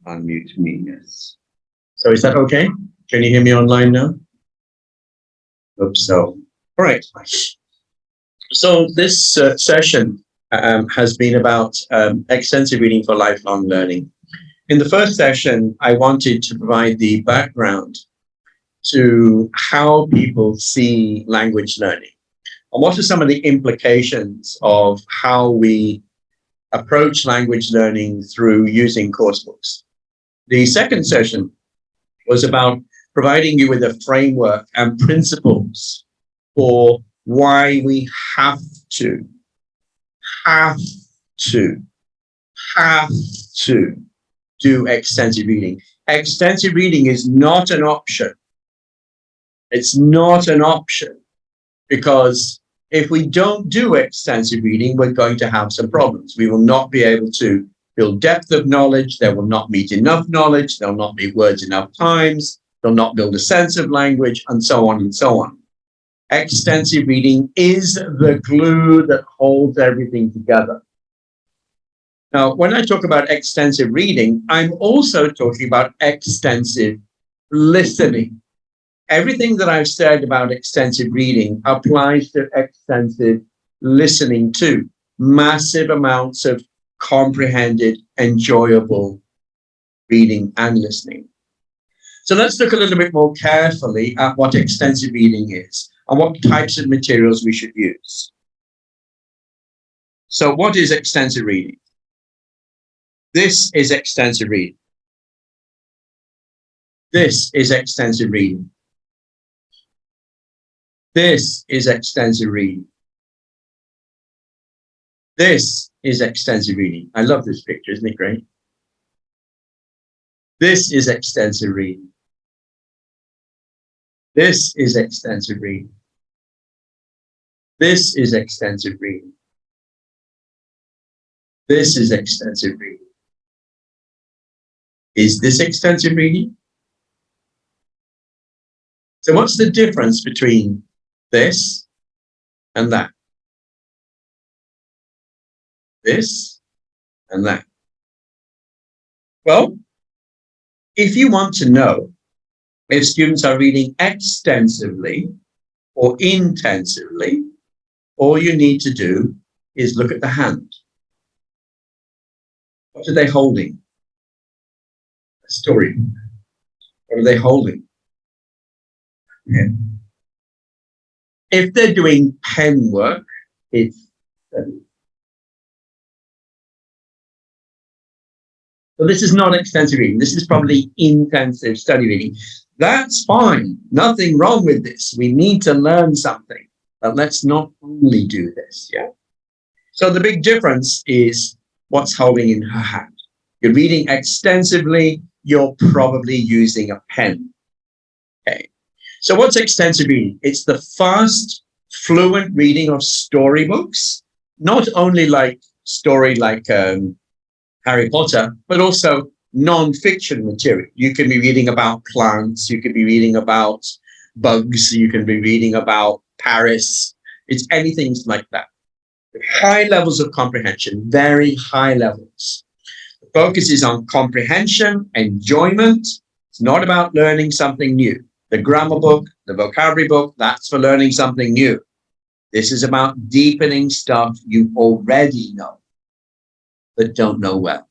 unmute me, yes. So is that okay? Can you hear me online now? Hope so. All right. So this session has been about extensive reading for lifelong learning. In the first session, I wanted to provide the background to how people see language learning and what are some of the implications of how we approach language learning through using course books. The second session was about providing you with a framework and principles for why we have to do extensive reading. Extensive reading is not an option. It's not an option, because if we don't do extensive reading, we're going to have some problems. We will not be able to build depth of knowledge. There will not meet enough knowledge. They'll not meet words enough times. They'll not build a sense of language, and so on and so on. Extensive reading is the glue that holds everything together. Now, when I talk about extensive reading, I'm also talking about extensive listening. Everything that I've said about extensive reading applies to extensive listening too. Massive amounts of comprehended, enjoyable reading and listening. So let's look a little bit more carefully at what extensive reading is and what types of materials we should use. So what is extensive reading? This is extensive reading. This is extensive reading. This is extensive reading. This is extensive reading. I love this picture, isn't it great? This is extensive reading. This is extensive reading. This is extensive reading. This is extensive reading. Is this extensive reading? So what's the difference between this and that? This and that. Well, if you want to know if students are reading extensively or intensively, all you need to do is look at the hand. What are they holding? A story. What are they holding? Yeah. If they're doing pen work, it's study. So this is not extensive reading. This is probably intensive study reading. That's fine. Nothing wrong with this. We need to learn something. But let's not only do this. Yeah. So the big difference is what's holding in her hand. You're reading extensively. You're probably using a pen. Okay. So what's extensive reading? It's the fast, fluent reading of storybooks, not only like story like Harry Potter, but also non-fiction material. You can be reading about plants, you can be reading about bugs, you can be reading about Paris. It's anything like that. High levels of comprehension, very high levels. The focus is on comprehension, enjoyment. It's not about learning something new. The grammar book, the vocabulary book, that's for learning something new. This is about deepening stuff you already know, but don't know well.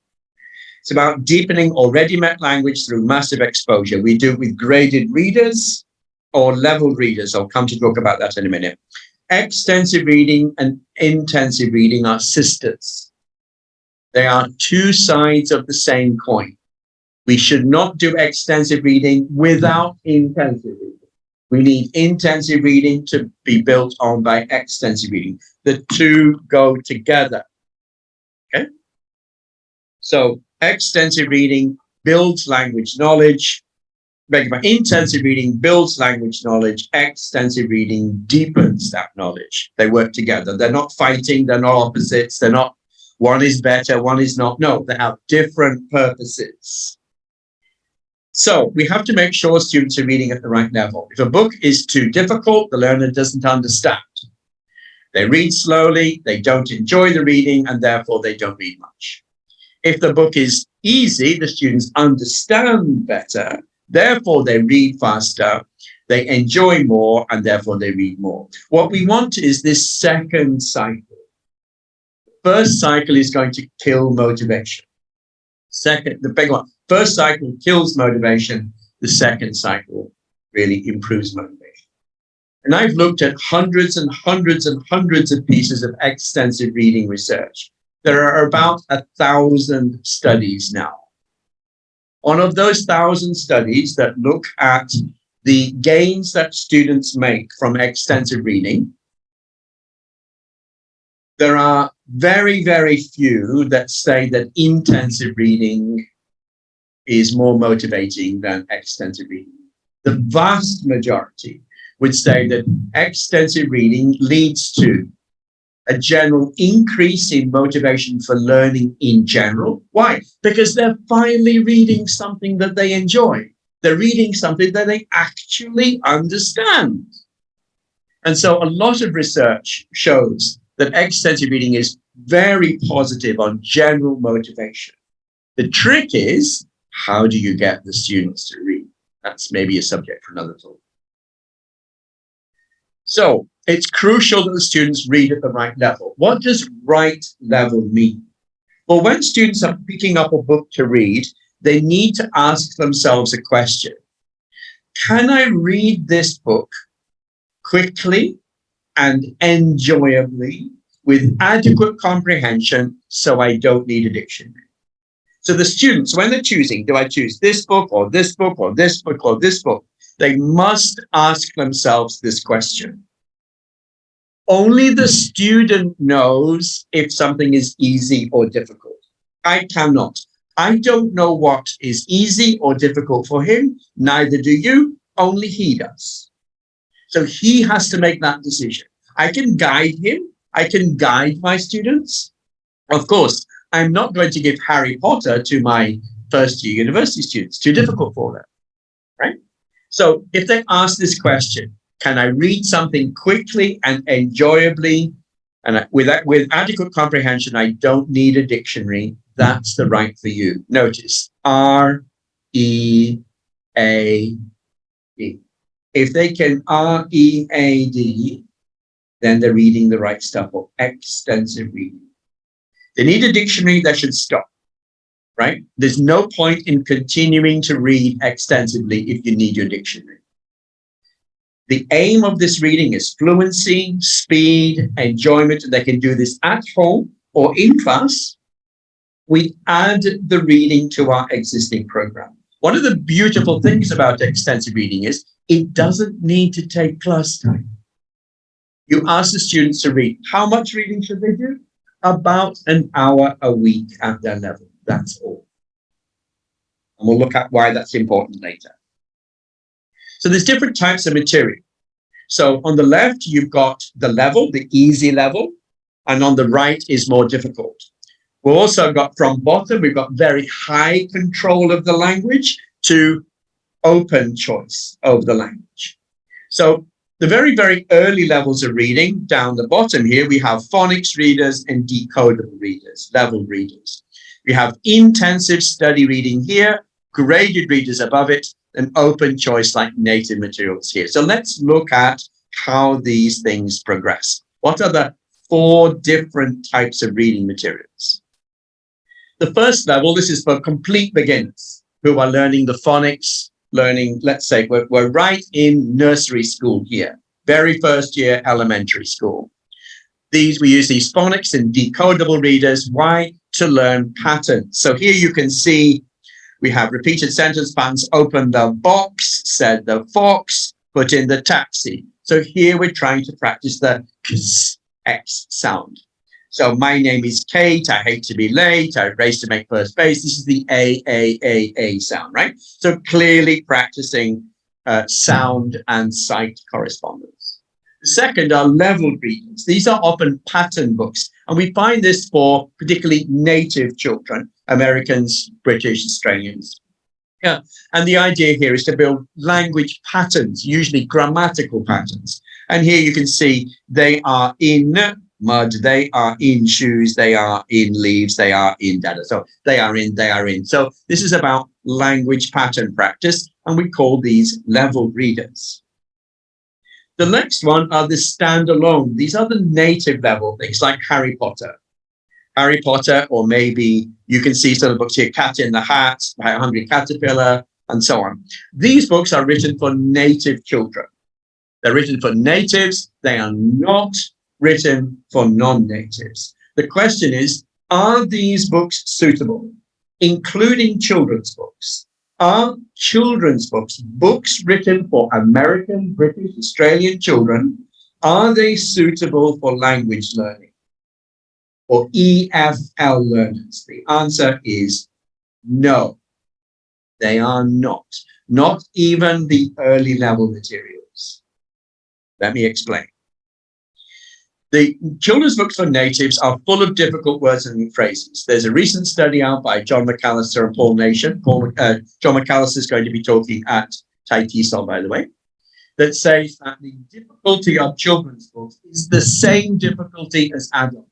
It's about deepening already met language through massive exposure. We do it with graded readers or level readers. I'll come to talk about that in a minute. Extensive reading and intensive reading are sisters. They are two sides of the same coin. We should not do extensive reading without intensive reading. We need intensive reading to be built on by extensive reading. The two go together. Okay? So extensive reading builds language knowledge. Intensive reading builds language knowledge. Extensive reading deepens that knowledge. They work together. They're not fighting. They're not opposites. They're not one is better, one is not. No, they have different purposes. So we have to make sure students are reading at the right level. If a book is too difficult, the learner doesn't understand. They read slowly, they don't enjoy the reading, and therefore they don't read much. If the book is easy, the students understand better, therefore they read faster, they enjoy more, and therefore they read more. What we want is this second cycle. First cycle is going to kill motivation. Second, the big one. First cycle kills motivation. The second cycle really improves motivation. And I've looked at hundreds and hundreds and hundreds of pieces of extensive reading research. There are about 1,000 studies now. One of those 1,000 studies that look at the gains that students make from extensive reading, there are very, very few that say that intensive reading is more motivating than extensive reading. The vast majority would say that extensive reading leads to a general increase in motivation for learning in general. Why? Because they're finally reading something that they enjoy. They're reading something that they actually understand. And so a lot of research shows that extensive reading is very positive on general motivation. The trick is, how do you get the students to read? That's maybe a subject for another talk. So it's crucial that the students read at the right level. What does right level mean? Well, when students are picking up a book to read, they need to ask themselves a question. Can I read this book quickly and enjoyably with adequate comprehension so I don't need a dictionary? So the students, when they're choosing, do I choose this book or this book or this book or this book? They must ask themselves this question. Only the student knows if something is easy or difficult. I cannot. I don't know what is easy or difficult for him. Neither do you. Only he does. So he has to make that decision. I can guide him. I can guide my students. Of course, I'm not going to give Harry Potter to my first year university students. Too difficult for them, right? So if they ask this question, can I read something quickly and enjoyably and with adequate comprehension? I don't need a dictionary. That's the right for you. Notice R-E-A-D. If they can R-E-A-D, then they're reading the right stuff or extensive reading. They need a dictionary, they should stop, right? There's no point in continuing to read extensively if you need your dictionary. The aim of this reading is fluency, speed, enjoyment. They can do this at home or in class. We add the reading to our existing program. One of the beautiful things about extensive reading is it doesn't need to take class time. You ask the students to read. How much reading should they do? About an hour a week at their level. That's all. And we'll look at why that's important later. So there's different types of material. So on the left, you've got the level, the easy level, and on the right is more difficult. We've also got from bottom, we've got very high control of the language to open choice of the language. So the very, very early levels of reading, down the bottom here, we have phonics readers and decodable readers, level readers. We have intensive study reading here, graded readers above it, and open choice like native materials here. So let's look at how these things progress. What are the 4 different types of reading materials? The first level, this is for complete beginners who are learning the phonics, learning, let's say, we're right in nursery school here, very first year elementary school. We use these phonics and decodable readers. Why? To learn patterns. So here you can see we have repeated sentence patterns. Open the box, said the fox, put in the taxi. So here we're trying to practice the X sound. So my name is Kate. I hate to be late. I race to make first base. This is the A sound, right? So clearly practicing sound and sight correspondence. The second are leveled readings. These are often pattern books. And we find this for particularly native children, Americans, British, Australians. Yeah. And the idea here is to build language patterns, usually grammatical patterns. And here you can see they are in mud, they are in shoes, they are in leaves, they are in data. So they are in. So this is about language pattern practice, and we call these level readers. The next one are the standalone. These are the native level things like Harry Potter, or maybe you can see some of the books here, Cat in the Hat, by a Hungry Caterpillar, and so on. These books are written for native children. They're written for natives. They are not written for non-natives. The question is, are these books suitable, including children's books? Are children's books, books written for American, British, Australian children, are they suitable for language learning or EFL learners? The answer is no, they are not. Not even the early level materials. Let me explain. The children's books for natives are full of difficult words and phrases. There's a recent study out by John McAllister and Paul Nation. John McAllister is going to be talking at Tai TESOL, by the way, that says that the difficulty of children's books is the same difficulty as adult.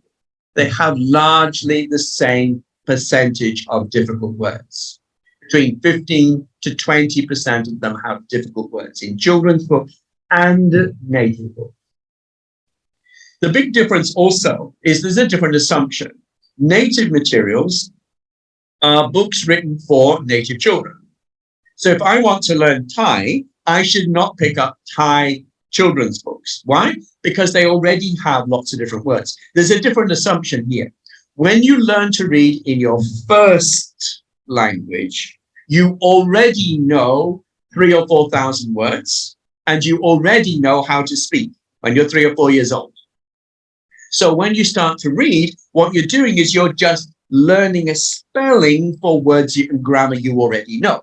They have largely the same percentage of difficult words. Between 15 to 20% of them have difficult words in children's books and native books. The big difference also is there's a different assumption. Native materials are books written for native children. So if I want to learn Thai, I should not pick up Thai children's books. Why? Because they already have lots of different words. There's a different assumption here. When you learn to read in your first language, you already know 3,000 or 4,000 words, and you already know how to speak when you're 3 or 4 years old. So when you start to read, what you're doing is you're just learning a spelling for words and grammar you already know.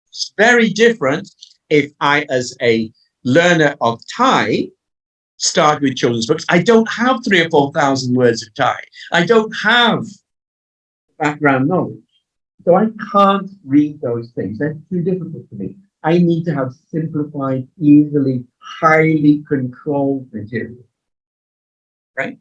It's very different if I, as a learner of Thai, start with children's books. I don't have 3,000 or 4,000 words of Thai. I don't have background knowledge. So I can't read those things. That's too difficult for me. I need to have simplified, easily, highly controlled material. Right?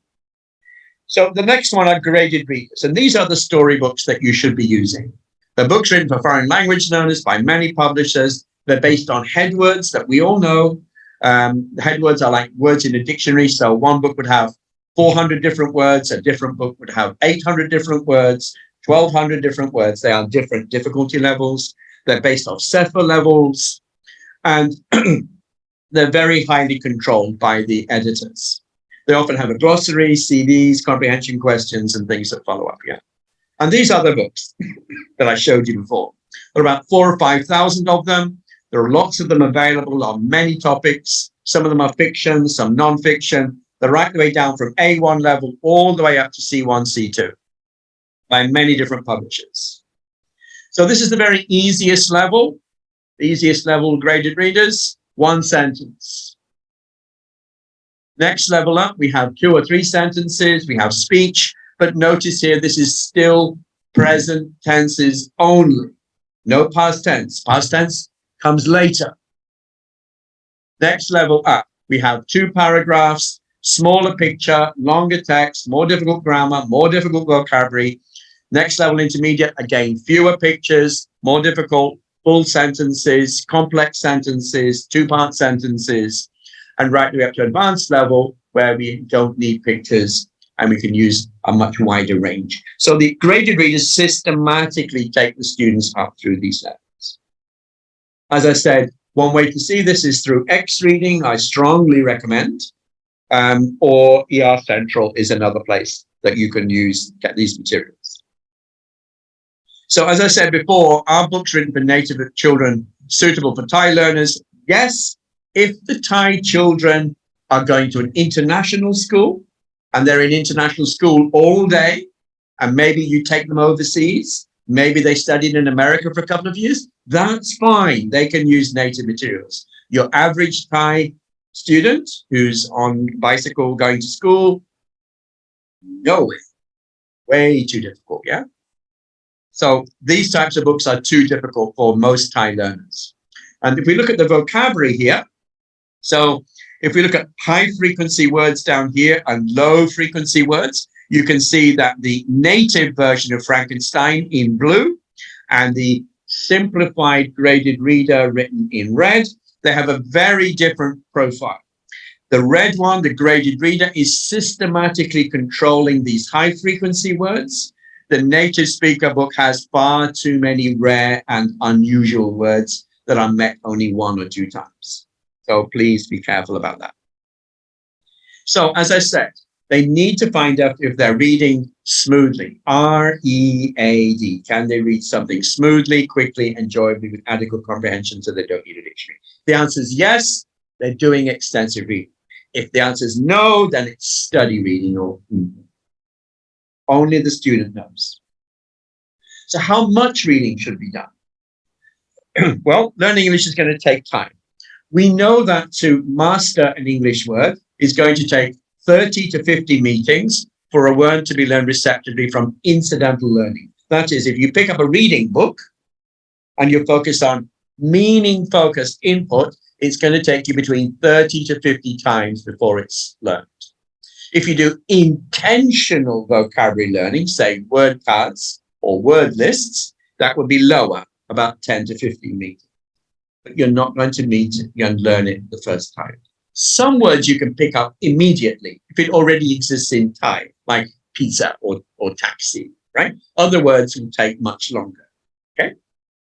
So the next one are graded readers, and these are the storybooks that you should be using. They're books written for foreign language learners by many publishers. They're based on headwords that we all know. Headwords are like words in a dictionary. So one book would have 400 different words. A different book would have 800 different words, 1,200 different words. They are different difficulty levels. They're based off Sefer levels, and they're very highly controlled by the editors. They often have a glossary, CDs, comprehension questions, and things that follow up here. And these are the books that I showed you before. There are about 4,000 or 5,000 of them. There are lots of them available on many topics. Some of them are fiction, some non-fiction. They're right the way down from A1 level all the way up to C1, C2 by many different publishers. So this is the very easiest level graded readers, one sentence. Next level up, we have 2 or 3 sentences, we have speech, but notice here, this is still present tenses only. No past tense. Past tense comes later. Next level up, we have 2 paragraphs, smaller picture, longer text, more difficult grammar, more difficult vocabulary. Next level intermediate, again, fewer pictures, more difficult, full sentences, complex sentences, 2-part sentences. And right the way up to advanced level, where we don't need pictures and we can use a much wider range. So the graded readers systematically take the students up through these levels. As I said, one way to see this is through X reading, I strongly recommend, or ER Central is another place that you can use, get these materials. So as I said before, are books written for native children suitable for Thai learners? Yes. If the Thai children are going to an international school and they're in international school all day, and maybe you take them overseas, maybe they studied in America for a couple of years, that's fine. They can use native materials. Your average Thai student who's on bicycle going to school, no way, way too difficult, yeah? So these types of books are too difficult for most Thai learners. And if we look at the vocabulary here, so If we look at high frequency words down here and low frequency words, you can see that the native version of Frankenstein in blue and the simplified graded reader written in red, they have a very different profile. The red one, the graded reader, is systematically controlling these high frequency words. The native speaker book has far too many rare and unusual words that are met only 1 or 2 times. So please be careful about that. So as I said, they need to find out if they're reading smoothly. R-E-A-D. Can they read something smoothly, quickly, enjoyably, with adequate comprehension so they don't need a dictionary? The answer is yes, they're doing extensive reading. If the answer is no, then it's study reading or only the student knows. So how much reading should be done? Well, learning English is going to take time. We know that to master an English word is going to take 30 to 50 meetings for a word to be learned receptively from incidental learning. That is, if you pick up a reading book and you're focused on meaning-focused input, it's going to take you between 30 to 50 times before it's learned. If you do intentional vocabulary learning, say word cards or word lists, that would be lower, about 10 to 15 meetings. But you're not going to meet and learn it the first time. Some words you can pick up immediately if it already exists in Thai, like pizza or taxi, right? Other words will take much longer, okay?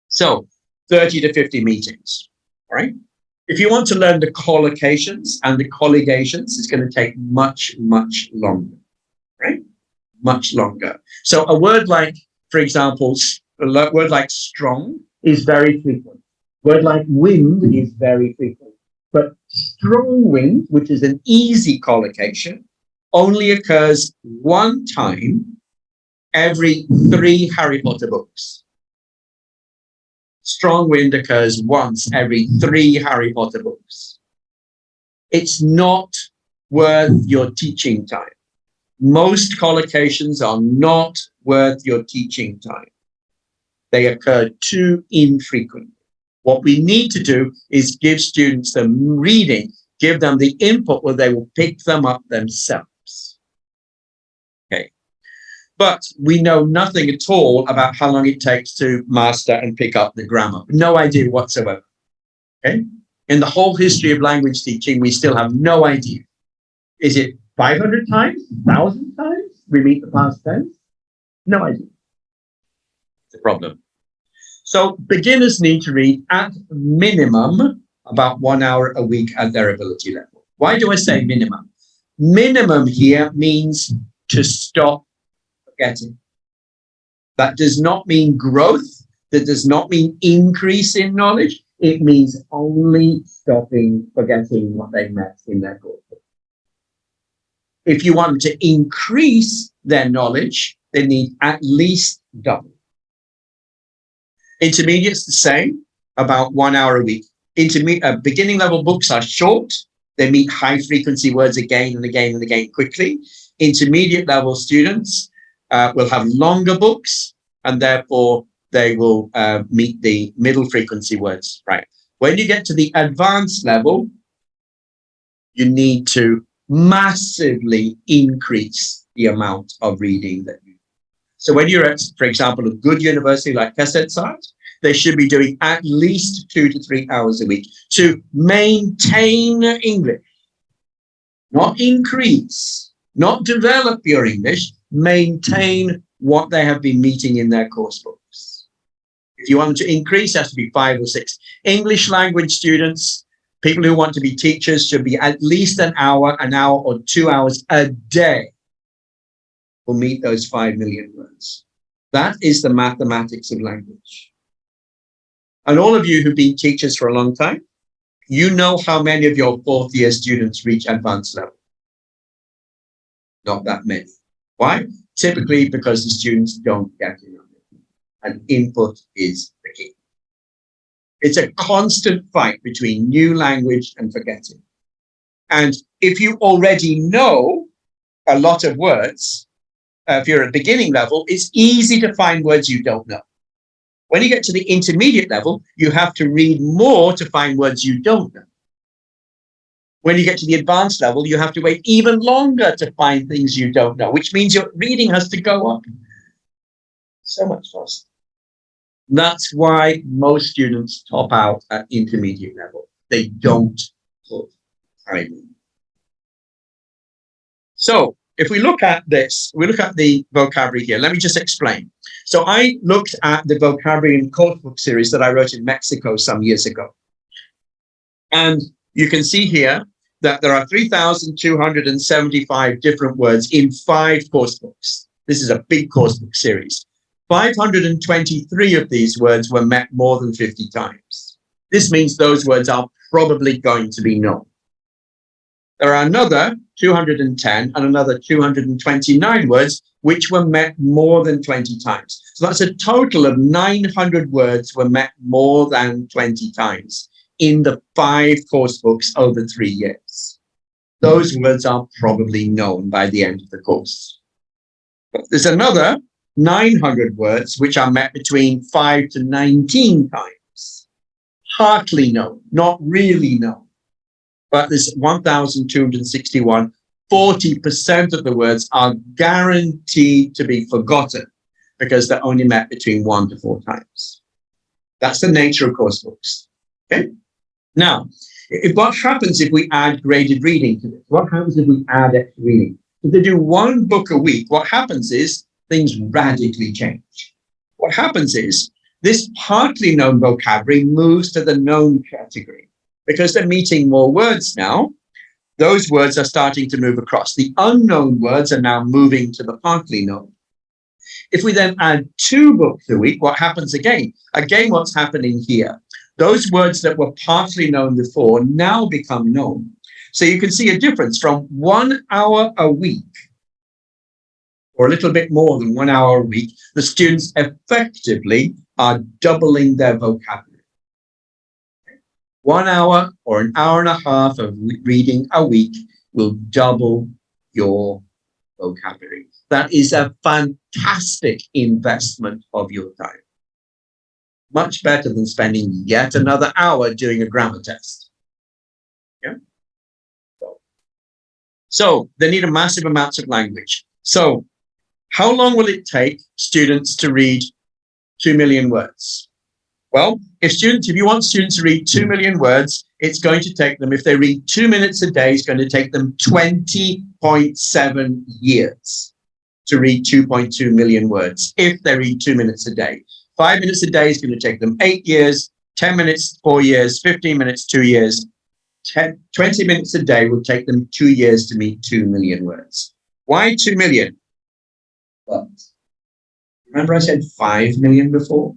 So 30 to 50 meetings, all right? If you want to learn the collocations and the colligations, it's going to take much, much longer, right? Much longer. So a word like, for example, a word like strong is very frequent. A word like wind is very frequent. But strong wind, which is an easy collocation, only occurs 1 time every 3 Harry Potter books. Strong wind occurs once every 3 Harry Potter books. It's not worth your teaching time. Most collocations are not worth your teaching time. They occur too infrequently. What we need to do is give students the reading, give them the input where they will pick them up themselves. Okay. But we know nothing at all about how long it takes to master and pick up the grammar. No idea whatsoever. Okay. In the whole history of language teaching, we still have no idea. Is it 500 times, 1,000 times we meet the past tense? No idea. It's a problem. So beginners need to read at minimum about 1 hour a week at their ability level. Why do I say minimum? Minimum here means to stop forgetting. That does not mean growth. That does not mean increase in knowledge. It means only stopping forgetting what they met in their course. If you want to increase their knowledge, they need at least double. Intermediate's the same, about 1 hour a week. Beginning level books are short. They meet high frequency words again and again and again quickly. Intermediate level students will have longer books, and therefore they will meet the middle frequency words, right? When you get to the advanced level, you need to massively increase the amount of reading that you do. So when you're at, for example, a good university like Kasetsart, they should be doing at least 2 to 3 hours a week to maintain English, not increase, not develop your English, maintain what they have been meeting in their course books. If you want them to increase, it has to be 5 or 6. English language students, people who want to be teachers, should be at least an hour or 2 hours a day will meet those 5 million words. That is the mathematics of language. And all of you who've been teachers for a long time, you know how many of your 4th year students reach advanced level. Not that many. Why? Typically because the students don't get enough. And input is the key. It's a constant fight between new language and forgetting. And if you already know a lot of words, if you're at beginning level, it's easy to find words you don't know. When you get to the intermediate level, you have to read more to find words you don't know. When you get to the advanced level, you have to wait even longer to find things you don't know, which means your reading has to go up so much faster. That's why most students top out at intermediate level. They don't put time in. So if we look at this, we look at the vocabulary here. Let me just explain. So I looked at the vocabulary and coursebook series that I wrote in Mexico some years ago. And you can see here that there are 3,275 different words in 5 coursebooks. This is a big coursebook series. 523 of these words were met more than 50 times. This means those words are probably going to be known. There are another 210 and another 229 words which were met more than 20 times. So that's a total of 900 words were met more than 20 times in the 5 course books over 3 years. Those words are probably known by the end of the course. But there's another 900 words which are met between 5 to 19 times. Hardly known, not really known. But there's 1,261. 40% of the words are guaranteed to be forgotten because they're only met between 1 to 4 times. That's the nature of course books. Okay. Now, what happens if we add graded reading to this? What happens if we add extra reading? If they do 1 book a week, what happens is things radically change. What happens is this partly known vocabulary moves to the known category because they're meeting more words now. Those words are starting to move across. The unknown words are now moving to the partly known. If we then add 2 books a week, what happens again? Again, what's happening here? Those words that were partly known before now become known. So you can see a difference from 1 hour a week, or a little bit more than 1 hour a week. The students effectively are doubling their vocabulary. 1 hour or an hour and a half of reading a week will double your vocabulary. That is a fantastic investment of your time. Much better than spending yet another hour doing a grammar test. Yeah. So they need a massive amounts of language. So how long will it take students to read 2 million words? Well, if you want students to read 2 million words, it's going to take them, if they read 2 minutes a day, it's going to take them 20.7 years to read 2.2 million words if they read 2 minutes a day. 5 minutes a day is going to take them 8 years, 10 minutes, 4 years, 15 minutes, 2 years. 20 minutes a day will take them 2 years to meet 2 million words. Why 2 million? Well, remember I said 5 million before?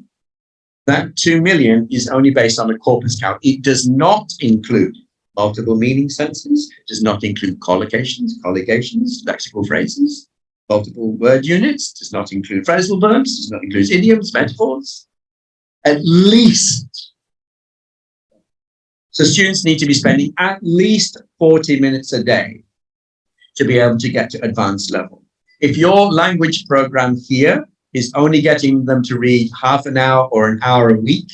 That 2 million is only based on a corpus count. It does not include multiple meaning sentences, does not include collocations, lexical phrases, multiple word units, does not include phrasal verbs, does not include idioms, metaphors. At least. So students need to be spending at least 40 minutes a day to be able to get to advanced level. If your language program here is only getting them to read half an hour or an hour a week,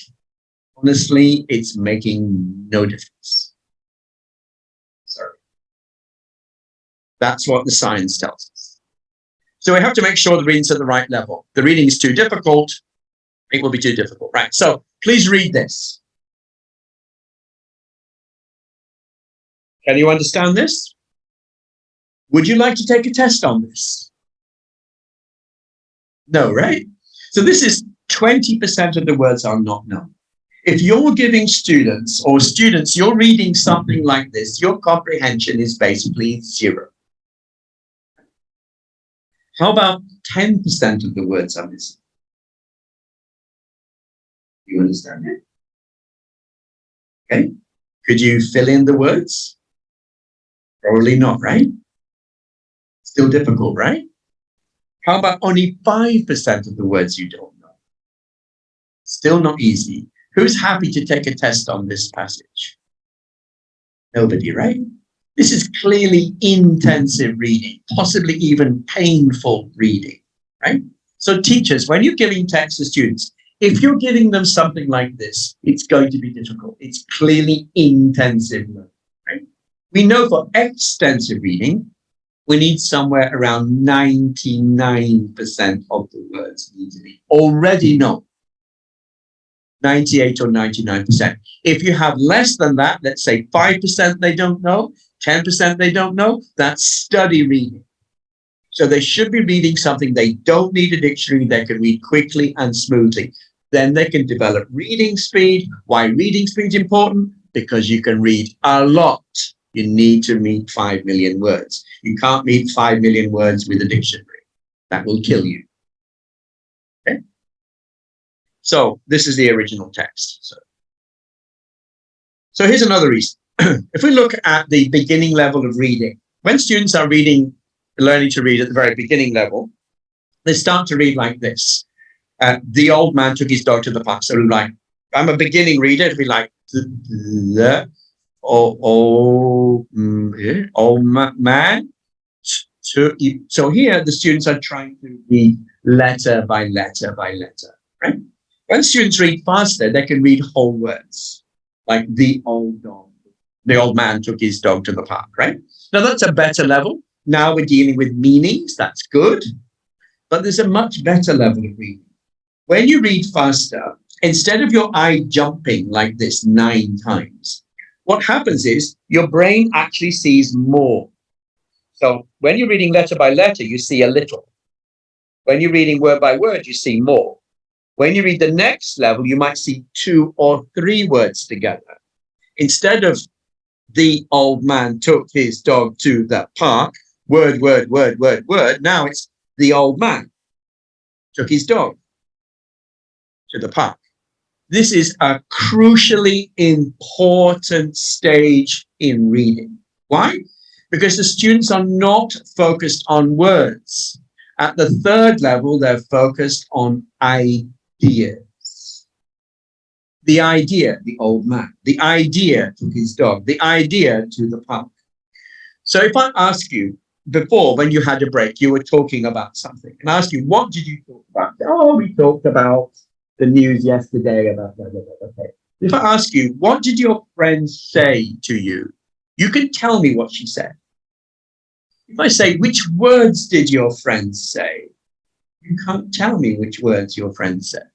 honestly, it's making no difference. Sorry. That's what the science tells us. So we have to make sure the reading's at the right level. The reading is too difficult, it will be too difficult. Right, so please read this. Can you understand this? Would you like to take a test on this? No, right? So this is 20% of the words are not known. If you're giving students, you're reading something like this, your comprehension is basically 0. How about 10% of the words are missing? You understand it? Okay. Could you fill in the words? Probably not, right? Still difficult, right? How about only 5% of the words you don't know? Still not easy. Who's happy to take a test on this passage? Nobody, right? This is clearly intensive reading, possibly even painful reading, right? So teachers, when you're giving text to students, if you're giving them something like this, it's going to be difficult. It's clearly intensive learning, right? We know for extensive reading, we need somewhere around 99% of the words need to be already known. 98 or 99%. If you have less than that, let's say 5% they don't know, 10% they don't know, that's study reading. So they should be reading something they don't need a dictionary, they can read quickly and smoothly. Then they can develop reading speed. Why reading speed is important? Because you can read a lot. You need to read 5 million words. You can't read 5 million words with a dictionary. That will kill you. Okay? So this is the original text. So here's another reason. If we look at the beginning level of reading, when students are learning to read at the very beginning level, they start to read like this. The old man took his dog to the park. So like, I'm a beginning reader. It'd be like, old man. So here the students are trying to read letter by letter by letter, right? When students read faster, they can read whole words, like the old man took his dog to the park, right? Now that's a better level. Now we're dealing with meanings. That's good. But there's a much better level of reading. When you read faster, instead of your eye jumping like this 9 times, what happens is your brain actually sees more. So when you're reading letter by letter, you see a little. When you're reading word by word, you see more. When you read the next level, you might see 2 or 3 words together. Instead of the old man took his dog to the park, word, word, word, word, word. Now it's the old man took his dog to the park. This is a crucially important stage in reading. Why? Because the students are not focused on words. At the 3rd level, they're focused on ideas. The idea, the old man. The idea took his dog. The idea to the park. So if I ask you, before, when you had a break, you were talking about something. And I ask you, what did you talk about? Oh, we talked about the news yesterday about blah, blah, blah. Okay. If I ask you, what did your friend say to you? You can tell me what she said. If I say, which words did your friend say? You can't tell me which words your friend said.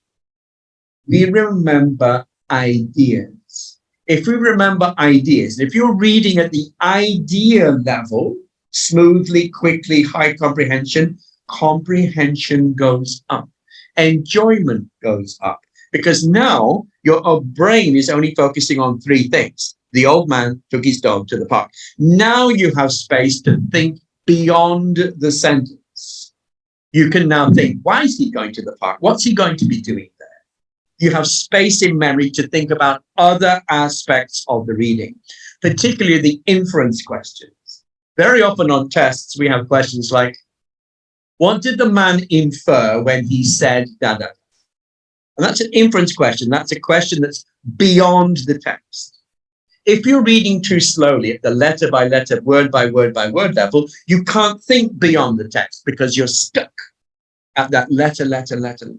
We remember ideas. If we remember ideas, if you're reading at the idea level, smoothly, quickly, high comprehension, comprehension goes up. Enjoyment goes up. Because now your brain is only focusing on 3 things. The old man took his dog to the park. Now you have space to think beyond the sentence. You can now think, why is he going to the park? What's he going to be doing there? You have space in memory to think about other aspects of the reading, particularly the inference questions. Very often on tests, we have questions like, what did the man infer when he said da da? And that's an inference question. That's a question that's beyond the text. If you're reading too slowly at the letter by letter, word by word by word level, you can't think beyond the text because you're stuck at that letter level.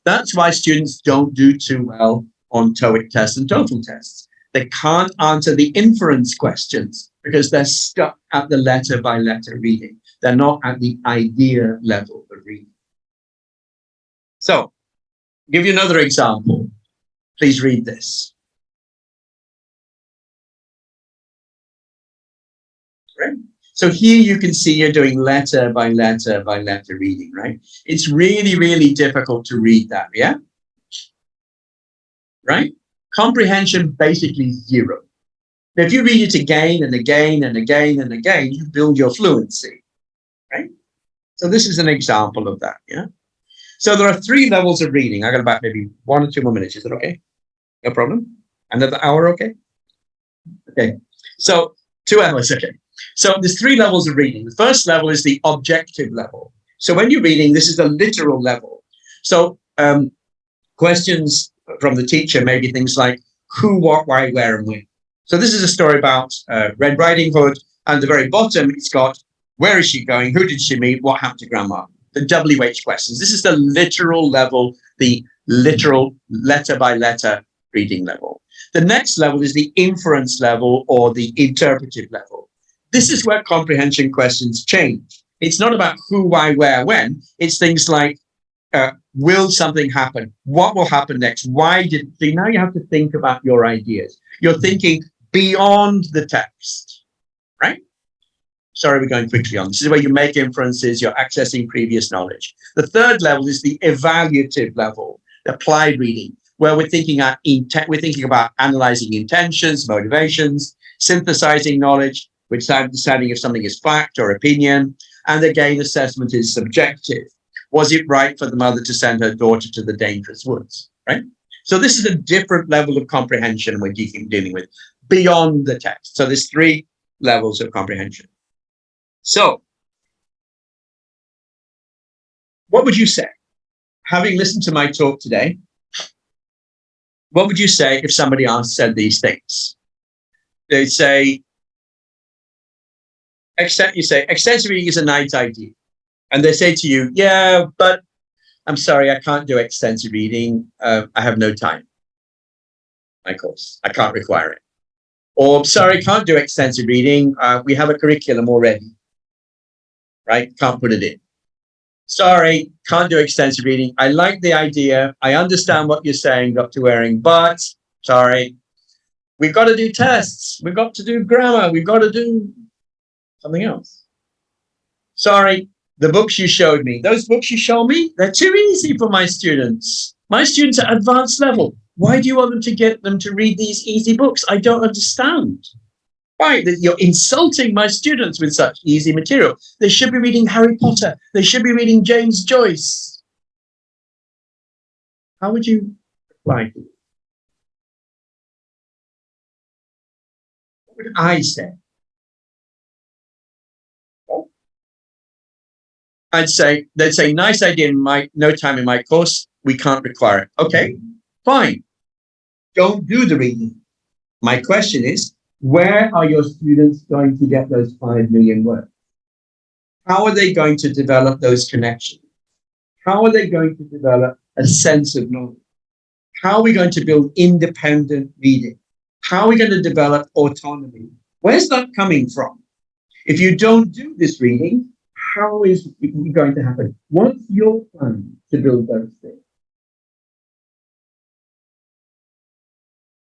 That's why students don't do too well on TOEIC tests and TOEFL tests. They can't answer the inference questions because they're stuck at the letter by letter reading. They're not at the idea level of reading. So, I'll give you another example. Please read this. Right? So here you can see you're doing letter by letter by letter reading, right? It's really, really difficult to read that, yeah? Right? Comprehension basically 0. Now, if you read it again and again and again and again, you build your fluency, right? So this is an example of that, yeah? So there are 3 levels of reading. I got about maybe 1 or 2 more minutes. Is that okay? No problem? Another hour, okay? Okay. So 2 hours, okay. So there's 3 levels of reading. The first level is the objective level. So when you're reading, this is the literal level. So questions from the teacher may be things like who, what, why, where, and when. So this is a story about Red Riding Hood. And at the very bottom, it's got where is she going? Who did she meet? What happened to Grandma? The WH questions. This is the literal level, the literal letter by letter reading level. The next level is the inference level or the interpretive level. This is where comprehension questions change. It's not about who, why, where, when. It's things like, will something happen? What will happen next? Why did see? Now you have to think about your ideas. You're thinking beyond the text, right? Sorry, we're going quickly on. This is where you make inferences, you're accessing previous knowledge. The third level is the evaluative level, applied reading, where we're thinking about analyzing intentions, motivations, synthesizing knowledge, which is deciding if something is fact or opinion, and again, assessment is subjective. Was it right for the mother to send her daughter to the dangerous woods, right? So this is a different level of comprehension we're dealing with beyond the text. So there's 3 levels of comprehension. So what would you say, having listened to my talk today, what would you say if somebody said these things? They'd say, you say, extensive reading is a nice idea. And they say to you, yeah, but I'm sorry, I can't do extensive reading. I have no time. My course, I can't require it. Or I'm sorry, can't do extensive reading. We have a curriculum already, right? Can't put it in. Sorry, can't do extensive reading. I like the idea. I understand what you're saying, Dr. Waring, but sorry, we've got to do tests. We've got to do grammar. We've got to do something else. Sorry. The books you showed me, those books you showed me, they're too easy for my students. My students are advanced level. Why do you want them to get them to read these easy books? I don't understand. Why? You're insulting my students with such easy material. They should be reading Harry Potter. They should be reading James Joyce. How would you reply to it? What would I say? They'd say, nice idea, no time in my course, we can't require it. Okay, fine. Don't do the reading. My question is, where are your students going to get those 5 million words? How are they going to develop those connections? How are they going to develop a sense of knowledge? How are we going to build independent reading? How are we going to develop autonomy? Where's that coming from? If you don't do this reading, how is it going to happen? What's your plan to build those things?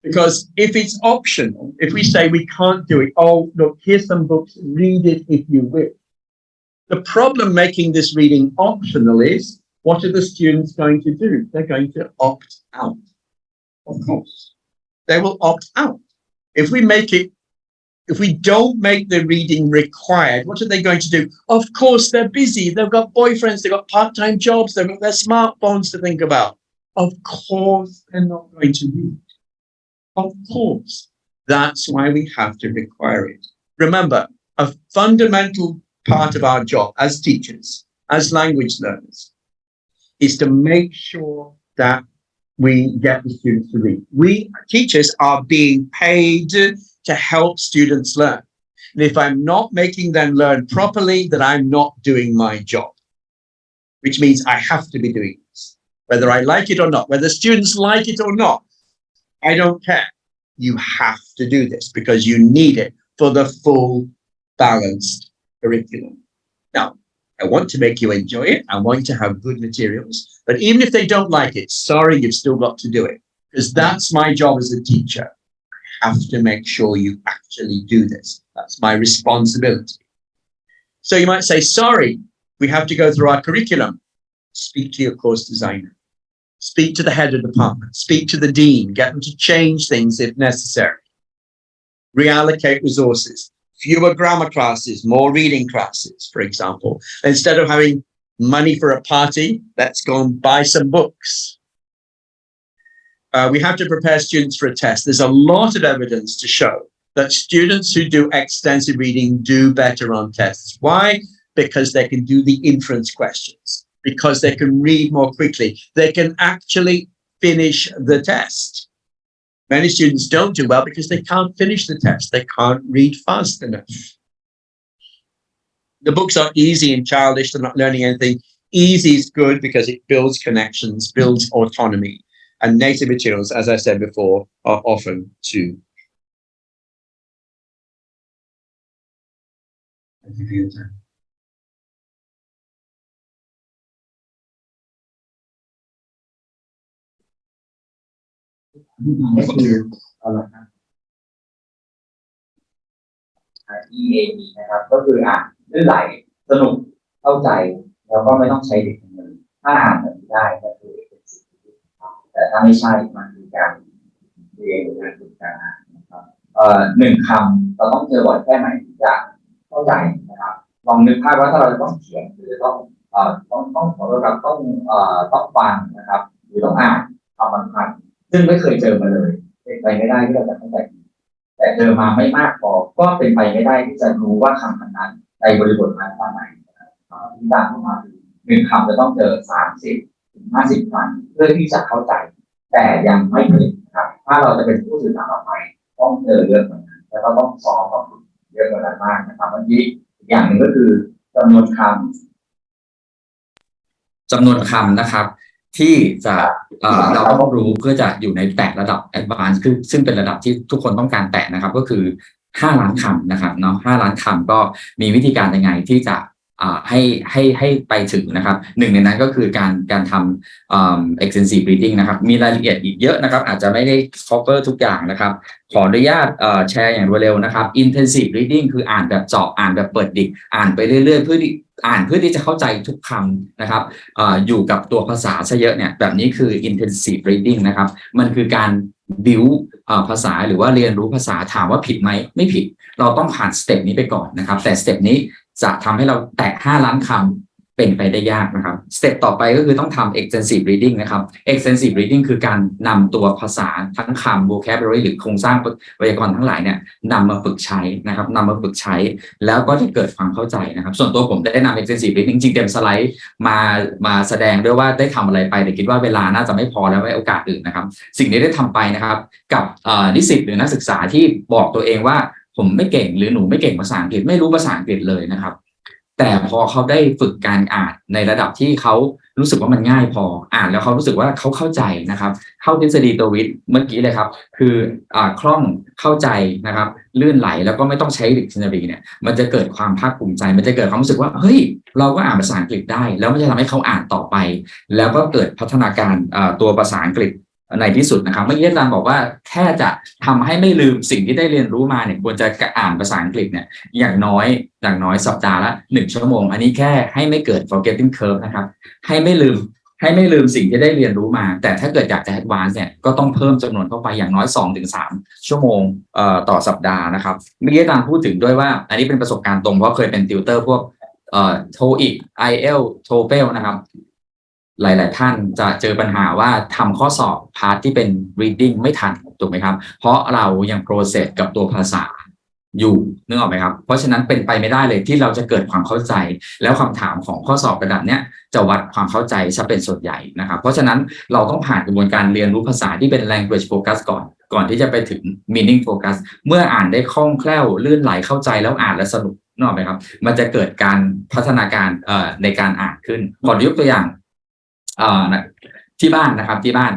Because if it's optional, if we say we can't do it, oh, look, here's some books, read it if you wish. The problem making this reading optional is, what are the students going to do? They're going to opt out. Of course. They will opt out. If we don't make the reading required, what are they going to do? Of course, they're busy. They've got boyfriends. They've got part-time jobs. They've got their smartphones to think about. Of course, they're not going to read. Of course. That's why we have to require it. Remember, a fundamental part of our job as teachers, as language learners, is to make sure that we get the students to read. We teachers are being paid to help students learn. And if I'm not making them learn properly, then I'm not doing my job, which means I have to be doing this, whether I like it or not, whether students like it or not. I don't care. You have to do this because you need it for the full balanced curriculum. Now, I want to make you enjoy it. I want you to have good materials. But even if they don't like it, sorry, you've still got to do it because that's my job as a teacher. Have to make sure you actually do this. That's my responsibility. So you might say, sorry, we have to go through our curriculum. Speak to your course designer. Speak to the head of department. Speak to the dean. Get them to change things if necessary. Reallocate resources. Fewer grammar classes, more reading classes, for example. Instead of having money for a party, let's go and buy some books. We have to prepare students for a test. There's a lot of evidence to show that students who do extensive reading do better on tests. Why? Because they can do the inference questions, because they can read more quickly. They can actually finish the test. Many students don't do well because they can't finish the test. They can't read fast enough. The books are easy and childish. They're not learning anything. Easy is good because it builds connections, builds autonomy. and native materials, as I said before, are often too. Thank you for your time.ก็คือเอาละครับ EAB นะครับก็คืออ่านลื่นไหลสนุกเข้าใจแล้วก็ไม่ต้องใช้เด็กเงินถ้าอ่านแบบนี้ได้ก็คือเป็นสิ่งที่ดีครับแต่ถ้าไม่ใช่มันคือการเรียนหรือการฝึกการอ่านนะครับหนึ่งคำเราต้องเจอบ่อยแค่ไหนถึงจะเข้าใจนะครับลองนึกภาพว่าถ้าเราจะต้องเขียนหรือต้องขอโทษครับต้องฟังนะครับหรือต้องอ่านคำบางคำซึ่งไม่เคยเจอมาเลยเป็นไปไม่ได้ที่เราจะเข้าใจ แต่เจอมาไม่มากพอก็เป็นไปไม่ได้ที่จะรู้ว่าคำนั้นในบริบทนั้นว่าไหนที่ตามเข้ามาหนึ่งคำจะต้องเจอ30 ถึง 50 ครั้งเพื่อที่จะเข้าใจ แต่ยังไม่ถึงครับถ้าเราจะเป็นผู้สื่อสารต่อไปต้องเจอเรื่องเหมือนนั้นแล้วก็ต้องซ้อมต้องฝึกเยอะกว่านั้นมากนะครับเมื่อกี้อีกอย่างหนึ่งก็คือจำนวนคำนะครับที่จะเราต้องรู้เพื่อจะอยู่ในแตะระดับ advanced ซึ่งเป็นระดับที่ทุกคนต้องการแตะนะครับก็คือ5 ล้านคำนะครับเนาะ5 ล้านคำก็มีวิธีการยังไงที่จะให้ไปถึงนะครับหนึ่งในนั้นก็คือการทำextensive reading นะครับมีรายละเอียดอีกเยอะนะครับอาจจะไม่ได้ cover ทุกอย่างนะครับขออนุญาตแชร์อย่างรวดเร็วนะครับ intensive reading คืออ่านแบบเจาะอ่านแบบเปิดดิกอ่านไปเรื่อยๆเพื่อที่จะเข้าใจทุกคำนะครับอยู่กับตัวภาษาซะเยอะเนี่ยแบบนี้คือ intensive reading นะครับมันคือการ build ภาษาหรือว่าเรียนรู้ภาษาถามว่าผิดไหมไม่ผิดเราต้องผ่านสเต็ปนี้ไปก่อนนะครับแต่สเต็ปนี้จะทำให้เราแตะ5 ล้านคำเป็นไปได้ยากนะครับสเต็ปต่อไปก็คือต้องทำ extensive reading นะครับ extensive reading คือการนำตัวภาษาทั้งคำ vocabulary หรือโครงสร้างไวยากรณ์ทั้งหลายเนี่ยนำมาฝึกใช้นะครับนำมาฝึกใช้แล้วก็จะเกิดความเข้าใจนะครับส่วนตัวผมได้นำ extensive reading จริงๆเต็มสไลด์มาแสดงด้วยว่าได้ทำอะไรไปแต่คิดว่าเวลาน่าจะไม่พอแล้วไว้โอกาสอื่นนะครับสิ่งที่ได้ทำไปนะครับกับนิสิตหรือนักศึกษาที่บอกตัวเองว่าผมไม่เก่งหรือหนูไม่เก่งภาษาอังกฤษไม่รู้ภาษาอังกฤษเลยนะครับแต่พอเขาได้ฝึกการอ่านในระดับที่เขารู้สึกว่ามันง่ายพออ่านแล้วเขารู้สึกว่าเขาเข้าใจนะครับเข้าทฤษฎีตัววิทย์เมื่อกี้เลยครับคือคล่องเข้าใจนะครับลื่นไหลแล้วก็ไม่ต้องใช้ dictionary เนี่ยมันจะเกิดความภาคภูมิใจมันจะเกิดความรู้สึกว่าเฮ้ยเราก็อ่านภาษาอังกฤษได้แล้วมันจะทำให้เขาอ่านต่อไปแล้วก็เกิดพัฒนาการตัวภาษาอังกฤษในที่สุดนะครับเมื่อกี้อาจารย์บอกว่าแค่จะทำให้ไม่ลืมสิ่งที่ได้เรียนรู้มาเนี่ยควรจะอ่านภาษาอังกฤษเนี่ยอย่างน้อยสัปดาห์ละ1 ชั่วโมงอันนี้แค่ให้ไม่เกิด forgetting curve นะครับให้ไม่ลืมสิ่งที่ได้เรียนรู้มาแต่ถ้าเกิดอยากจะ advance เนี่ยก็ต้องเพิ่มจำนวนเข้าไปอย่างน้อย 2-3 ชั่วโมงต่อสัปดาห์นะครับเมื่อกี้อาจารย์พูดถึงด้วยว่าอันนี้เป็นประสบการณ์ตรงเพราะเคยเป็นติวเตอร์พวกTOEIC IELTS TOEFL นะครับหลายๆท่านจะเจอปัญหาว่าทำข้อสอบพาร์ทที่เป็น reading ไม่ทันถูกไหมครับเพราะเรายัง process กับตัวภาษาอยู่นึกออกไหมครับเพราะฉะนั้นเป็นไปไม่ได้เลยที่เราจะเกิดความเข้าใจแล้วคำถามของข้อสอบระดับเนี้ยจะวัดความเข้าใจซะเป็นส่วนใหญ่นะครับเพราะฉะนั้นเราต้องผ่านกระบวนการเรียนรู้ภาษาที่เป็น language focus ก่อนที่จะไปถึง meaning focus เมื่ออ่านได้คล่องแคล่วลื่นไหลเข้าใจแล้วอ่านแล้วสนุกนึกออกไหมครับมันจะเกิดการพัฒนาการในการอ่านขึ้นขอยกตัวอย่างที่บ้านนะครับที่บ้าน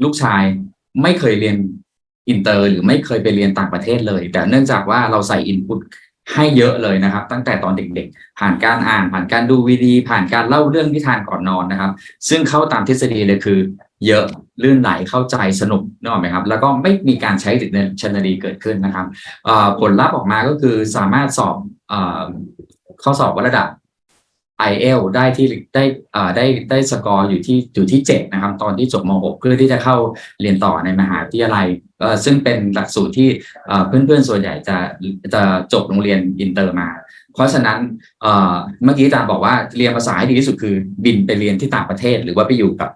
ลูกชายไม่เคยเรียนอินเตอร์หรือไม่เคยไปเรียนต่างประเทศเลยแต่เนื่องจากว่าเราใส่อินพุตให้เยอะเลยนะครับตั้งแต่ตอนเด็กๆผ่านการอ่านผ่านการดูวีดีผ่านการเล่าเรื่องนิทานก่อนนอนนะครับซึ่งเข้าตามทฤษฎีเลยคือเยอะลื่นไหลเข้าใจสนุกนึกออกไหมครับแล้วก็ไม่มีการใช้dictionaryเกิดขึ้นนะครับผลลัพธ์ออกมาก็คือสามารถสอบข้อสอบวัดระดับIELTS ได้ที่ได้สกอร์อยู่ที่7นะครับตอนที่จบม.6 เพื่อที่จะเข้าเรียนต่อในมหาวิทยาลัยซึ่งเป็นหลักสูตรที่เพื่อนๆส่วนใหญ่จะจบโรงเรียนอินเตอร์มาเพราะฉะนั้นเมื่อกี้อาจารย์บอกว่าเรียนภาษาให้ดีที่สุดคือบินไปเรียนที่ต่างประเทศหรือว่าไปอยู่กับ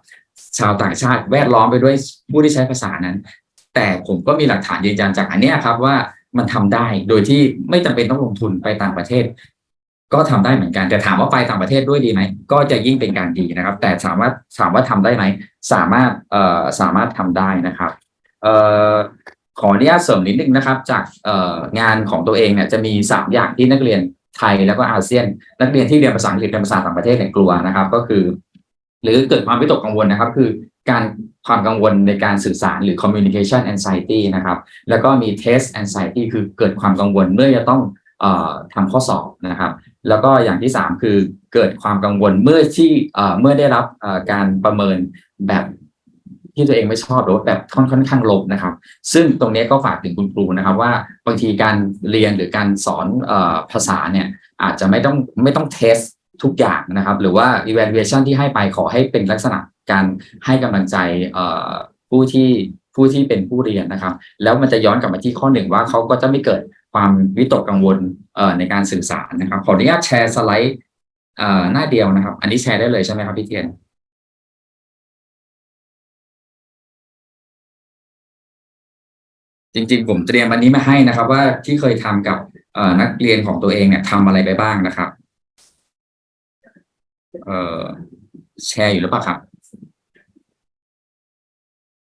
ชาวต่างชาติแวดล้อมไปด้วยผู้ที่ใช้ภาษานั้นแต่ผมก็มีหลักฐานยืนยันจากอันนี้ครับว่ามันทำได้โดยที่ไม่จำเป็นต้องลงทุนไปต่างประเทศก็ทำได้เหมือนกันแต่ถามว่าไปต่างประเทศด้วยดีไหมก็จะยิ่งเป็นการดีนะครับแต่ถามว่าทำได้ไหมสามารถทำได้นะครับขออนุญาตเสริมนิดนึงนะครับจากงานของตัวเองเนี่ยจะมี3อย่างที่นักเรียนไทยแล้วก็อาเซียนนักเรียนที่เรียนภาษาอังกฤษเป็นภาษาต่างประเทศเนี่ยกลัวนะครับก็คือหรือเกิดความวิตกกังวลนะครับคือ การความกังวลในการสื่อสารหรือ communication anxiety นะครับแล้วก็มี test anxiety คือเกิดความกังวลเมื่อจะต้องทำข้อสอบนะครับแล้วก็อย่างที่3คือเกิดความกังวลเมื่อได้รับการประเมินแบบที่ตัวเองไม่ชอบหรือว่าแบบค่อนข้างลบนะครับซึ่งตรงนี้ก็ฝากถึงคุณครูนะครับว่าบางทีการเรียนหรือการสอนภาษาเนี่ยอาจจะไม่ต้องเทสทุกอย่างนะครับหรือว่า evaluation ที่ให้ไปขอให้เป็นลักษณะการให้กำลังใจผู้ที่เป็นผู้เรียนนะครับแล้วมันจะย้อนกลับมาที่ข้อ1ว่าเขาก็จะไม่เกิดความวิตกกังวลในการสื่อสารนะครับขออนุญาตแชร์สไลด์หน้าเดียวนะครับอันนี้แชร์ได้เลยใช่ไหมครับพี่เทียนจริงๆผมเตรียมอันนี้มาให้นะครับว่าที่เคยทำกับนักเรียนของตัวเองเนี่ยทำอะไรไปบ้างนะครับแชร์อยู่หรือเปล่าครับ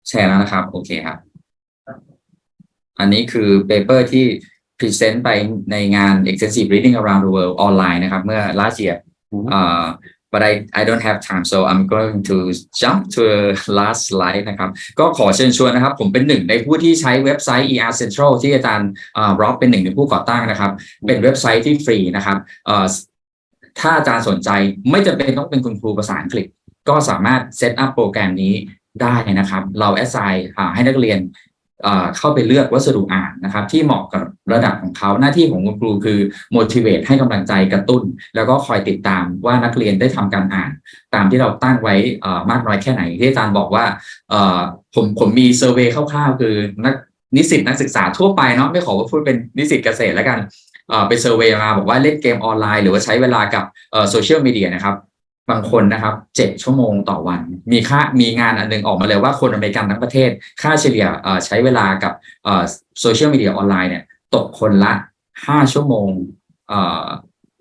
แชร์แล้วนะครับโอเคครับอันนี้คือเปเปอร์ที่พรีเซนต์ไปในงาน Extensive Reading Around the World ออนไลน์นะครับเมื่อ last year but I don't have time so I'm going to jump to the last slide นะครับก็ขอเชิญชวนนะครับผมเป็นหนึ่งในผู้ที่ใช้เว็บไซต์ ER Central ที่อาจารย์ร็อบเป็นหนึ่งในผู้ก่อตั้งนะครับเป็นเว็บไซต์ที่ฟรีนะครับถ้าอาจารย์สนใจไม่จำเป็นต้องเป็นคุณครูภาษาอังกฤษก็สามารถเซตอัพโปรแกรมนี้ได้นะครับเราแอสไซน์ให้นักเรียนเข้าไปเลือกวัสดุอ่านนะครับที่เหมาะกับระดับของเขาหน้าที่ของคุณครูคือ motivate ให้กำลังใจกระตุ้นแล้วก็คอยติดตามว่านักเรียนได้ทำการอ่านตามที่เราตั้งไว้มากน้อยแค่ไหนที่อาจารย์บอกว่าผมมีเซอร์เวย์คร่าวๆคือนิสิตนักศึกษาทั่วไปเนาะไม่ขอว่าพูดเป็นนิสิตเกษตรแล้วกันไปเซอร์เวย์มาบอกว่าเล่นเกมออนไลน์หรือว่าใช้เวลากับโซเชียลมีเดียนะครับบางคนนะครับ7 ชั่วโมงต่อวันมีงานอันนึงออกมาเลยว่าคนอเมริกันทั้งประเทศค่าเฉลี่ยใช้เวลากับโซเชียลมีเดียออนไลน์เนี่ยตกคนละ5 ชั่วโมง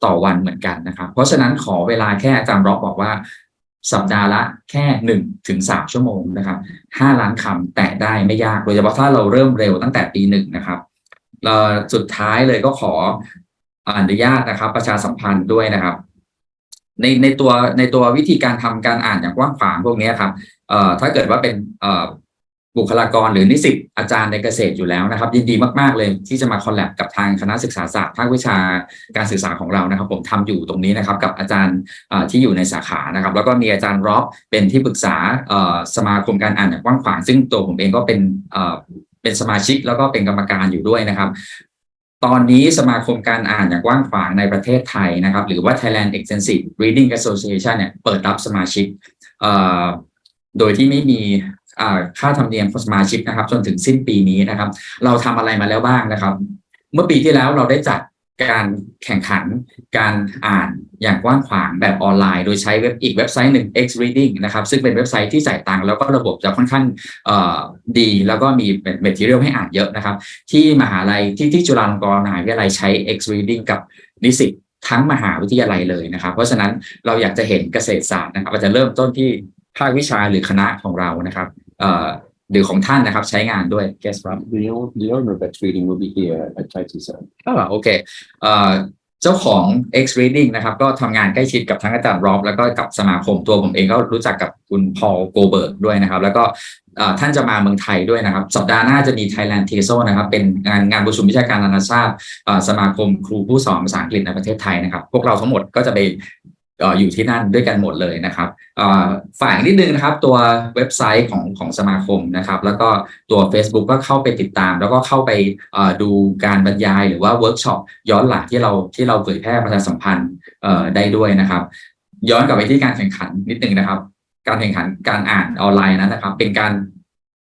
ต่อวันเหมือนกันนะครับเพราะฉะนั้นขอเวลาแค่อาจารย์ร็อกบอกว่าสัปดาห์ละแค่1 ถึง 3 ชั่วโมงนะครับ5 ล้านคำแตะได้ไม่ยากโดยเฉพาะถ้าเราเริ่มเร็วตั้งแต่ปี 1นะครับสุดท้ายเลยก็ขออนุญาตนะครับประชาสัมพันธ์ด้วยนะครับในตัววิธีการทำการอ่านอย่างกว้างขวางพวกนี้ครับถ้าเกิดว่าเป็นบุคลากรหรือนิสิตอาจารย์ในเกษตรอยู่แล้วนะครับยินดีมากๆเลยที่จะมาคอลแลบกับทางคณะศึกษาศาสตร์ภาควิชาการสื่อสารของเรานะครับผมทำอยู่ตรงนี้นะครับกับอาจารย์ที่อยู่ในสาขานะครับแล้วก็มีอาจารย์ร็อบเป็นที่ปรึกษาสมาคมการอ่านอย่างกว้างขวางซึ่งตัวผมเองก็เป็นสมาชิกแล้วก็เป็นกรรมการอยู่ด้วยนะครับตอนนี้สมาคมการอ่านอย่างกว้างขวางในประเทศไทยนะครับหรือว่า Thailand Extensive Reading Association เนี่ยเปิดรับสมาชิกโดยที่ไม่มีค่าธรรมเนียมสมาชิกนะครับจนถึงสิ้นปีนี้นะครับเราทำอะไรมาแล้วบ้างนะครับเมื่อปีที่แล้วเราได้จัดการแข่งขันการอ่านอย่างกว้างขวางแบบออนไลน์โดยใช้อีกเว็บไซต์หนึ่ง X Reading นะครับซึ่งเป็นเว็บไซต์ที่จ่ายตังค์แล้วก็ระบบจะค่อนข้างดีแล้วก็มีแมททีเรียลให้อ่านเยอะนะครับที่มหาลัยที่จุฬาลงกรณ์มหาวิทยาลัยใช้ X Reading กับนิสิตทั้งมหาวิทยาลัยเลยนะครับเพราะฉะนั้นเราอยากจะเห็นเกษตรศาสตร์นะครับเราจะเริ่มต้นที่ภาควิชาหรือคณะของเรานะครับหรือของท่านนะครับใช้งานด้วย Guess what The owner of that reading will be here at Kasetsart. โอเคเจ้าของ X Reading นะครับก็ทำงานใกล้ชิดกับทั้งอาจารย์ร็อบแล้วก็กับสมาคมตัวผมเองก็รู้จักกับคุณพอลโกเบิร์กด้วยนะครับแล้วก็ท่านจะมาเมืองไทยด้วยนะครับสัปดาห์หน้าจะมี Thailand TESOL นะครับเป็นงานประชุมวิชาการนานาชาติสมาคมครูผู้สอนภาษาอังกฤษในประเทศไทยนะครับพวกเราทั้งหมดก็จะไปอยู่ที่นั่นด้วยกันหมดเลยนะครับฝ่ายนิดนึงนะครับตัวเว็บไซต์ของสมาคมนะครับแล้วก็ตัว Facebook ก็เข้าไปติดตามแล้วก็เข้าไปดูการบรรยายหรือว่าเวิร์กช็อปย้อนหลังที่เราเผยแพร่ประชาสัมพันธ์ได้ด้วยนะครับย้อนกลับไปที่การแข่งขันนิดนึงนะครับการแข่งขันการอ่านออนไลน์นั้นนะครับเป็นการ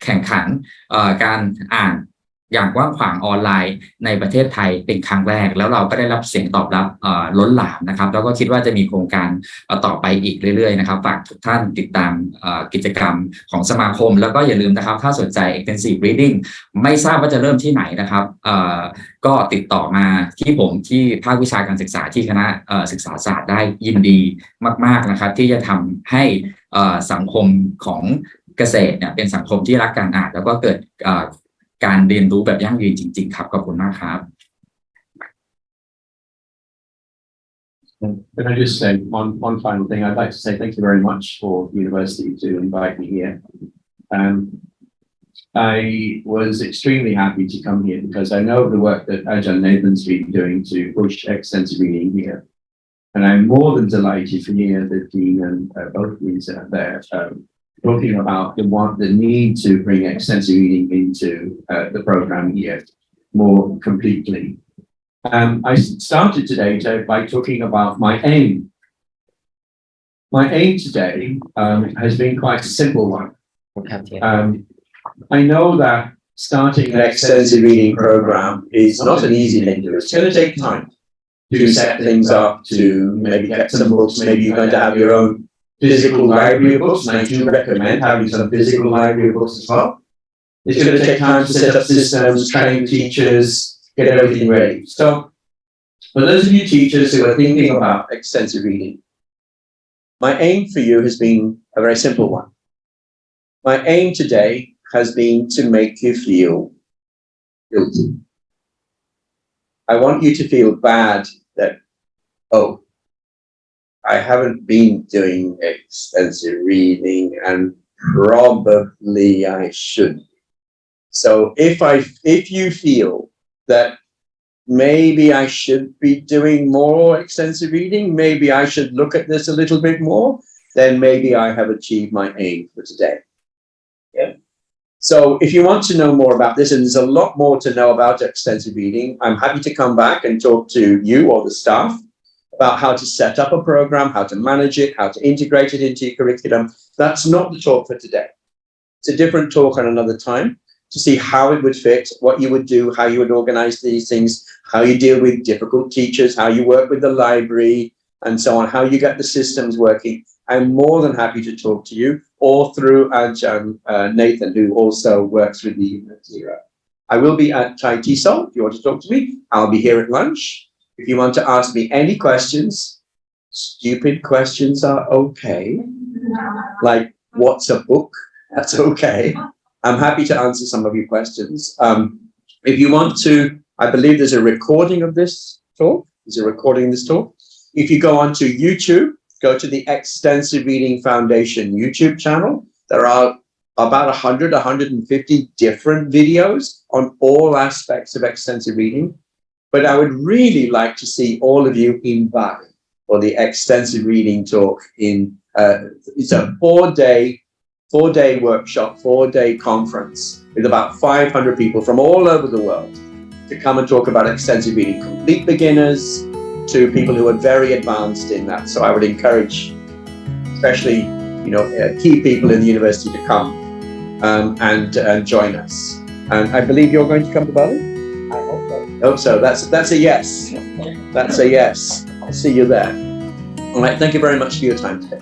แข่งขันการอ่านอย่างกว้างขวางออนไลน์ในประเทศไทยเป็นครั้งแรกแล้วเราก็ได้รับเสียงตอบรับล้นหลามนะครับแล้วก็คิดว่าจะมีโครงการต่อไปอีกเรื่อยๆนะครับฝากทุกท่านติดตามกิจกรรมของสมาคมแล้วก็อย่าลืมนะครับถ้าสนใจ Extensive Reading ไม่ทราบว่าจะเริ่มที่ไหนนะครับก็ติดต่อมาที่ผมที่ภาควิชาการศึกษาที่คณะศึกษาศาสตร์ได้ยินดีมากๆนะครับที่จะทำให้สังคมของเกษตรเนี่ยเป็นสังคมที่รักการอ่านแล้วก็เกิดการเรียนรู้แบบยั่งยืนจริงๆครับขอบคุณมากครับ Can I just say one final thing? I'd like to say thank you very much for the university to invite me here. I was extremely happy to come here because I know the work that Ajahn Nathan's been doing to push extensive reading here. And I'm more than delighted to hear the Dean and both Deans there talking about the need to bring extensive reading into the program here more completely. I started today by talking about my aim. My aim today has been quite a simple one. I know that starting an extensive reading program is not an easy thing to do. It's going to take time to set things up, to maybe get some books. Maybe you're going to have your own physical library of books, and I do recommend having some physical library of books as well. It's going to take time to set up systems, train teachers, get everything ready. So, for those of you teachers who are thinking about extensive reading, my aim for you has been a very simple one. My aim today has been to make you feel guilty. I want you to feel bad that, oh, I haven't been doing extensive reading and probably I should. So if you feel that maybe I should be doing more extensive reading, maybe I should look at this a little bit more, then maybe I have achieved my aim for today. Yeah. So if you want to know more about this, and there's a lot more to know about extensive reading, I'm happy to come back and talk to you or the staff about how to set up a program, how to manage it, how to integrate it into your curriculum. That's not the talk for today. It's a different talk on another time to see how it would fit, what you would do, how you would organize these things, how you deal with difficult teachers, how you work with the library, and so on, how you get the systems working. I'm more than happy to talk to you, or through Ajahn Nathan, who also works with the university. I will be at Chai Tea Sol if you want to talk to me. I'll be here at lunch. If you want to ask me any questions, stupid questions are okay. Like, what's a book? That's okay. I'm happy to answer some of your questions. If you want to, I believe there's a recording of this talk. There's a recording of this talk. If you go onto YouTube, go to the Extensive Reading Foundation YouTube channel. There are about 100, 150 different videos on all aspects of extensive reading. But I would really like to see all of you in Bali for the extensive reading talk. It's a four-day workshop, 4-day conference with about 500 people from all over the world to come and talk about extensive reading, complete beginners to people who are very advanced in that. So I would encourage, especially key people in the university to come and join us. And I believe you're going to come to Bali? I hope so. That's a yes. That's a yes. I'll see you there. All right. Thank you very much for your time today.